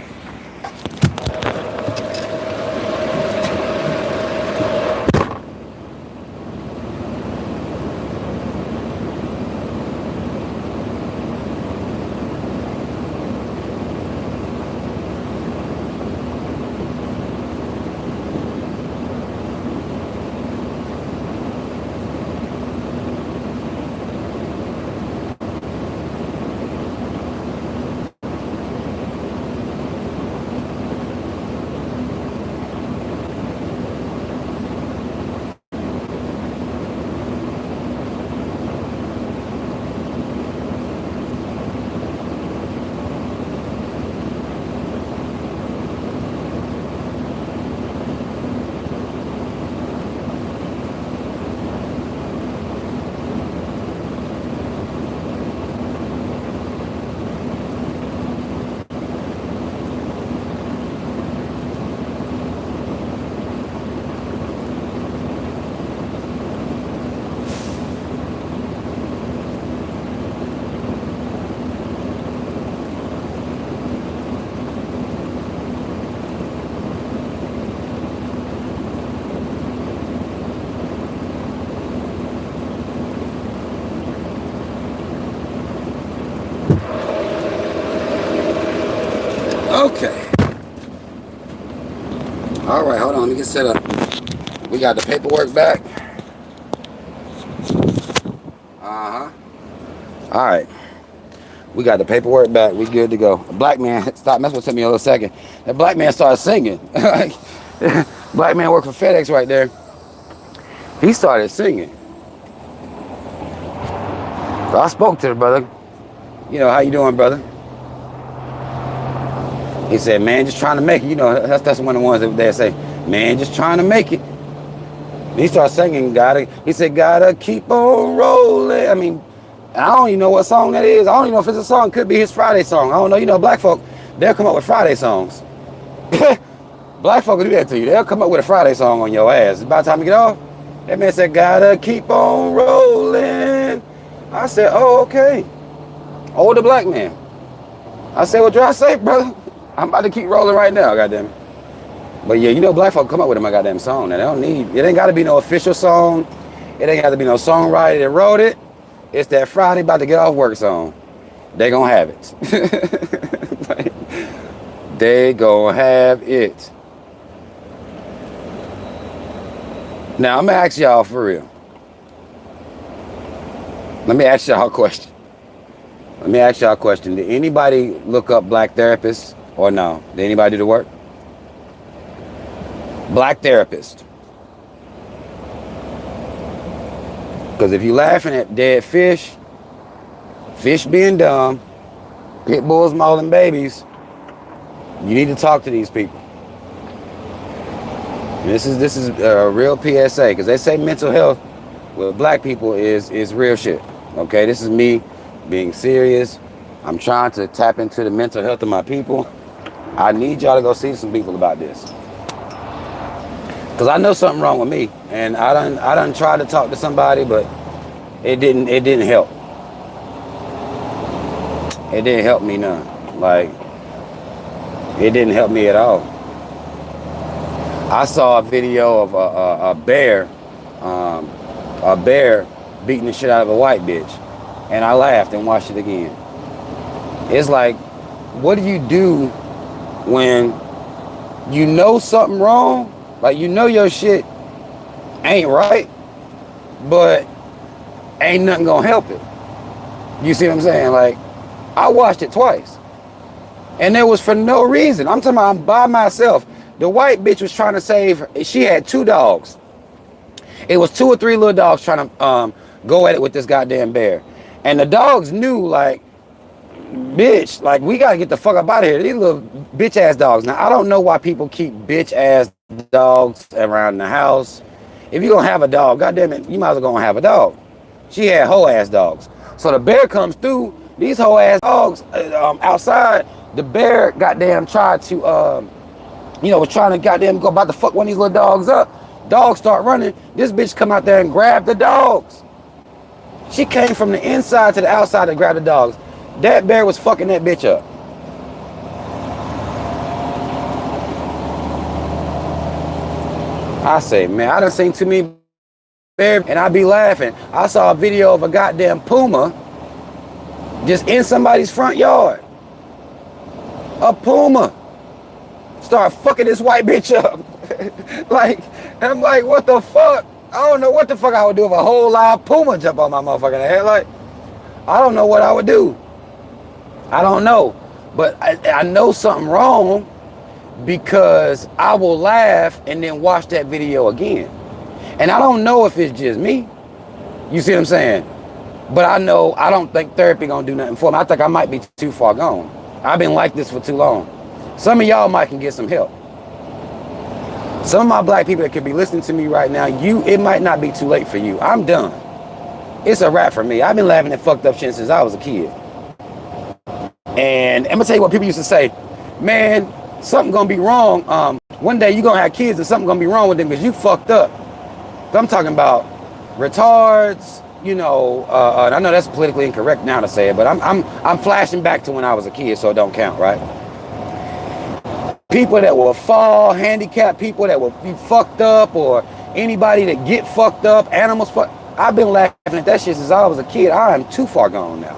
Okay. All right, hold on. Let me get set up. We got the paperwork back. Uh-huh. All right. We got the paperwork back. We good to go. A black man, stop messing with me a little second. That black man started singing. Black man worked for FedEx right there. He started singing. So I spoke to the brother. You know, how you doing, brother? He said, man, just trying to make it. You know, that's one of the ones that they say, man, just trying to make it. And he started singing, he said, gotta keep on rolling. I mean, I don't even know what song that is. I don't even know if it's a song. It could be his Friday song. I don't know. You know, black folk, they'll come up with Friday songs. Black folk will do that to you. They'll come up with a Friday song on your ass. It's about time to get off. That man said, gotta keep on rolling. I said, oh, okay. Older black man. I said, well, drive safe, brother. I'm about to keep rolling right now, goddamn it. But yeah, you know, black folk come up with my goddamn song. Now, they don't need, it ain't got to be no official song. It ain't got to be no songwriter that wrote it. It's that Friday about to get off work song. They gonna have it. They gonna have it. Now, I'm gonna ask y'all for real. Let me ask y'all a question. Did anybody look up black therapists or no? Did anybody do the work? Black therapist. Because if you're laughing at dead fish being dumb, pit bulls mauling babies, you need to talk to these people. And this is a real PSA, because they say mental health with black people is real shit. Okay, this is me being serious. I'm trying to tap into the mental health of my people. I need y'all to go see some people about this. Cause I know something wrong with me, and I done tried to talk to somebody, but it didn't help. It didn't help me none. Like, it didn't help me at all. I saw a video of a bear beating the shit out of a white bitch, and I laughed and watched it again. It's like, what do you do when you know something wrong? Like, you know your shit ain't right, but ain't nothing gonna help it. You see what I'm saying? Like, I watched it twice, and it was for no reason. I'm talking about, I'm by myself. The white bitch was trying to save her. She had 2 dogs. It was 2 or 3 little dogs trying to go at it with this goddamn bear. And the dogs knew, like, bitch, like, we gotta get the fuck up out of here. These little bitch ass dogs. Now, I don't know why people keep bitch ass dogs around the house. If you're gonna have a dog, goddamn it, you might as well go and have a dog. She had hoe ass dogs. So the bear comes through, these hoe ass dogs outside. The bear goddamn tried to was trying to goddamn go about to fuck one of these little dogs up. Dogs start running. This bitch come out there and grab the dogs. She came from the inside to the outside to grab the dogs. That bear was fucking that bitch up. I say, man, I done seen too many bears, and I be laughing. I saw a video of a goddamn puma just in somebody's front yard. A puma start fucking this white bitch up. Like, and I'm like, what the fuck? I don't know what the fuck I would do if a whole live puma jump on my motherfucking head. Like, I don't know what I would do. I don't know. But I know something wrong, because I will laugh and then watch that video again. And I don't know if it's just me. You see what I'm saying? But I know I don't think therapy gonna do nothing for me. I think I might be too far gone. I've been like this for too long. Some of y'all might can get some help. Some of my black people that could be listening to me right now, it might not be too late for you. I'm done. It's a wrap for me. I've been laughing at fucked up shit since I was a kid. And I'm gonna tell you what people used to say, man, something gonna be wrong. One day you gonna have kids and something gonna be wrong with them because you fucked up. I'm talking about retards, and I know that's politically incorrect now to say it, but I'm flashing back to when I was a kid, so it don't count, right? People that will fall, handicapped people that will be fucked up, or anybody that get fucked up, animals fucked. I've been laughing at that shit since I was a kid. I am too far gone now.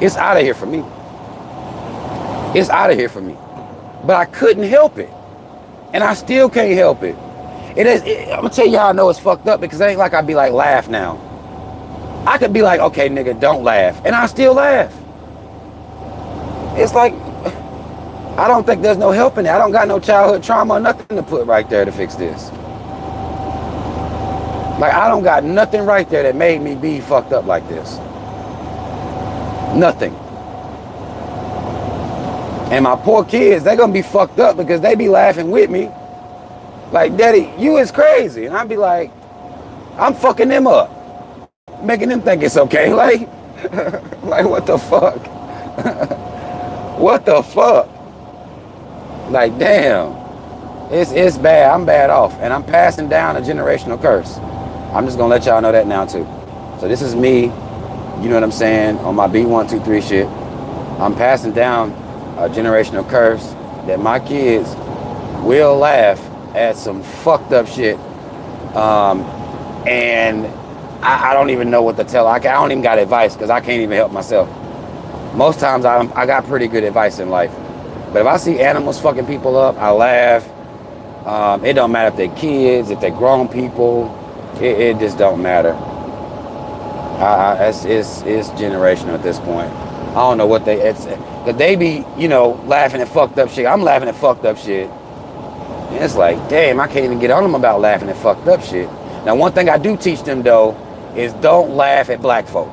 It's out of here for me. It's out of here for me. But I couldn't help it. And I still can't help it. I'm gonna tell you how I know it's fucked up, because it ain't like I'd be like, laugh now. I could be like, okay, nigga, don't laugh. And I still laugh. It's like, I don't think there's no helping it. I don't got no childhood trauma or nothing to put right there to fix this. Like, I don't got nothing right there that made me be fucked up like this. Nothing. And my poor kids, they're gonna be fucked up because they be laughing with me. Like, Daddy, you is crazy. And I'd be like, I'm fucking them up. Making them think it's okay. Like, like, what the fuck? What the fuck? Like, damn. It's bad. I'm bad off. And I'm passing down a generational curse. I'm just gonna let y'all know that now too. So this is me, you know what I'm saying, on my B123 shit. I'm passing down a generational curse that my kids will laugh at some fucked up shit. And I don't even know what to tell. I don't even got advice, because I can't even help myself. Most times I got pretty good advice in life. But if I see animals fucking people up, I laugh. It don't matter if they're kids, if they're grown people. It just don't matter. It's generational at this point. I don't know what cause they be, laughing at fucked up shit. I'm laughing at fucked up shit. And it's like, damn, I can't even get on them about laughing at fucked up shit. Now, one thing I do teach them though is don't laugh at black folk.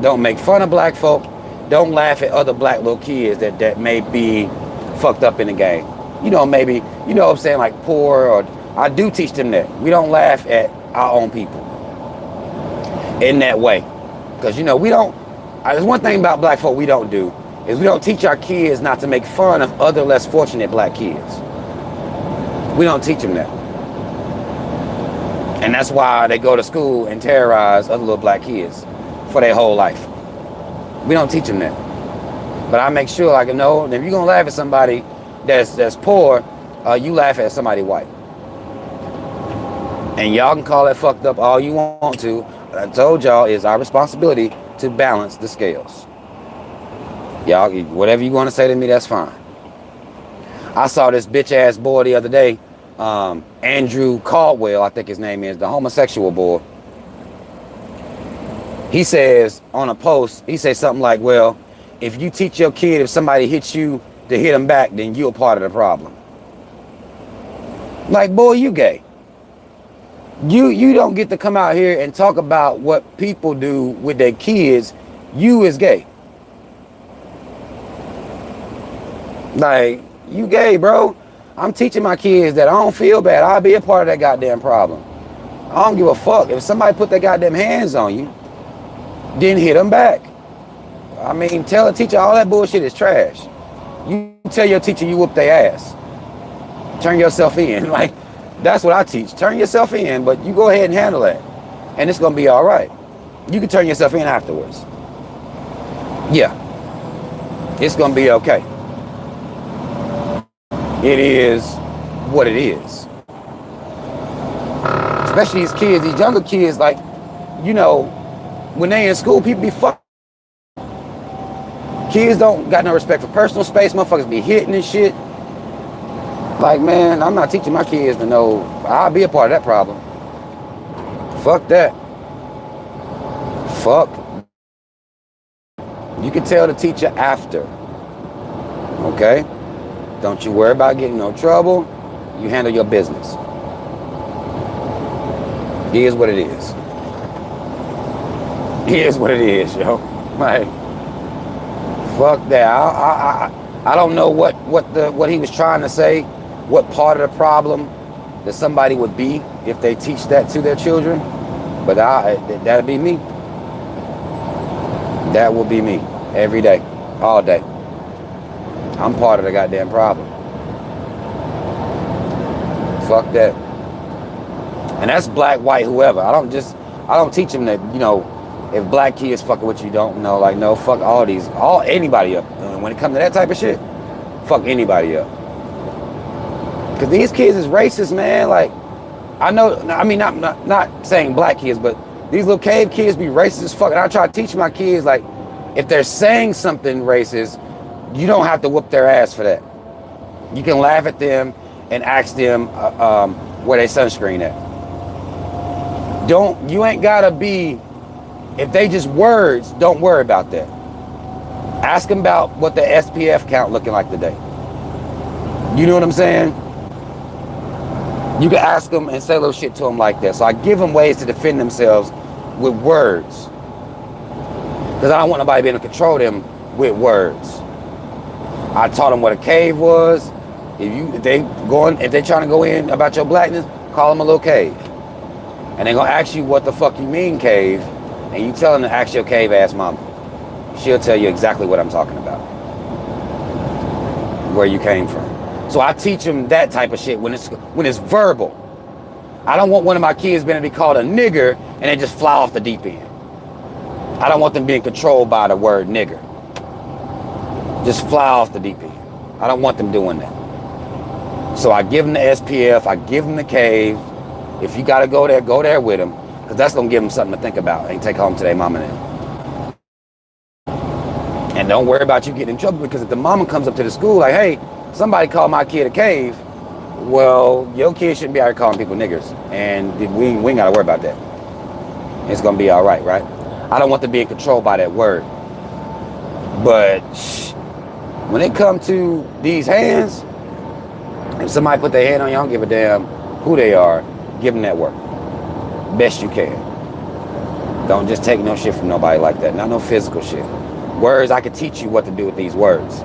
Don't make fun of black folk. Don't laugh at other black little kids that may be fucked up in the game. Maybe, what I'm saying, like poor, or I do teach them that. We don't laugh at our own people in that way. Because, we don't, there's one thing about black folk we don't do, is we don't teach our kids not to make fun of other less fortunate black kids. We don't teach them that. And that's why they go to school and terrorize other little black kids for their whole life. We don't teach them that. But I make sure, like, no, if you're gonna laugh at somebody that's poor, you laugh at somebody white. And y'all can call that fucked up all you want to. But I told y'all, it's our responsibility to balance the scales. Y'all, whatever you want to say to me, that's fine. I saw this bitch ass boy the other day, Andrew Caldwell, I think his name is, the homosexual boy. He says on a post, he says something like, well, if you teach your kid if somebody hits you to hit them back, then you're part of the problem. Like, boy, you gay. You don't get to come out here and talk about what people do with their kids. You is gay. Like, you gay, bro. I'm teaching my kids that I don't feel bad. I'll be a part of that goddamn problem. I don't give a fuck. If somebody put their goddamn hands on you, then hit them back. I mean, tell a teacher all that bullshit is trash. You tell your teacher you whoop their ass. Turn yourself in. Like, that's what I teach. Turn yourself in, but you go ahead and handle that. And it's going to be all right. You can turn yourself in afterwards. Yeah. It's going to be okay. It is what it is. Especially these kids, these younger kids, like, you know, when they in school, people be fucked. Kids don't got no respect for personal space. Motherfuckers be hitting and shit. Like, man, I'm not teaching my kids to know. I'll be a part of that problem. Fuck that. Fuck. You can tell the teacher after. Okay? Don't you worry about getting no trouble. You handle your business. It is what it is. It is what it is, yo. Like, fuck that. I don't know what he was trying to say. What part of the problem that somebody would be if they teach that to their children. But that'd be me. That will be me. Every day. All day. I'm part of the goddamn problem. Fuck that. And that's black, white, whoever. I don't teach them that, you know, if black kids fucking with you, don't know. Like, no, fuck anybody up. And when it comes to that type of shit, fuck anybody up. Because these kids is racist, man. Like, I know, I mean, not saying black kids, but these little cave kids be racist as fuck. And I try to teach my kids, like, if they're saying something racist, you don't have to whoop their ass for that. You can laugh at them and ask them where they sunscreen at. You ain't gotta be, if they just words, don't worry about that. Ask them about what the SPF count looking like today. You know what I'm saying? You can ask them and say little shit to them like that. So I give them ways to defend themselves with words. Because I don't want nobody being able to control them with words. I taught them what a cave was. If they trying to go in about your blackness, call them a little cave. And they're gonna ask you what the fuck you mean cave, and you tell them to ask your cave ass mama. She'll tell you exactly what I'm talking about. Where you came from. So I teach them that type of shit when it's verbal. I don't want one of my kids being to be called a nigger and they just fly off the deep end. I don't want them being controlled by the word nigger. Just fly off the deep end. I don't want them doing that. So I give them the SPF, I give them the cave. If you gotta go there with them, because that's gonna give them something to think about and take home to their mama and them. And don't worry about you getting in trouble, because if the mama comes up to the school like, hey, somebody called my kid a cave, well, your kid shouldn't be out here calling people niggers, and we ain't gotta worry about that. It's gonna be all right, right? I don't want them being controlled by that word. But when it comes to these hands, if somebody put their hand on you, I don't give a damn who they are. Give them that work. Best you can. Don't just take no shit from nobody like that. Not no physical shit. Words, I can teach you what to do with these words.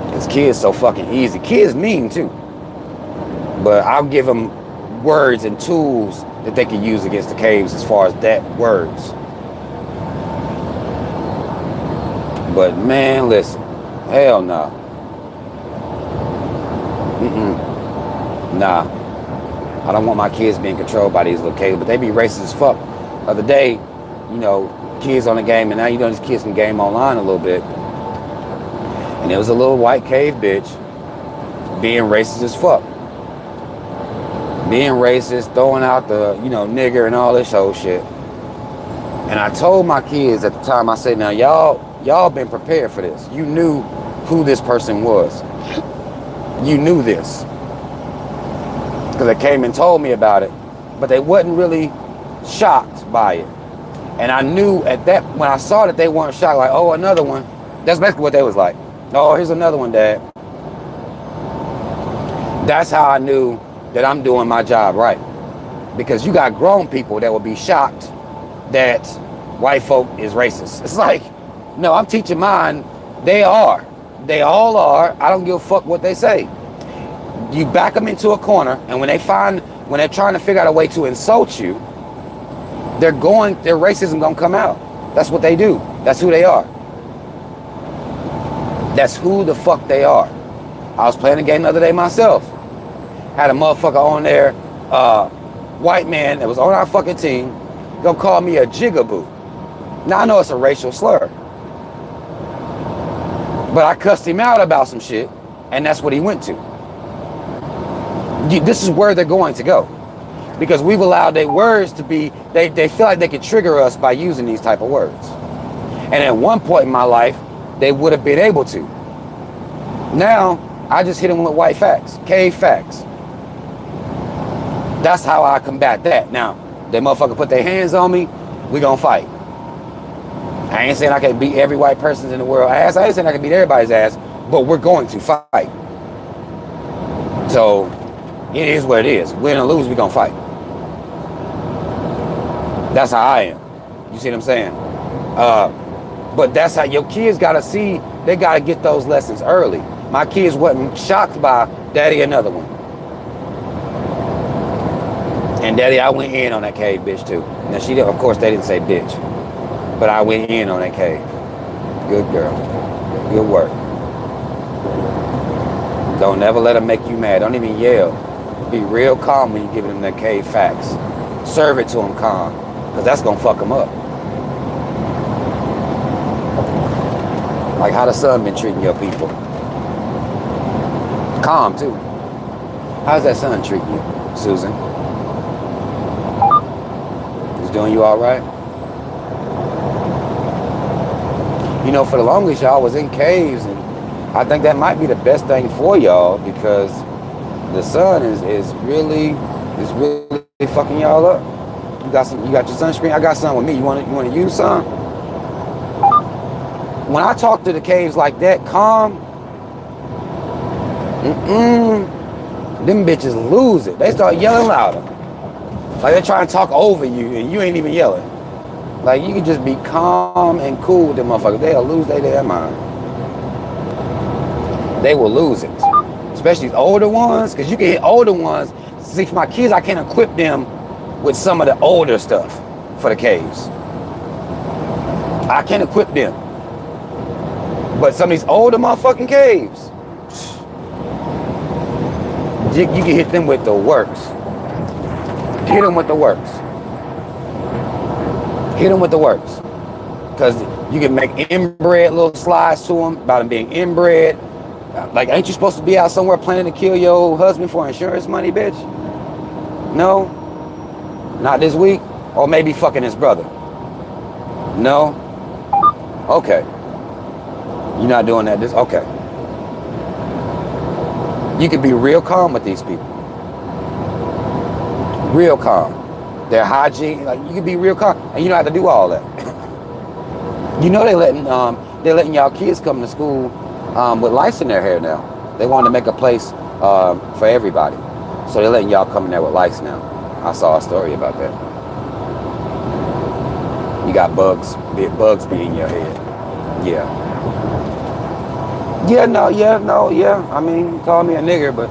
Because kids so fucking easy. Kids mean too. But I'll give them words and tools that they can use against the caves as far as that words. But man, listen. Hell no. Nah. I don't want my kids being controlled by these little kids, but they be racist as fuck. The other day, you know, kids on the game, and now you know these kids can game online a little bit. And there was a little white cave bitch being racist as fuck. Being racist, throwing out the, you know, nigger and all this whole shit. And I told my kids at the time, I said, now y'all been prepared for this. You knew who this person was. You knew this. Because they came and told me about it. But they wasn't really shocked by it. And I knew at that, when I saw that they weren't shocked, like, oh, another one. That's basically what they was like. Oh, here's another one, Dad. That's how I knew that I'm doing my job right. Because you got grown people that will be shocked that white folk is racist. It's like, no, I'm teaching mine. They are. They all are. I don't give a fuck what they say. You back them into a corner, and when they're trying to figure out a way to insult you, their racism gonna come out. That's what they do. That's who they are. That's who the fuck they are. I was playing a game the other day myself. Had a motherfucker on there, white man that was on our fucking team, gonna call me a jigaboo. Now I know it's a racial slur, but I cussed him out about some shit, and that's what he went to. This is where they're going to go, because we've allowed their words to be, they feel like they can trigger us by using these type of words. And at one point in my life, they would have been able to. Now, I just hit them with white facts, cave facts. That's how I combat that. Now, they motherfucker put their hands on me, we gonna fight. I ain't saying I can beat every white person in the world ass. I ain't saying I can beat everybody's ass, but we're going to fight. So, it is what it is. Win or lose, we gonna fight. That's how I am. You see what I'm saying? But that's how your kids gotta see, they gotta get those lessons early. My kids wasn't shocked by Daddy another one. And Daddy, I went in on that cave bitch too. Now she did, of course they didn't say bitch, but I went in on that cave. Good girl. Good work. Don't never let them make you mad. Don't even yell. Be real calm when you give them that cave facts. Serve it to them calm, because that's gonna fuck them up. Like how the sun been treating your people. Calm too. How's that sun treating you, Susan? Is doing you all right? You know, for the longest y'all was in caves, and I think that might be the best thing for y'all, because the sun is really fucking y'all up. You got your sunscreen. I got some with me. You want to use some? When I talk to the caves like that, calm, them bitches lose it. They start yelling louder. Like they're trying to talk over you and you ain't even yelling. Like you can just be calm and cool with them motherfuckers. They'll lose their damn mind. They will lose it. Especially older ones, because you can hit older ones. See, for my kids, I can't equip them with some of the older stuff for the caves. I can't equip them. But some of these older motherfucking caves, you can hit them with the works. Hit them with the works. Hit them with the works. Because you can make inbred little slides to them about them being inbred. Like, ain't you supposed to be out somewhere planning to kill your husband for insurance money, bitch? No? Not this week? Or maybe fucking his brother? No? Okay. You're not doing that okay. You can be real calm with these people. Real calm. Their hygiene, like you can be real calm, and you don't have to do all that. You know they're letting y'all kids come to school with lice in their hair now. They want to make a place for everybody, so they're letting y'all come in there with lice now. I saw a story about that. You got bugs be in your head. Yeah. Yeah, no. I mean, you call me a nigger, but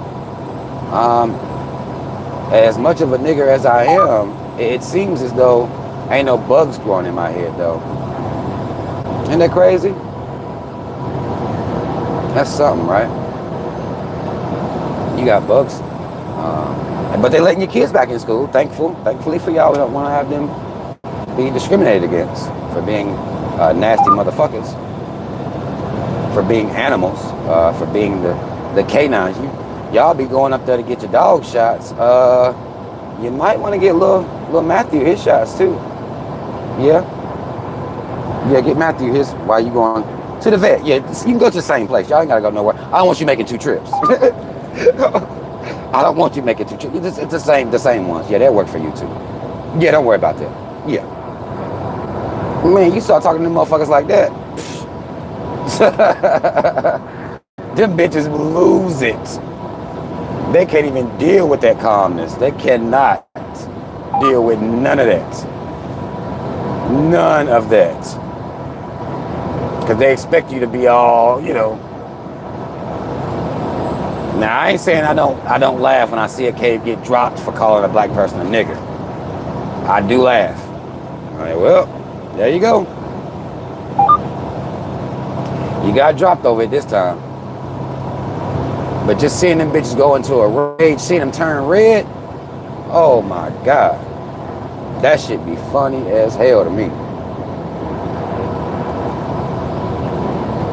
as much of a nigger as I am, it seems as though ain't no bugs growing in my head, though. Isn't that crazy? That's something, right? You got bugs. But they're letting your kids back in school. Thankfully for y'all, we don't want to have them be discriminated against for being nasty motherfuckers, for being animals, for being the canines. Y'all be going up there to get your dog shots. You might want to get little Matthew his shots too. Yeah, get Matthew his while you going to the vet. Yeah, you can go to the same place. Y'all ain't gotta go nowhere. I don't want you making 2 trips. I don't want you making 2 trips. It's the same ones. Yeah, they'll work for you too. Yeah, don't worry about that. Yeah. Man, you start talking to them motherfuckers like that. Them bitches lose it. They can't even deal with that calmness. They cannot deal with none of that. None of that. Because they expect you to be all, Now, I ain't saying I don't laugh when I see a cave get dropped for calling a black person a nigger. I do laugh. All right, well, there you go. You got dropped over it this time. But just seeing them bitches go into a rage, seeing them turn red, oh my God. That shit be funny as hell to me.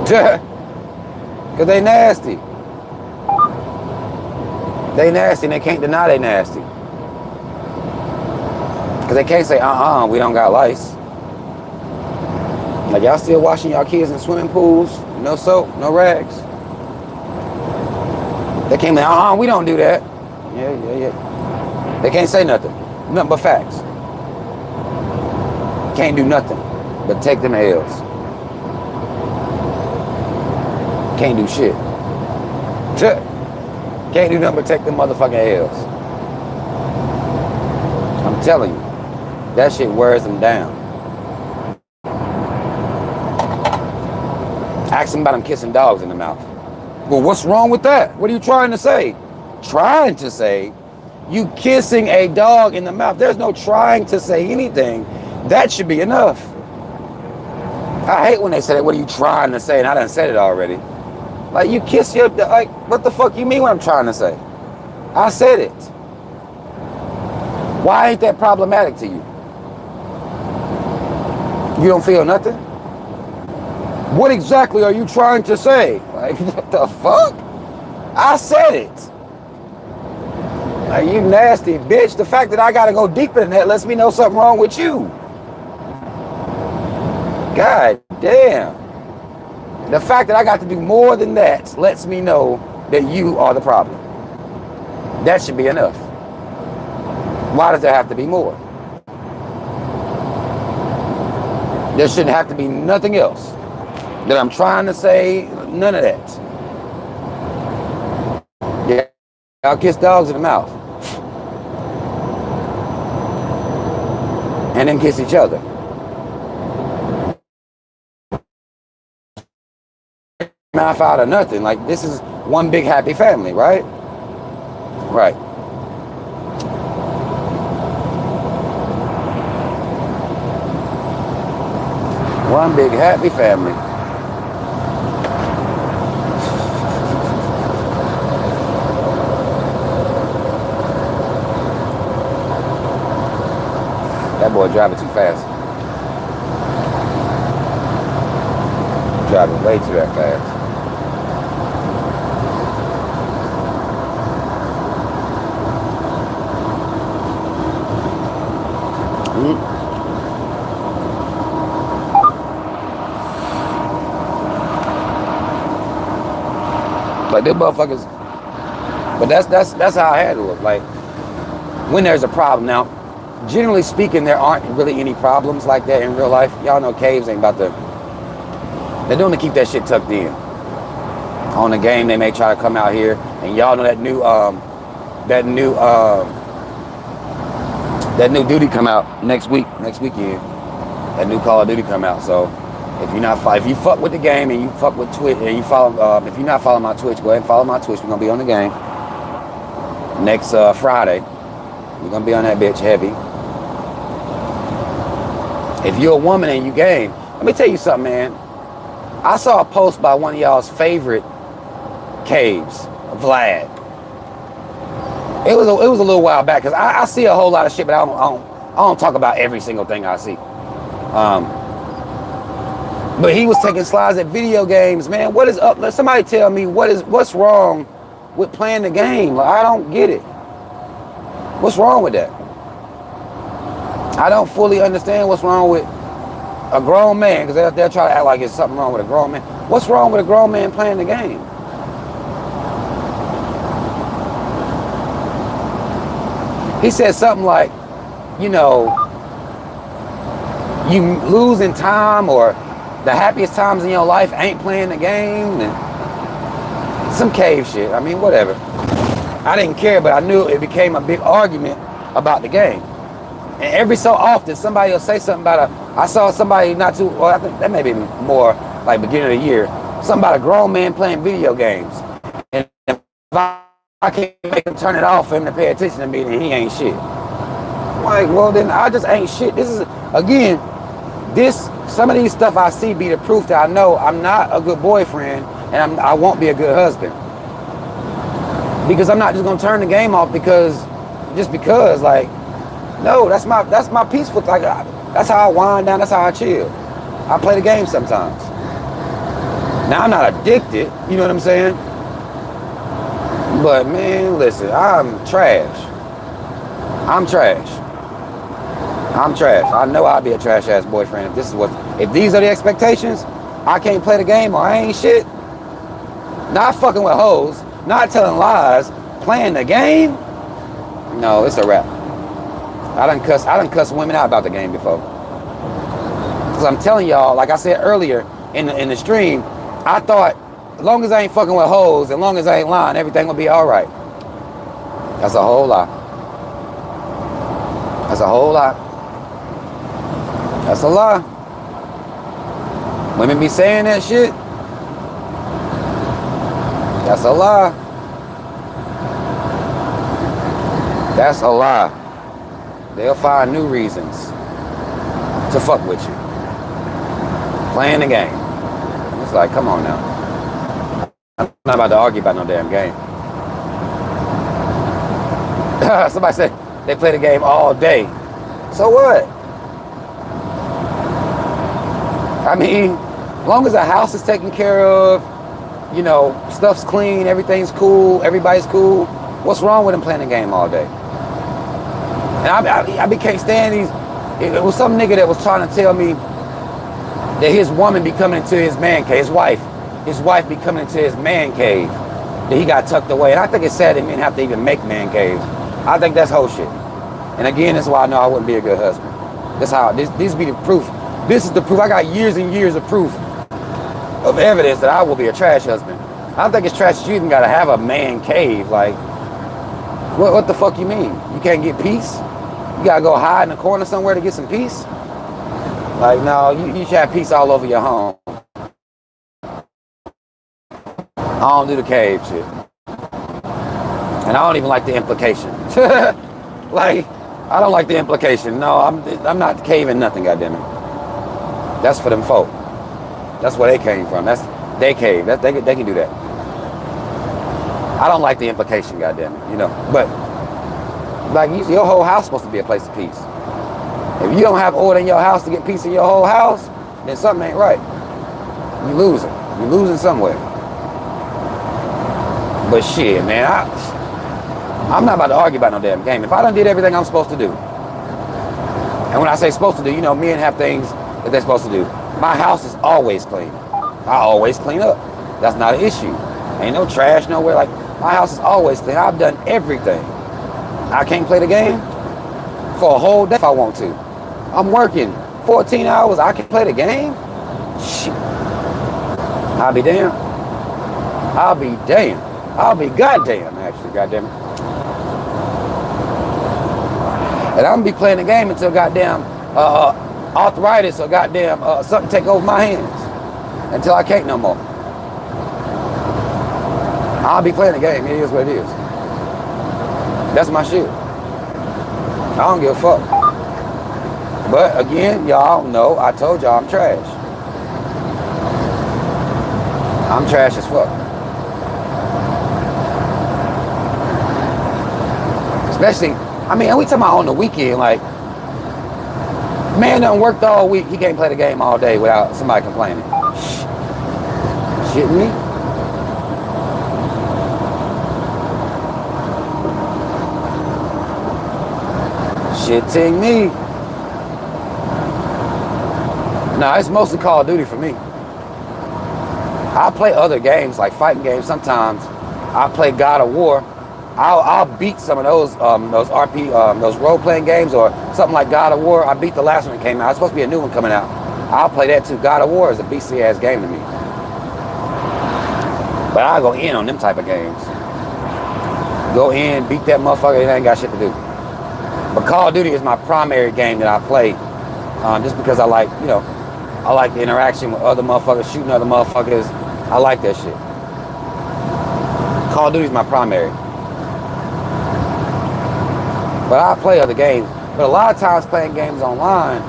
Because they nasty. They nasty and they can't deny they nasty. Because they can't say, we don't got lice. Like, y'all still washing y'all kids in swimming pools, no soap, no rags. They can't say, we don't do that. Yeah. They can't say nothing. Nothing but facts. Can't do nothing but take them L's. Can't do shit. Can't do nothing but take them motherfucking L's. I'm telling you, that shit wears them down. Ask them about them kissing dogs in the mouth. Well, what's wrong with that? What are you trying to say? Trying to say, you kissing a dog in the mouth. There's no trying to say anything. That should be enough. I hate when they say that. What are you trying to say? And I done said it already. Like, you kiss your, like, what the fuck you mean what I'm trying to say? I said it. Why ain't that problematic to you? You don't feel nothing? What exactly are you trying to say? Like, what the fuck? I said it. Like, you nasty bitch. The fact that I gotta go deeper than that lets me know something wrong with you. God damn. The fact that I got to do more than that lets me know that you are the problem. That should be enough. Why does there have to be more? There shouldn't have to be nothing else that I'm trying to say. None of that. Yeah, I'll kiss dogs in the mouth. And then kiss each other. Mouth out of nothing. Like, this is one big happy family, right? Right. One big happy family. That boy driving too fast. Driving way too that fast. Like, them motherfuckers. But that's how I handle it. Like, when there's a problem. Now, generally speaking, there aren't really any problems like that in real life. Y'all know caves ain't about to. They're doing to keep that shit tucked in. On the game, they may try to come out here, and y'all know that new duty come out next weekend. That new Call of Duty come out. So if you fuck with the game and you fuck with Twitch and you follow, if you're not following my Twitch, go ahead and follow my Twitch. We're gonna be on the game next Friday. We're gonna be on that bitch heavy. If you're a woman and you game, let me tell you something, man. I saw a post by one of y'all's favorite caves, Vlad. It was a little while back because I see a whole lot of shit, but I don't talk about every single thing I see. But he was taking slides at video games, man. What is up? Let somebody tell me what's wrong with playing the game. Like, I don't get it. What's wrong with that? I don't fully understand what's wrong with a grown man, because they'll try to act like it's something wrong with a grown man. What's wrong with a grown man playing the game? He said something like, you know, you losing time, or the happiest times in your life ain't playing the game, and some cave shit. I mean, whatever. I didn't care, but I knew it became a big argument about the game. And every so often, somebody will say something about I saw somebody not too, well, I think that may be more like beginning of the year, something about a grown man playing video games. And if I can't make him turn it off for him to pay attention to me, then he ain't shit. Like, well, then I just ain't shit. This is, again, some of these stuff I see be the proof that I know I'm not a good boyfriend, and I won't be a good husband. Because I'm not just gonna turn the game off because, like, no, that's my peaceful, like, that's how I wind down, that's how I chill. I play the game sometimes. Now, I'm not addicted, you know what I'm saying? But man, listen, I'm trash. I know I'd be a trash ass boyfriend if these are the expectations. I can't play the game, or I ain't shit. Not fucking with hoes, not telling lies, playing the game. No, it's a wrap. I done cuss women out about the game before. Cause I'm telling y'all, like I said earlier in the stream, I thought as long as I ain't fucking with hoes, as long as I ain't lying, everything will be all right. That's a whole lie. That's a whole lie. That's a lie. Women be saying that shit. That's a lie. That's a lie. They'll find new reasons to fuck with you. Playing the game. It's like, come on now. I'm not about to argue about no damn game. Somebody said they play the game all day. So what? I mean, as long as the house is taken care of, you know, stuff's clean, everything's cool, everybody's cool, what's wrong with them playing the game all day? And I can't stand these. It was some nigga that was trying to tell me that his woman be coming into his man cave, his wife be coming into his man cave, that he got tucked away. And I think it's sad that men have to even make man caves. I think that's whole shit. And again, that's why I know I wouldn't be a good husband. That's how, this be the proof. This is the proof. I got years and years of proof, of evidence that I will be a trash husband. I don't think it's trash that you even gotta have a man cave. Like, what the fuck you mean? You can't get peace? You gotta go hide in a corner somewhere to get some peace? Like, no, you should have peace all over your home. I don't do the cave shit. And I don't even like the implication. Like, I don't like the implication. No, I'm not caving nothing, goddammit. That's for them folk. That's where they came from. That's they cave. They can do that. I don't like the implication, goddammit. You know, but like your whole house supposed to be a place of peace. If you don't have order in your house to get peace in your whole house, then something ain't right. You losing. You're losing somewhere. But shit, man, I'm not about to argue about no damn game. If I done did everything I'm supposed to do, and when I say supposed to do, you know, men have things that they're supposed to do. My house is always clean. I always clean up. That's not an issue. Ain't no trash nowhere. Like, my house is always clean. I've done everything. I can't play the game for a whole day if I want to. I'm working 14 hours. I can play the game? Shit. I'll be damned. I'll be damned. I'll be goddamn, actually, goddamn. And I'm gonna be playing the game until goddamn arthritis or goddamn something take over my hands. Until I can't no more. I'll be playing the game. It is what it is. That's my shit. I don't give a fuck. But again, y'all know, I told y'all I'm trash. I'm trash as fuck. Especially, I mean, we talking about on the weekend, like, man done worked all week, he can't play the game all day without somebody complaining. Shitting me? Shitting me? Nah, it's mostly Call of Duty for me. I play other games, like fighting games sometimes. I play God of War. I'll beat some of those those role-playing games or something like God of War. I beat the last one that came out. It's supposed to be a new one coming out. I'll play that too. God of War is a beastly-ass game to me. But I'll go in on them type of games. Go in, beat that motherfucker, and I ain't got shit to do. But Call of Duty is my primary game that I play, just because I like, you know, I like the interaction with other motherfuckers, shooting other motherfuckers. I like that shit. Call of Duty is my primary. But I play other games. But a lot of times playing games online,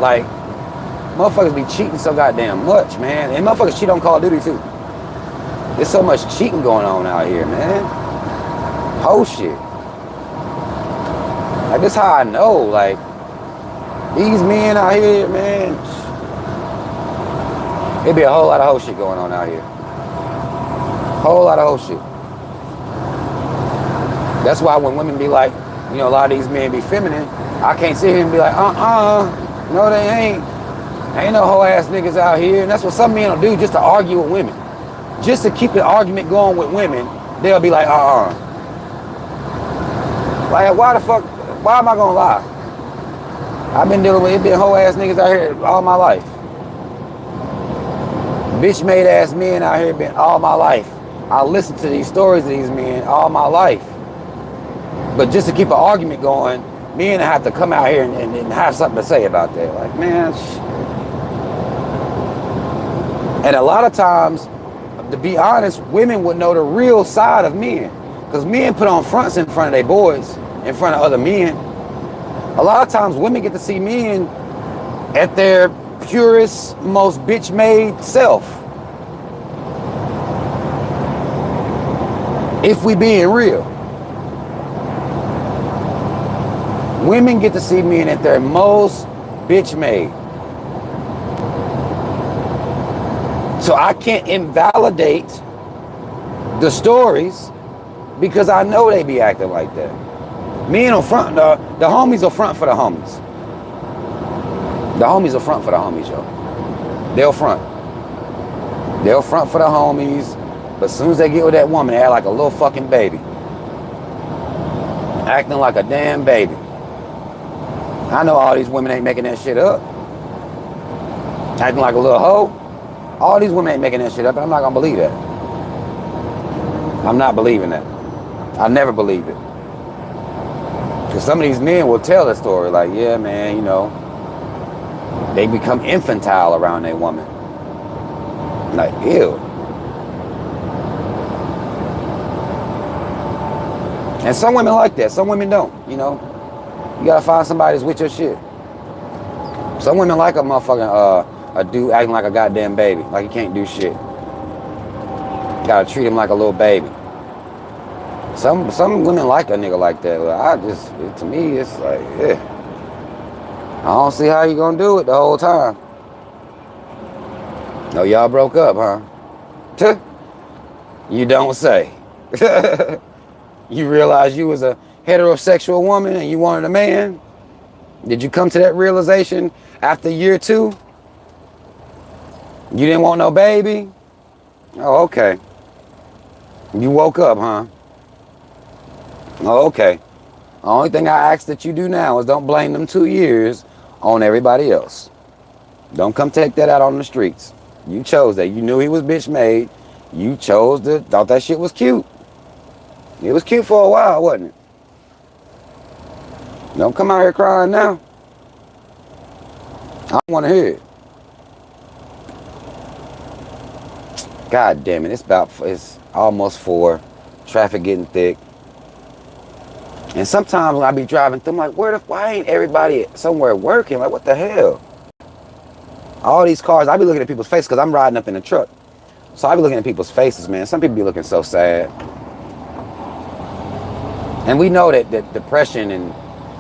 like, motherfuckers be cheating so goddamn much, man. And motherfuckers cheat on Call of Duty too. There's so much cheating going on out here, man. Whole shit. Like, this how I know, like, these men out here, man, it be a whole lot of whole shit going on out here. Whole lot of whole shit. That's why when women be like, you know, a lot of these men be feminine, I can't sit here and be like, no they ain't. Ain't no whole ass niggas out here. And that's what some men will do just to argue with women. Just to keep the argument going with women, they'll be like, Like, why the fuck, why am I gonna lie? I've been dealing with, it been whole ass niggas out here all my life. Bitch made ass men out here been all my life. I listened to these stories of these men all my life. But just to keep an argument going, men have to come out here and have something to say about that. Like, man, and a lot of times, to be honest, women would know the real side of men. Because men put on fronts in front of their boys, in front of other men. A lot of times women get to see men at their purest, most bitch-made self. If we being real. Women get to see men at their most bitch-made. So I can't invalidate the stories because I know they be acting like that. Men will front, the homies will front for the homies. The homies will front for the homies, yo. They'll front. They'll front for the homies, but as soon as they get with that woman, they act like a little fucking baby. Acting like a damn baby. I know all these women ain't making that shit up. Acting like a little hoe. All these women ain't making that shit up, and I'm not gonna believe that. I'm not believing that. I never believed it. Because some of these men will tell the story like, yeah, man, you know, they become infantile around their woman. Like, ew. And some women like that. Some women don't, you know. You gotta find somebody that's with your shit. Some women like a motherfucking, a dude acting like a goddamn baby. Like he can't do shit. Gotta treat him like a little baby. Some women like a nigga like that. To me, it's like, yeah. I don't see how you gonna do it the whole time. No, y'all broke up, huh? Tuh. You don't say. You realize you was a heterosexual woman and you wanted a man? Did you come to that realization after year 2? You didn't want no baby? Oh, okay. You woke up, huh? Oh, okay. The only thing I ask that you do now is don't blame them 2 years on everybody else. Don't come take that out on the streets. You chose that. You knew he was bitch made. You thought that shit was cute. It was cute for a while, wasn't it? Don't come out here crying now. I don't want to hear it. God damn it, it's almost 4. Traffic getting thick. And sometimes when I be driving through, I'm like, why ain't everybody somewhere working? Like, what the hell? All these cars, I be looking at people's faces because I'm riding up in the truck. So I be looking at people's faces, man. Some people be looking so sad. And we know that depression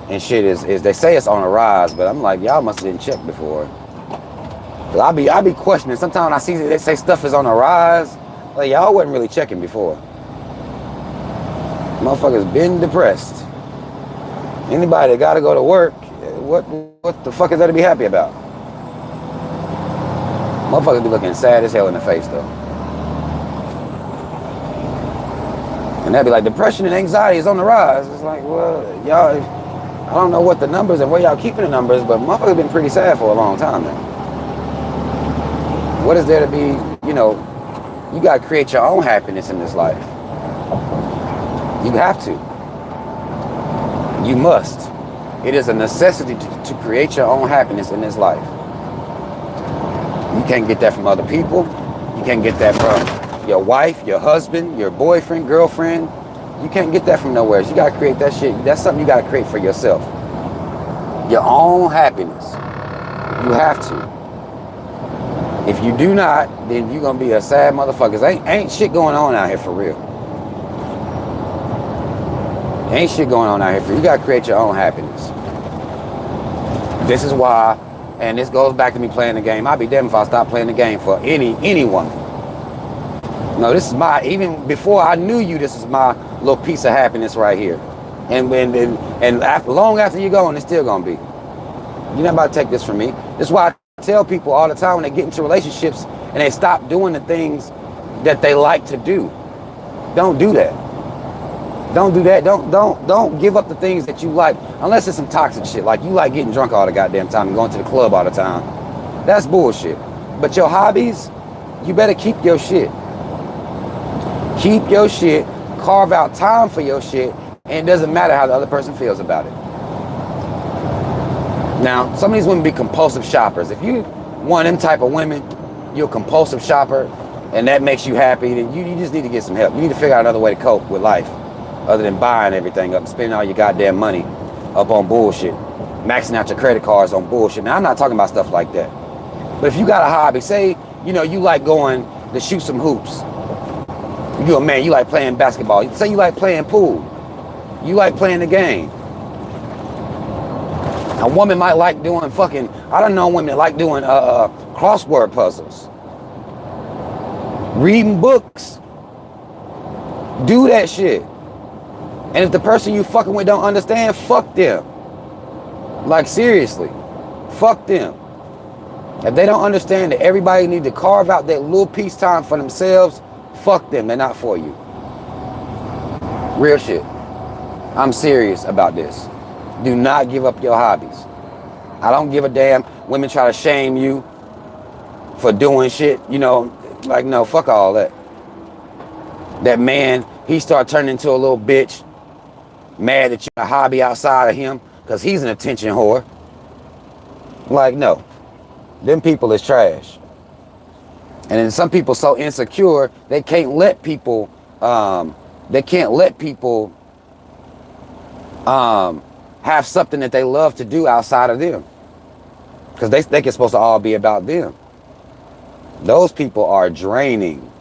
and shit is they say it's on the rise, but I'm like, y'all must have didn't check before. Cause I be questioning. Sometimes when I see they say stuff is on the rise, like y'all wasn't really checking before. Motherfuckers been depressed. Anybody that gotta go to work, what the fuck is there to be happy about? Motherfuckers be looking sad as hell in the face though. And they'd be like, depression and anxiety is on the rise. It's like, well, y'all, I don't know what the numbers and where y'all keeping the numbers, but motherfuckers been pretty sad for a long time now. What is there to be, you gotta create your own happiness in this life. You have to. You must. It is a necessity to create your own happiness in this life. You can't get that from other people. You can't get that from your wife, your husband, your boyfriend, girlfriend. You can't get that from nowhere. You gotta create that shit. That's something you gotta create for yourself. Your own happiness. You have to. If you do not, then you're gonna be a sad motherfucker. Ain't shit going on out here for real. Ain't shit going on out here for real. You gotta create your own happiness. This is why, and this goes back to me playing the game. I'd be damned if I stopped playing the game for any woman. No, this is even before I knew you, this is my little piece of happiness right here. And long after you're gone, it's still gonna be. You're not about to take this from me. This is why I tell people all the time when they get into relationships and they stop doing the things that they like to do. Don't do that. Don't do that. Don't give up the things that you like, unless it's some toxic shit. Like you like getting drunk all the goddamn time and going to the club all the time. That's bullshit. But your hobbies, you better keep your shit. Keep your shit. Carve out time for your shit, and it doesn't matter how the other person feels about it. Now, some of these women be compulsive shoppers. If you one of them type of women, you're a compulsive shopper, and that makes you happy, then you just need to get some help. You need to figure out another way to cope with life other than buying everything up and spending all your goddamn money up on bullshit, maxing out your credit cards on bullshit. Now, I'm not talking about stuff like that. But if you got a hobby, say, you like going to shoot some hoops. You're a man, you like playing basketball. Say you like playing pool. You like playing the game. A woman might like doing I don't know women that like doing crossword puzzles. Reading books. Do that shit. And if the person you fucking with don't understand, fuck them. Like seriously. Fuck them. If they don't understand that everybody need to carve out that little piece time for themselves, fuck them. They're not for you. Real shit. I'm serious about this. Do not give up your hobbies. I don't give a damn. Women try to shame you for doing shit. Like, no, fuck all that. That man, he start turning into a little bitch. Mad that you're a hobby outside of him because he's an attention whore. Like, no. Them people is trash. And then some people so insecure, they can't let people, have something that they love to do outside of them. Because they think it's supposed to all be about them. Those people are draining.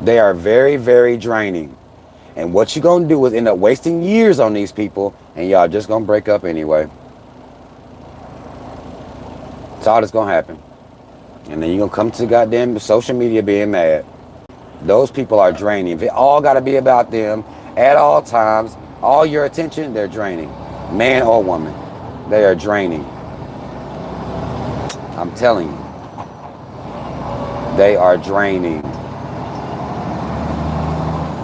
They are very, very draining. And what you're going to do is end up wasting years on these people, and y'all just going to break up anyway. That's all that's going to happen. And then you're going to come to goddamn social media being mad. Those people are draining. If it all got to be about them at all times, all your attention, they're draining. Man or woman, they are draining. I'm telling you. They are draining.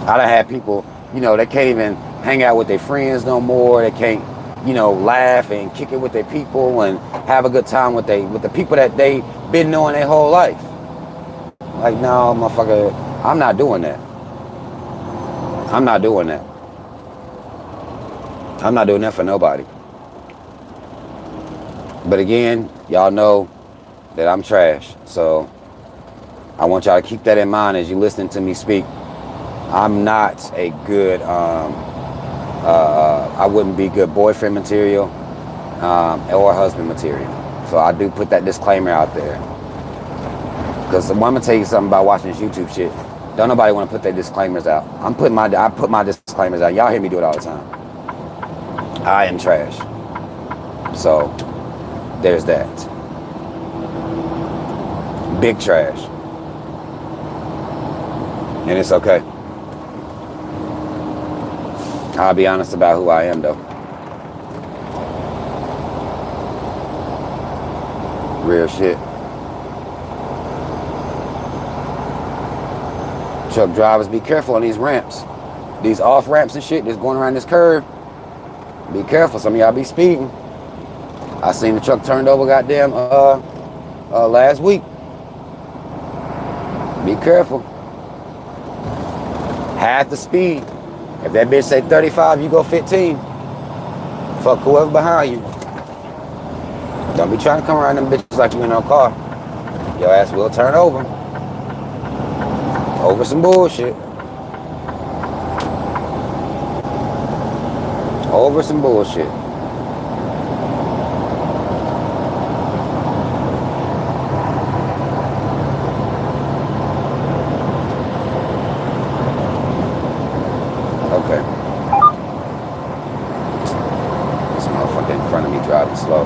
I done had people, they can't even hang out with their friends no more. They can't, laugh and kick it with their people and have a good time with the people that they been knowing their whole life. Like, no, motherfucker, I'm not doing that. I'm not doing that. I'm not doing that for nobody. But again, y'all know that I'm trash. So I want y'all to keep that in mind as you listen to me speak. I'm not a good, I wouldn't be good boyfriend material or husband material. So I do put that disclaimer out there. Because I'm going to tell you something about watching this YouTube shit. Don't nobody want to put their disclaimers out. I put my disclaimers out. Y'all hear me do it all the time. I am trash. So there's that. Big trash. And it's okay. I'll be honest about who I am though. Real shit. Truck drivers, be careful on these ramps. These off ramps and shit that's going around this curve. Be careful. Some of y'all be speeding. I seen the truck turned over goddamn last week. Be careful. Half the speed. If that bitch say 35, you go 15. Fuck whoever behind you. Don't be trying to come around them bitches like you in no car. Your ass will turn over. Over some bullshit. Over some bullshit. Okay. This motherfucker in front of me driving slow.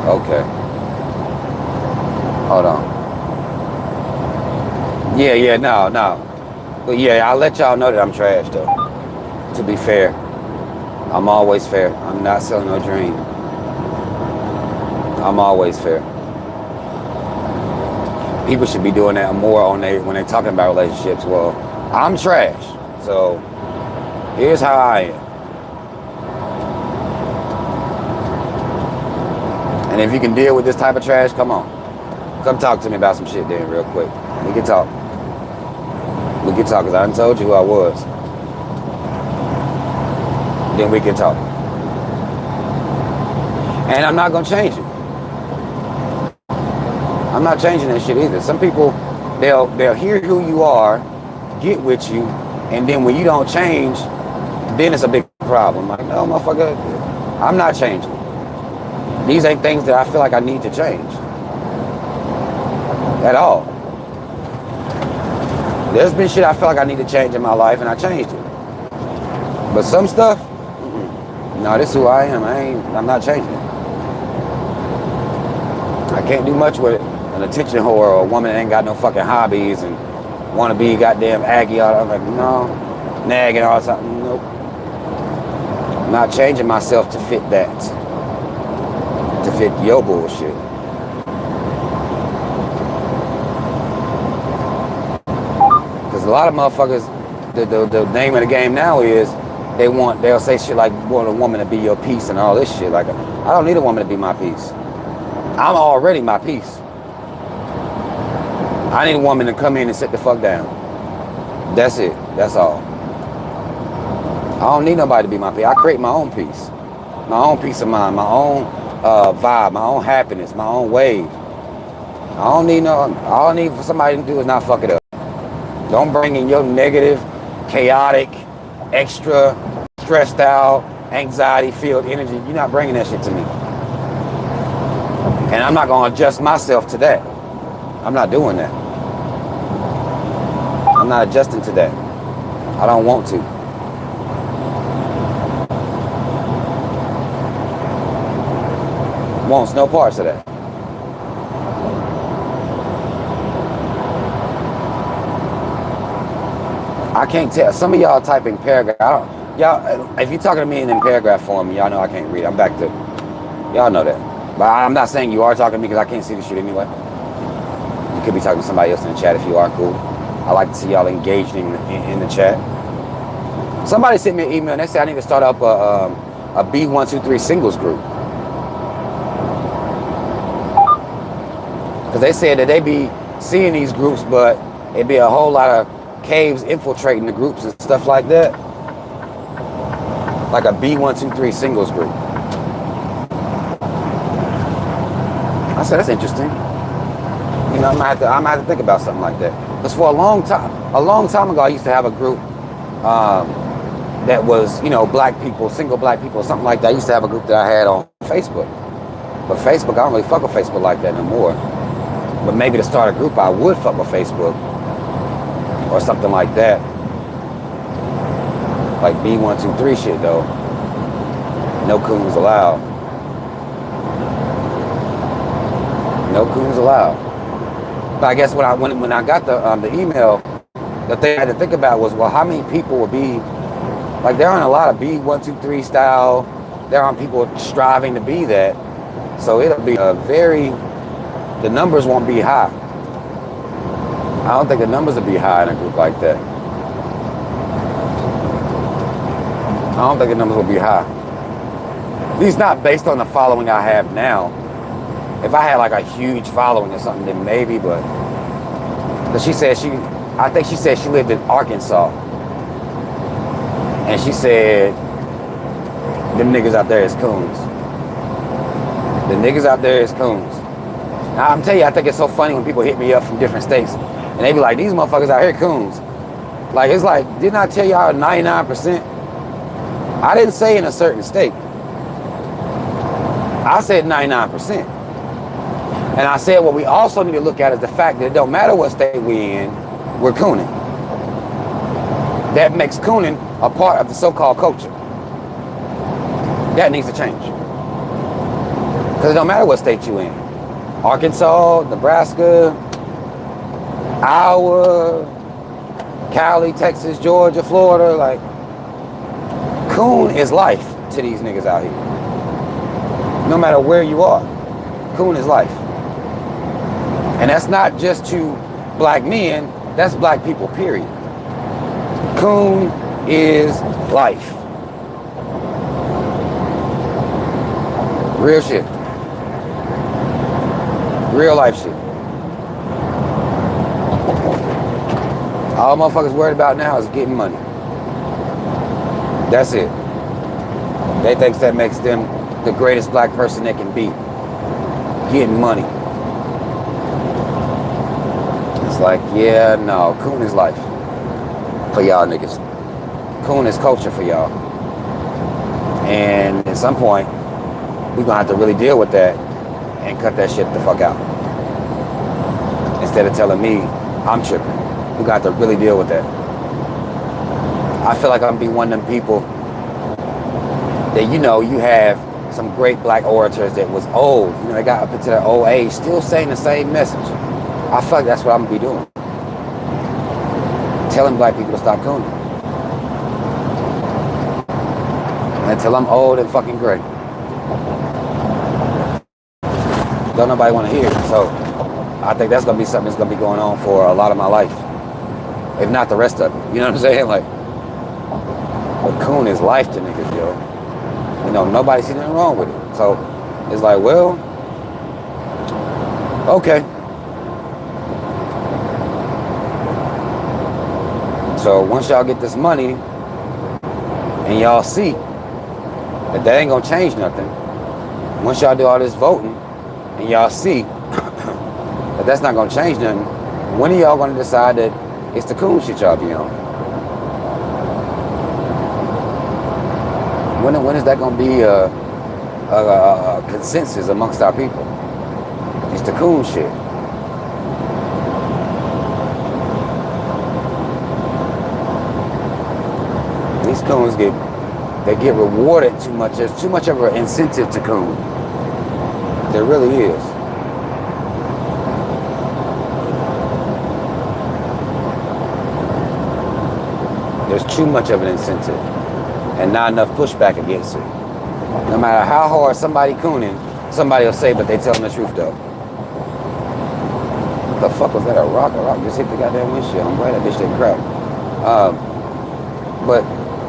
Okay. Hold on. Yeah, no. But yeah, I'll let y'all know that I'm trash though. To be fair. I'm always fair. I'm not selling no dream. I'm always fair. People should be doing that more when they're talking about relationships. Well, I'm trash. So here's how I am. And if you can deal with this type of trash, come on. Come talk to me about some shit then real quick. We can talk. We can talk, because I done told you who I was. Then we can talk. And I'm not going to change it. I'm not changing that shit either. Some people, they'll hear who you are, get with you, and then when you don't change, then it's a big problem. Like, no, motherfucker, I'm not changing. These ain't things that I feel like I need to change. At all. There's been shit I feel like I need to change in my life, and I changed it. But some stuff, no, this is who I am. I'm not changing it. I can't do much with it. An attention whore or a woman that ain't got no fucking hobbies and want to be goddamn Aggie. I'm like, no, nagging or something. Nope. I'm not changing myself to fit that. To fit your bullshit. Because a lot of motherfuckers, the name of the game now is they'll say shit like, want a woman to be your peace and all this shit. Like, I don't need a woman to be my peace. I'm already my peace. I need a woman to come in and sit the fuck down. That's it. That's all. I don't need nobody to be my peace. I create my own peace. My own peace of mind. My own vibe. My own happiness. My own wave. All I need for somebody to do is not fuck it up. Don't bring in your negative, chaotic, extra, stressed out, anxiety-filled energy. You're not bringing that shit to me. And I'm not going to adjust myself to that. I'm not doing that. I'm not adjusting to that. I don't want to. Wants no parts of that. I can't tell. Some of y'all typing paragraph. Y'all, if you're talking to me in paragraph form, y'all know I can't read. I'm back to, y'all know that. But I'm not saying you are talking to me because I can't see the shit anyway. You could be talking to somebody else in the chat if you are. Cool. I like to see y'all engaged in the chat. Somebody sent me an email and they said I need to start up a B123 singles group. Because they said that they be seeing these groups, but it'd be a whole lot of caves infiltrating the groups and stuff like that. Like a B123 singles group. I said, that's interesting. You know, I'm gonna have to think about something like that. Because for a long time ago, I used to have a group that was, you know, black people, single black people, something like that. I used to have a group that I had on Facebook. But Facebook, I don't really fuck with Facebook like that no more. But maybe to start a group, I would fuck with Facebook or something like that. Like B123 shit though. No coons allowed. No coons allowed. But I guess when I got the email, the thing I had to think about was, well, how many people would be, like there aren't a lot of B123 style, there aren't people striving to be that. So it'll be the numbers won't be high. I don't think the numbers will be high in a group like that. I don't think the numbers will be high. At least not based on the following I have now. If I had like a huge following or something, then maybe, but she said I think she said she lived in Arkansas. And she said, them niggas out there is coons. The niggas out there is coons. Now, I'm telling you, I think it's so funny when people hit me up from different states and they be like, these motherfuckers out here coons. Like, it's like, didn't I tell y'all 99%? I didn't say in a certain state. I said 99%. And I said what we also need to look at is the fact that it don't matter what state we in, we're cooning. That makes cooning a part of the so-called culture. That needs to change. Because it don't matter what state you in. Arkansas, Nebraska, Iowa, Cali, Texas, Georgia, Florida, like, coon is life to these niggas out here. No matter where you are, coon is life. And that's not just to black men, that's black people, period. Coon is life. Real shit. Real life shit. All motherfuckers worried about now is getting money. That's it. They think that makes them the greatest black person they can be. Getting money. It's like, yeah, no, coon is life. For y'all niggas. Coon is culture for y'all. And at some point, we're gonna have to really deal with that and cut that shit the fuck out. Instead of telling me I'm tripping. We're gonna have to really deal with that. I feel like I'm gonna be one of them people that, you know, you have some great black orators that was old. You know, they got up into their old age, still saying the same message. I feel like that's what I'm gonna be doing. Telling black people to stop cooning. Until I'm old and fucking gray. Don't nobody want to hear it. So I think that's gonna be something that's gonna be going on for a lot of my life. If not the rest of it. You know what I'm saying? Like, but coon is life to niggas, yo. You know, nobody sees nothing wrong with it. So it's like, well, okay. So once y'all get this money and y'all see that ain't gonna change nothing, once y'all do all this voting and y'all see that that's not gonna change nothing, when are y'all gonna decide that it's the cool shit y'all be on? When is that gonna be a consensus amongst our people? It's the cool shit. These coons get rewarded too much. There's too much of an incentive to coon. There really is. There's too much of an incentive and not enough pushback against it. No matter how hard somebody cooning, somebody will say, but they telling the truth though. What the fuck was that? A rock? A rock just hit the goddamn windshield. I'm glad that bitch didn't crack. But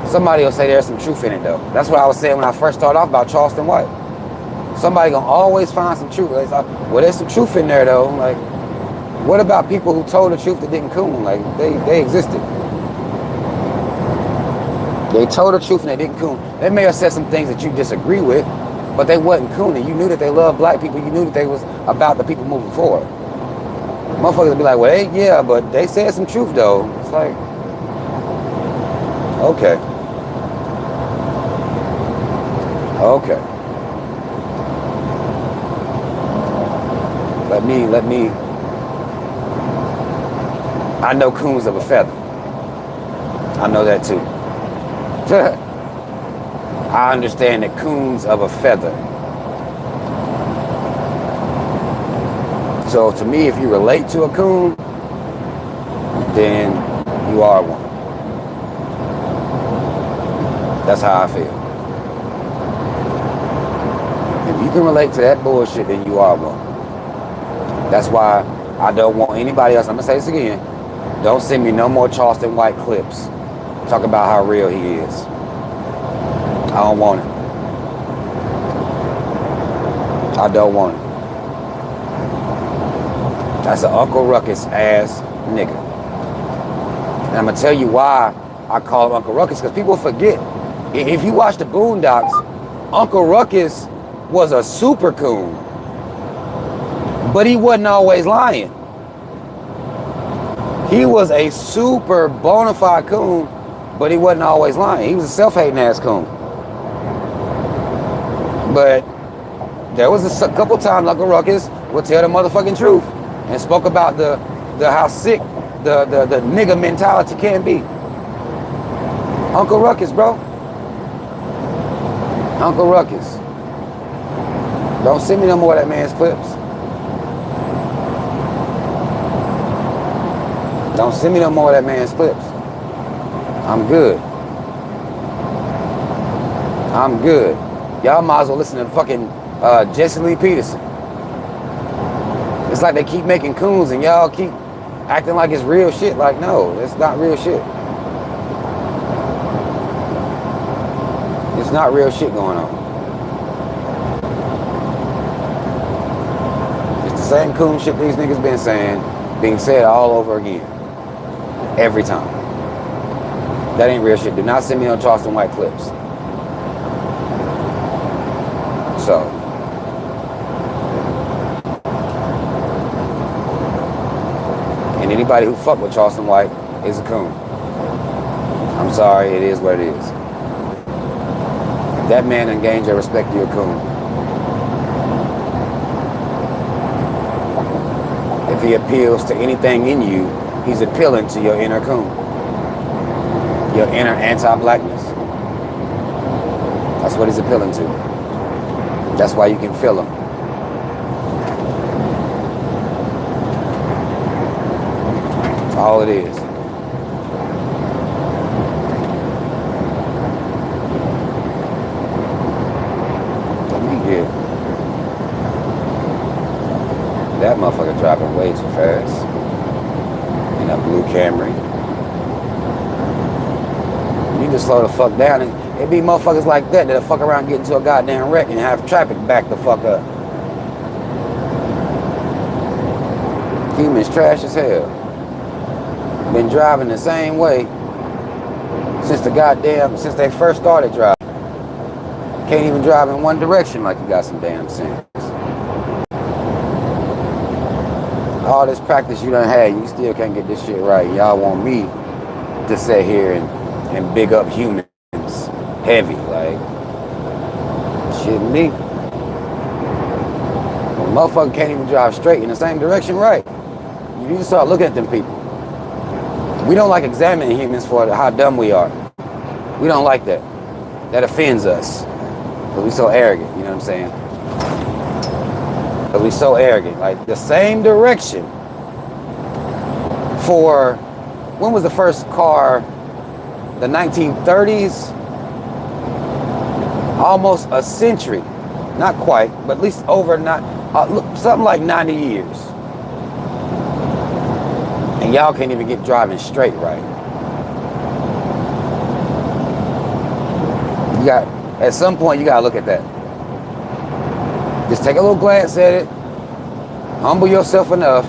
somebody will say there's some truth in it though. That's what I was saying when I first started off about Charleston White. Somebody gonna always find some truth. Like, well, there's some truth in there though. Like, what about people who told the truth that didn't coon? Like, they existed. They told the truth and they didn't coon. They may have said some things that you disagree with, but they wasn't cooning. You knew that they loved black people. You knew that they was about the people moving forward. Motherfuckers would be like, well, yeah, but they said some truth though. It's like, okay. Let me. I know coons of a feather. I know that too. I understand that coons of a feather. So to me, if you relate to a coon, then you are one. That's how I feel. If you can relate to that bullshit, then you are one. That's why I don't want anybody else, I'm gonna say this again, don't send me no more Charleston White clips. Talk about how real he is. I don't want it. I don't want it. That's an Uncle Ruckus ass nigga. And I'm gonna tell you why I call him Uncle Ruckus, because people forget. If you watch the Boondocks, Uncle Ruckus was a super coon, but he wasn't always lying. He was a super bona fide coon, but he wasn't always lying. He was a self-hating ass coon. But there was a couple times Uncle Ruckus would tell the motherfucking truth and spoke about the how sick the nigga mentality can be. Uncle Ruckus, bro. Uncle Ruckus. Don't send me no more of that man's clips. Don't send me no more of that man's clips. I'm good. I'm good. Y'all might as well listen to fucking Jesse Lee Peterson. It's like they keep making coons and y'all keep acting like it's real shit. Like, no, it's not real shit. It's not real shit going on. It's the same coon shit these niggas been saying, being said all over again. Every time. That ain't real shit. Do not send me no Charleston White clips. So. And anybody who fuck with Charleston White is a coon. I'm sorry, it is what it is. If that man done gained your respect, you're a coon. If he appeals to anything in you, he's appealing to your inner coon. Your inner anti-blackness. That's what he's appealing to. That's why you can feel him. That's all it is. Let me get that motherfucker driving way too fast. In a blue Camry. You need to slow the fuck down. It be motherfuckers like that'll fuck around, get into a goddamn wreck and have traffic back the fuck up. Humans trash as hell. Been driving the same way since since they first started driving. Can't even drive in one direction like you got some damn sense. All this practice you done had, you still can't get this shit right. Y'all want me to sit here and big up humans heavy, like, shit me. Well, motherfucker can't even drive straight in the same direction, right? You need to start looking at them people. We don't like examining humans for how dumb we are. We don't like that. That offends us. But we so arrogant, you know what I'm saying? But we so arrogant. Like, the same direction for, when was the first car? The 1930s? Almost a century. Not quite, but at least over, something like 90 years. And y'all can't even get driving straight right. At some point, you gotta look at that. Just take a little glance at it. Humble yourself enough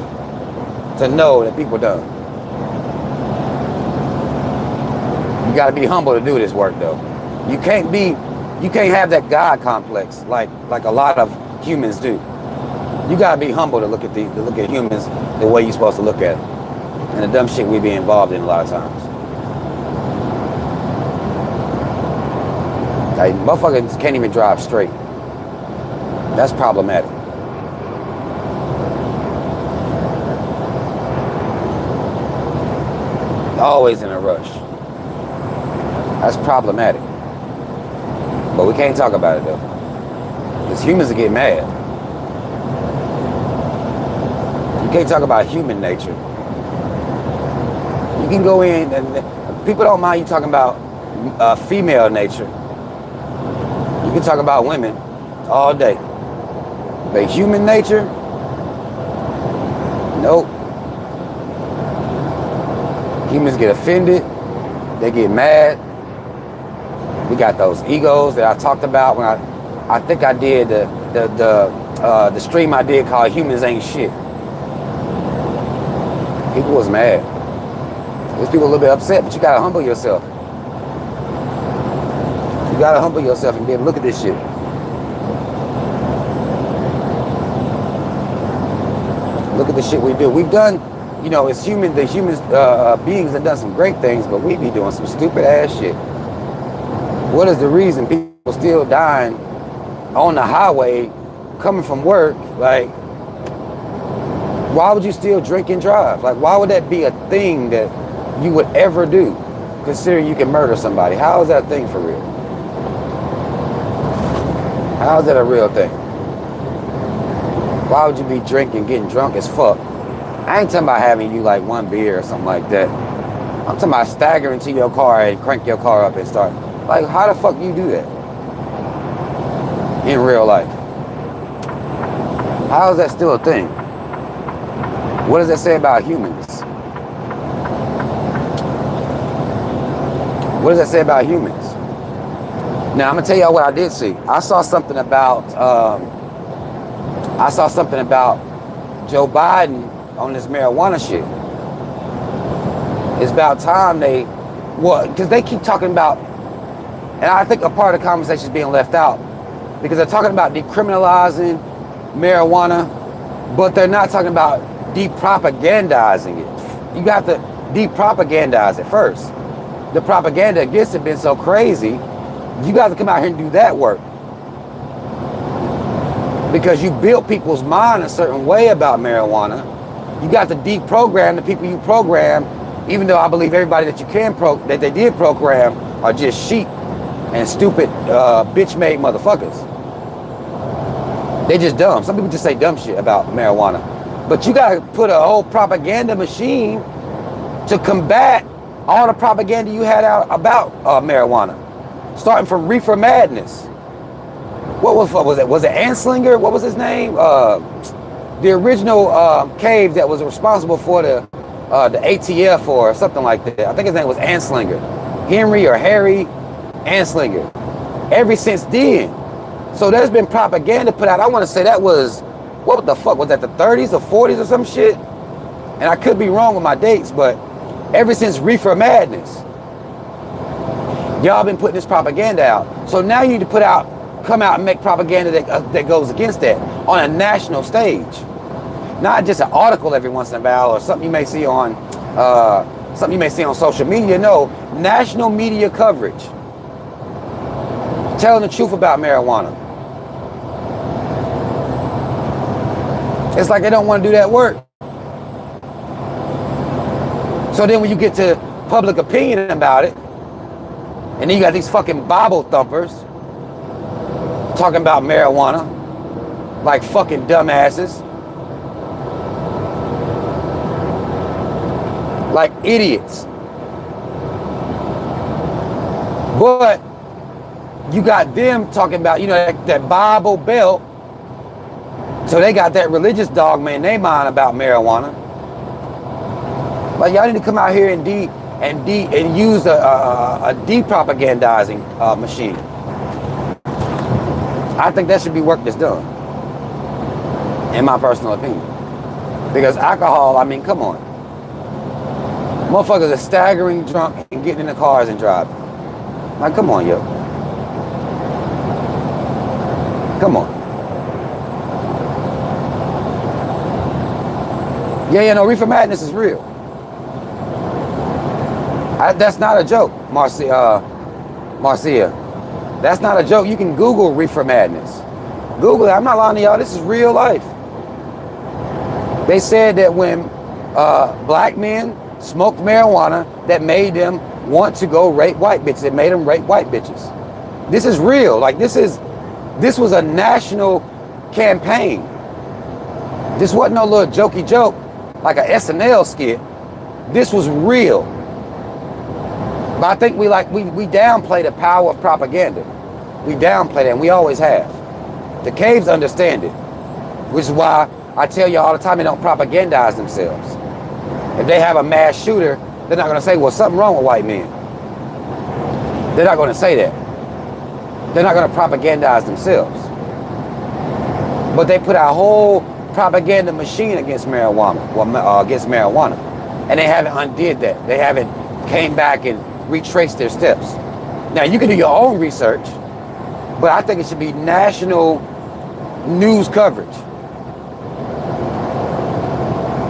to know that people don't. You gotta be humble to do this work, though. You can't have that God complex like a lot of humans do. You gotta be humble to look at humans the way you're supposed to look at them. And the dumb shit we be involved in a lot of times. Like, motherfuckers can't even drive straight. That's problematic. Always in a rush. That's problematic. But we can't talk about it though. Because humans will get mad. You can't talk about human nature. You can go in and people don't mind you talking about female nature. You can talk about women all day. But human nature, nope. Humans get offended. They get mad. We got those egos that I talked about when I think I did the stream I did called Humans Ain't Shit. People was mad. There's people a little bit upset, but you gotta humble yourself. You gotta humble yourself and be able to look at this shit. Look at the shit we do. We've done, you know, as human, the human beings have done some great things, but we be doing some stupid ass shit. What is the reason people still dying on the highway, coming from work? Like, why would you still drink and drive? Like, why would that be a thing that you would ever do, considering you can murder somebody? How is that a thing for real? How is that a real thing? Why would you be drinking, getting drunk as fuck? I ain't talking about having you like one beer or something like that. I'm talking about staggering to your car and crank your car up and start. Like, how the fuck you do that in real life? How is that still a thing? What does that say about humans? What does that say about humans? Now, I'm gonna tell y'all what I did see. I saw something about Joe Biden on this marijuana shit. It's about time because they keep talking about, and I think a part of the conversation is being left out, because they're talking about decriminalizing marijuana, but they're not talking about de-propagandizing it. You got to de-propagandize it first. The propaganda against it been so crazy, you got to come out here and do that work. Because you built people's mind a certain way about marijuana. You got to deprogram the people you program, even though I believe everybody that you can that they did program are just sheep and stupid bitch-made motherfuckers. They just dumb. Some people just say dumb shit about marijuana. But you got to put a whole propaganda machine to combat all the propaganda you had out about marijuana. Starting from reefer madness. What was it? Was it Anslinger? What was his name? The original cave that was responsible for the ATF or something like that. I think his name was Anslinger. Henry or Harry Anslinger. Ever since then. So there's been propaganda put out. I want to say that was, what the fuck? Was that the 30s or 40s or some shit? And I could be wrong with my dates, but ever since reefer madness, y'all been putting this propaganda out. So now you need to come out and make propaganda that goes against that on a national stage. Not just an article every once in a while or something you may see on social media. No, national media coverage. Telling the truth about marijuana. It's like they don't want to do that work. So then when you get to public opinion about it, and then you got these fucking Bible thumpers talking about marijuana like fucking dumbasses, like idiots. But you got them talking about, you know, that Bible Belt. So they got that religious dogma in their mind about marijuana. Like, y'all need to come out here and use a de-propagandizing machine. I think that should be work that's done, in my personal opinion. Because alcohol, I mean, come on. Motherfuckers are staggering drunk and getting in the cars and driving. Like, come on, yo. Come on. Yeah, no, reefer madness is real. That's not a joke, Marcia. That's not a joke. You can Google reefer madness. Google it. I'm not lying to y'all. This is real life. They said that when black men smoked marijuana that made them want to go rape white bitches. It made them rape white bitches. This is real. Like, this was a national campaign. This wasn't no little jokey joke like a SNL skit. This was real. But I think we downplay the power of propaganda. We downplay it, and we always have. The caves understand it, which is why I tell you all the time they don't propagandize themselves. If they have a mass shooter, they're not going to say, well, something wrong with white men. They're not going to say that. They're not going to propagandize themselves. But they put out a whole propaganda machine against marijuana, and they haven't undid that. They haven't came back and retraced their steps. Now, you can do your own research, but I think it should be national news coverage.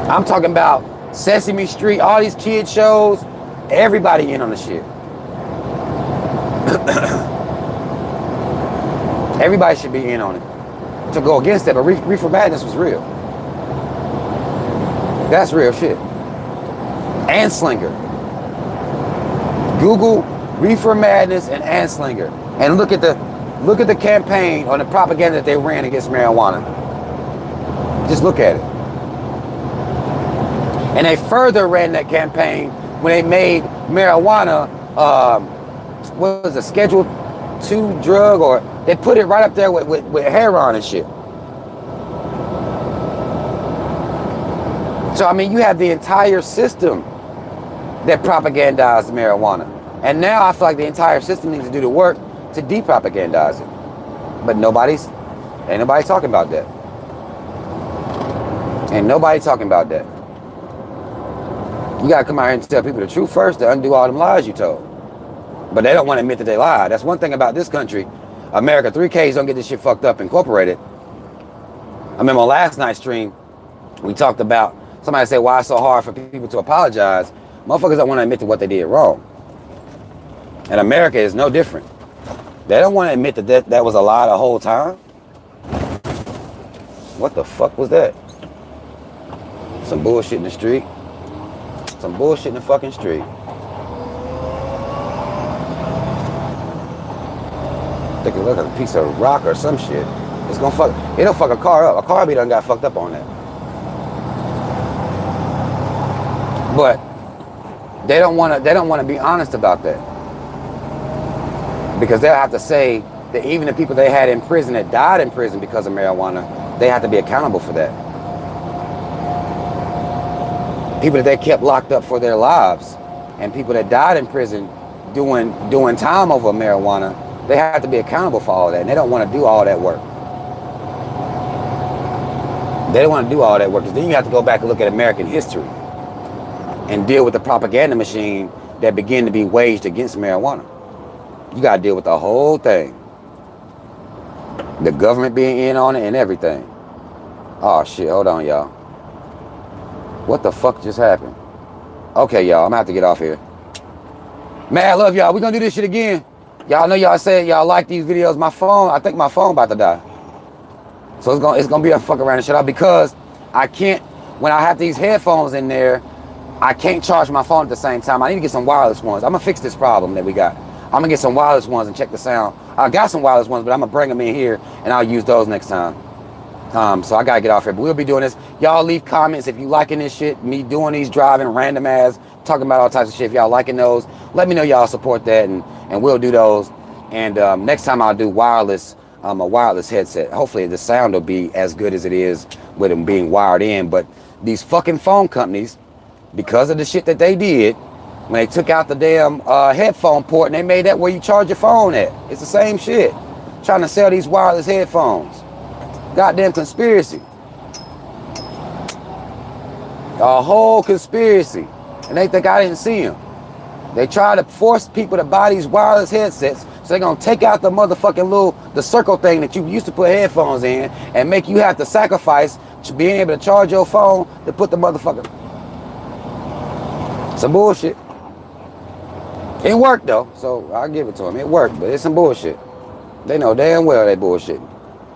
I'm talking about Sesame Street, all these kid shows, everybody in on the shit. Everybody should be in on it to go against that, but Reefer Madness was real. That's real shit. Anslinger. Google Reefer Madness and Anslinger, and look at the campaign on the propaganda that they ran against marijuana. Just look at it. And they further ran that campaign when they made marijuana, what was it, Schedule 2 drug, or they put it right up there with heroin and shit. So, I mean, you have the entire system that propagandized marijuana. And now I feel like the entire system needs to do the work to depropagandize it. But ain't nobody talking about that. Ain't nobody talking about that. You gotta come out here and tell people the truth first to undo all them lies you told. But they don't want to admit that they lied. That's one thing about this country. America 3Ks don't get this shit fucked up incorporated. I remember on last night's stream, we talked about, somebody said, why it's so hard for people to apologize. Motherfuckers don't want to admit to what they did wrong. And America is no different. They don't want to admit that was a lie the whole time. What the fuck was that? Some bullshit in the street. Some bullshit in the fucking street. I think it looks like a piece of rock or some shit. It'll fuck a car up. A car be done got fucked up on that. But they don't want to be honest about that. Because they'll have to say that even the people they had in prison that died in prison because of marijuana, they have to be accountable for that. People that they kept locked up for their lives, and people that died in prison doing time over marijuana, they have to be accountable for all that, and they don't want to do all that work. They don't want to do all that work, because then you have to go back and look at American history and deal with the propaganda machine that began to be waged against marijuana. You got to deal with the whole thing. The government being in on it and everything. Oh shit, hold on, y'all. What the fuck just happened? Okay, y'all, I'm gonna have to get off here. Man, I love y'all. We're gonna do this shit again. Y'all know y'all said y'all like these videos. I think my phone about to die. So it's gonna be a fuck around and shut up, because I can't, when I have these headphones in there, I can't charge my phone at the same time. I need to get some wireless ones. I'm gonna fix this problem that we got. I'm gonna get some wireless ones and check the sound. I got some wireless ones, but I'm gonna bring them in here and I'll use those next time. So I gotta get off here, but we'll be doing this. Y'all leave comments if you liking this shit, me doing these driving random ass, talking about all types of shit. If y'all liking those, let me know y'all support that, and we'll do those. And next time I'll do wireless, a wireless headset. Hopefully the sound will be as good as it is with them being wired in. But these fucking phone companies, because of the shit that they did, when they took out the damn headphone port and they made that where you charge your phone at. It's the same shit. Trying to sell these wireless headphones. Goddamn conspiracy. A whole conspiracy. And they think I didn't see them. They try to force people to buy these wireless headsets, so they're gonna take out the motherfucking the circle thing that you used to put headphones in, and make you have to sacrifice to being able to charge your phone to put the motherfucker. Some bullshit. It worked though, so I'll give it to them. It worked, but it's some bullshit. They know damn well they bullshit.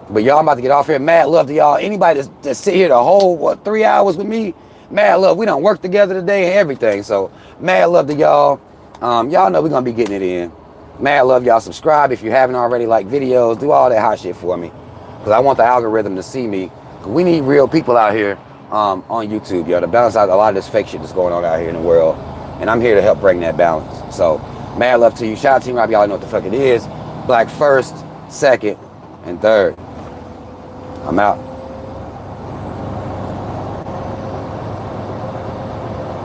But y'all, I'm about to get off here. Mad love to y'all. Anybody that sit here the whole 3 hours with me, Mad love. We done work together today and everything. So mad love to y'all. Y'all know we're gonna be getting it in. Mad love, y'all. Subscribe if you haven't already. Like videos. Do all that hot shit for me. Because I want the algorithm to see me. We need real people out here on YouTube, yo, to balance out a lot of this fake shit that's going on out here in the world. And I'm here to help bring that balance. So mad love to you. Shout out to Team Rob. Y'all know what the fuck it is. Black first, second, and third. I'm out.